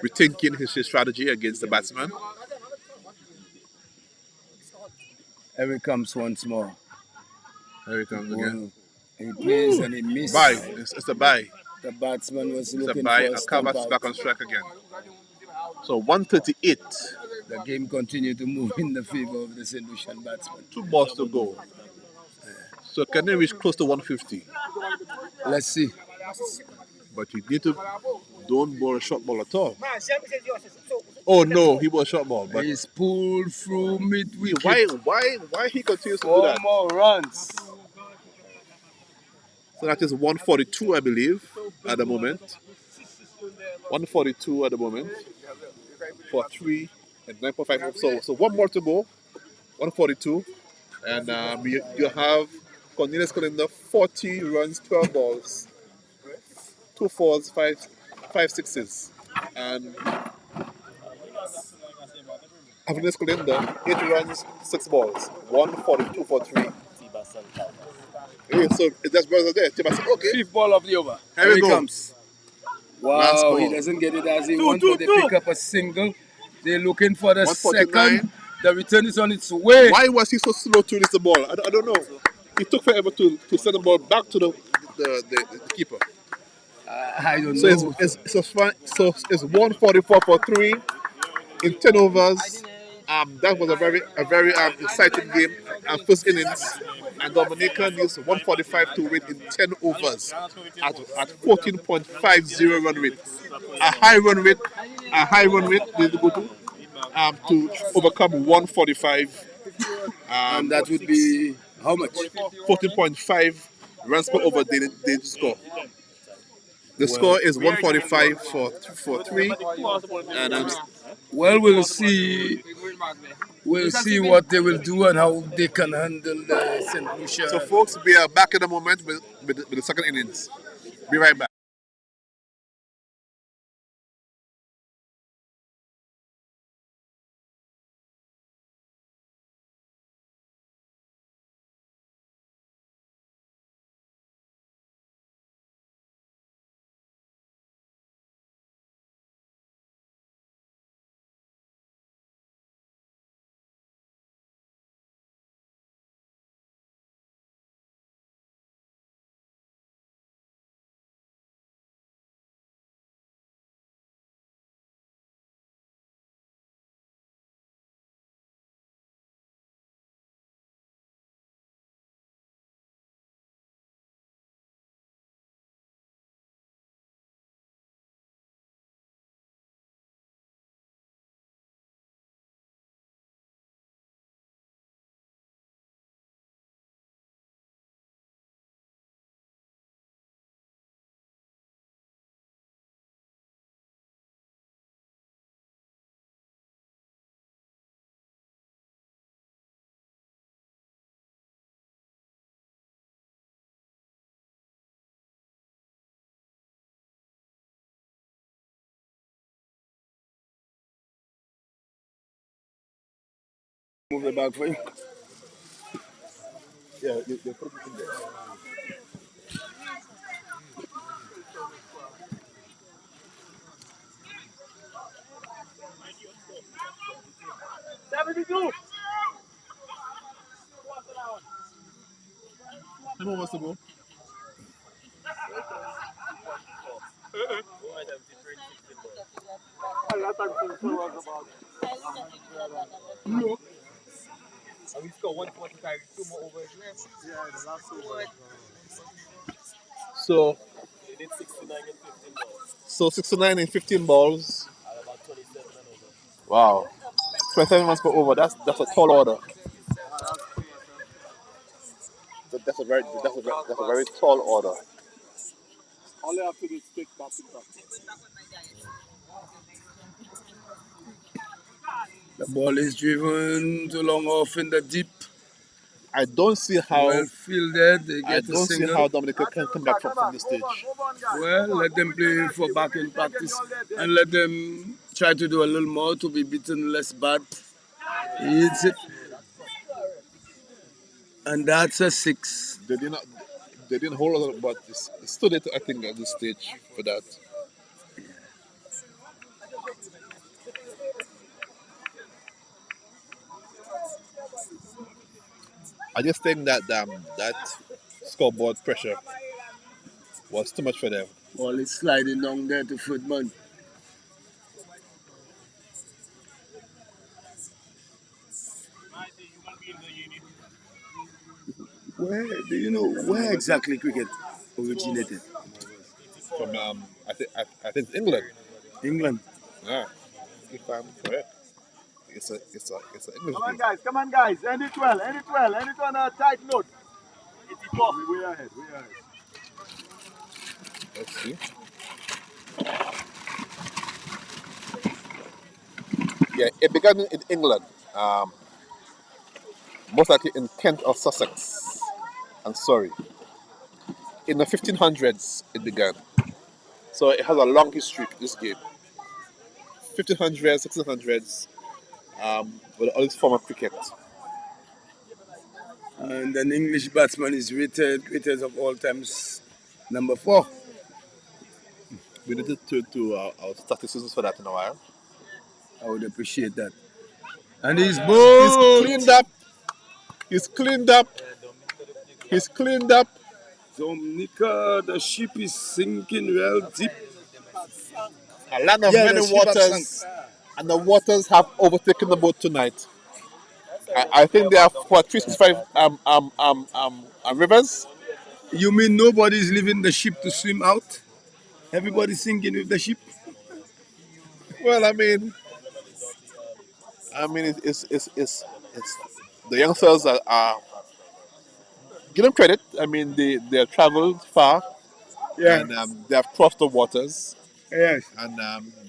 rethinking his strategy against the batsman. Here he comes once more. Here he comes again. He plays and he misses. Bye. It's a bye. The batsman was It's a looking bye. for a And stump Calbas is out. back on strike again. So 138. The game continued to move in the favor of the St. Lucian batsman. 2 balls to go. So can they reach close to 150? Let's see. But you need to don't bowl a short ball at all. Oh no, he bowled a short ball. But He's pulled through mid-wicket. why he continues to do 4 that? more runs. So that is 142, I believe, at the moment. 142 at the moment for 3 and 9.5. So 1 more to go. 142, and you have Cornelius Calendar 40 runs, 12 balls, 2 fours, 5 sixes, and Cornelius Calendar 8 runs, 6 balls, 142 for 3. Okay, so that's brother there. Okay. 5th ball of the over. Here Here we he go. comes. Last Wow, ball. he doesn't get it as he wants, but they pick up a single. They're looking for the 149. second. The return is on its way. Why was he so slow to release the ball? I don't know. He took forever to send the ball back to the keeper. I don't So know. it's 144 for 3 in 10 overs. That was a very exciting game and first innings. And Dominica needs 145 to win in 10 overs at 14.50 run rate. A high run rate, they go to overcome 145. And that would be how much? 14.5 runs per over they score. The score is 145 for 3, and Well, we'll see. We'll see what they will do and how they can handle the St. Lucia. so folks, we are back in a moment with the second innings. Be right back. Move the bag for you. Yeah, they put it in there. 72. How much to go? So 69 and 15 balls. Wow. 27 runs per over. That's a tall order. That's a very tall order. All they have to do is stick back to back. The ball is driven too long off in the deep. I don't see how Well fielded. They I get a don't see single. how Dominica can come back from this stage. Well, let them play for back in practice and let them try to do a little more to be beaten less bad. He hits it. And that's a 6. They didn't hold it, but it's still late, I think, at this stage for that. I just think that that scoreboard pressure was too much for them. Ball is sliding down there to Footman. Where do you know where exactly cricket originated? From I think England. England. Yeah, if I'm correct, it's an English game. Come on, guys. End it well, end it well, end it on a tight note. Way ahead, way ahead. Let's see. Yeah, it began in England, most likely in Kent or Sussex and Surrey. In the 1500s, it began. So it has a long history, this game. 1500s, 1600s, with all this form of cricket. And an English batsman is rated greatest of all times number 4. We need to our statistics for that in a while. I would appreciate that. And he's He's bold. cleaned up. He's cleaned up. He's cleaned up. Dominica, the ship is sinking well deep. A land of Yeah, many the ship has sunk. waters, and the waters have overtaken the boat tonight. I think there are for 365 rivers. You mean nobody's leaving the ship to swim out? Everybody's sinking with the ship? Well, it's the youngsters are give them credit. They have traveled far Yeah. and they have crossed the waters Yes. and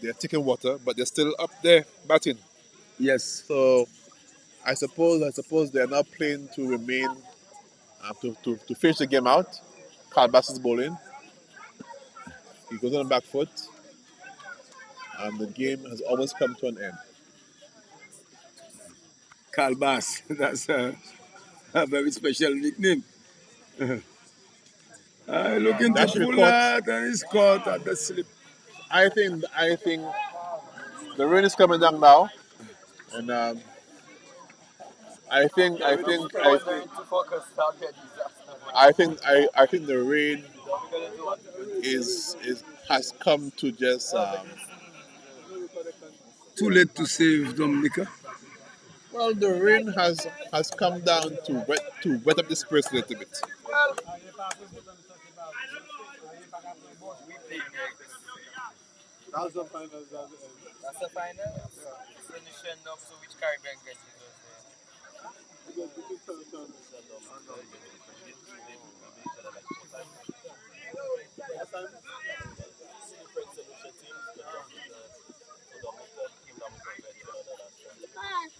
they're taking water, but they're still up there batting. Yes. So I suppose they are now playing to remain to finish the game out. Carl Bass is bowling. He goes on the back foot, and the game has almost come to an end. Calbas. That's a very special nickname. Looking to That should be pull caught. out and he's caught at the slip. I think the rain is coming down now, and I think the rain is has come to just Too late to save Dominica. well, the rain has come down to wet up the spirits a little bit.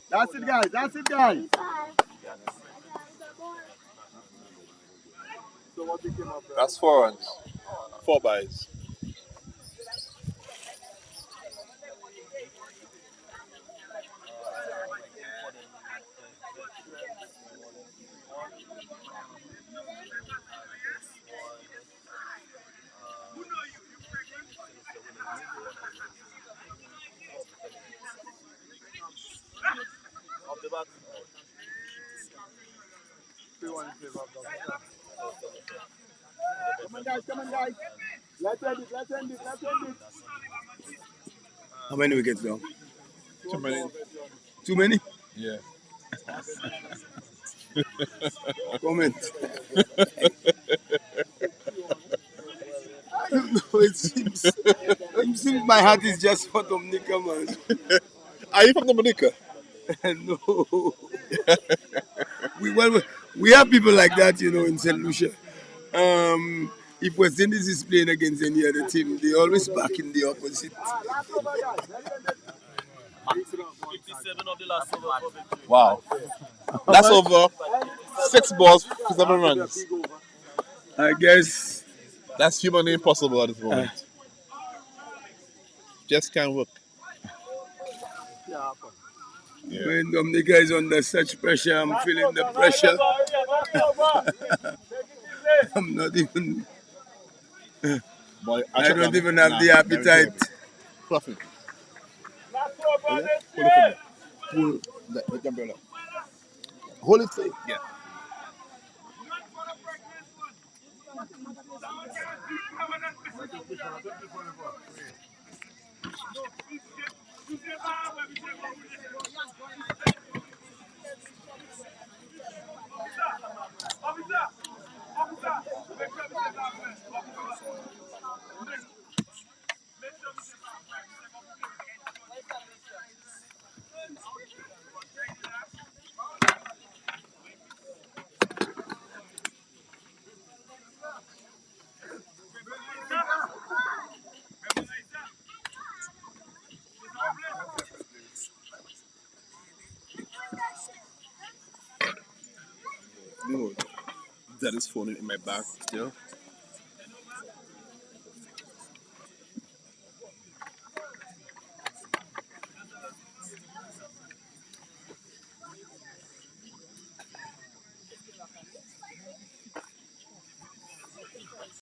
That's it, guys. That's it, guys. That's 4 runs, 4 byes. Come on, guys. Come on, guys. Let's end it. Let's end it. Let's end it. How many wickets now? Too many. Too many? Yeah. Comment. I don't know. It seems my heart is just for Dominica, man. Are you from Dominica? No. We have people like that, in St. Lucia. If West Indies is playing against any other team, they always back in the opposite. Last over, guys. Let's end it. Wow. That's over 6 balls for 7 runs. I guess That's humanly impossible at this moment. Just can't work. when Dominica is under such pressure, I'm feeling the pressure. I'm not even. Boy, I don't even have the appetite. Fluffy. Hold it for me. Pull the umbrella. Hold it tight. Yeah. That is phone in my bag still.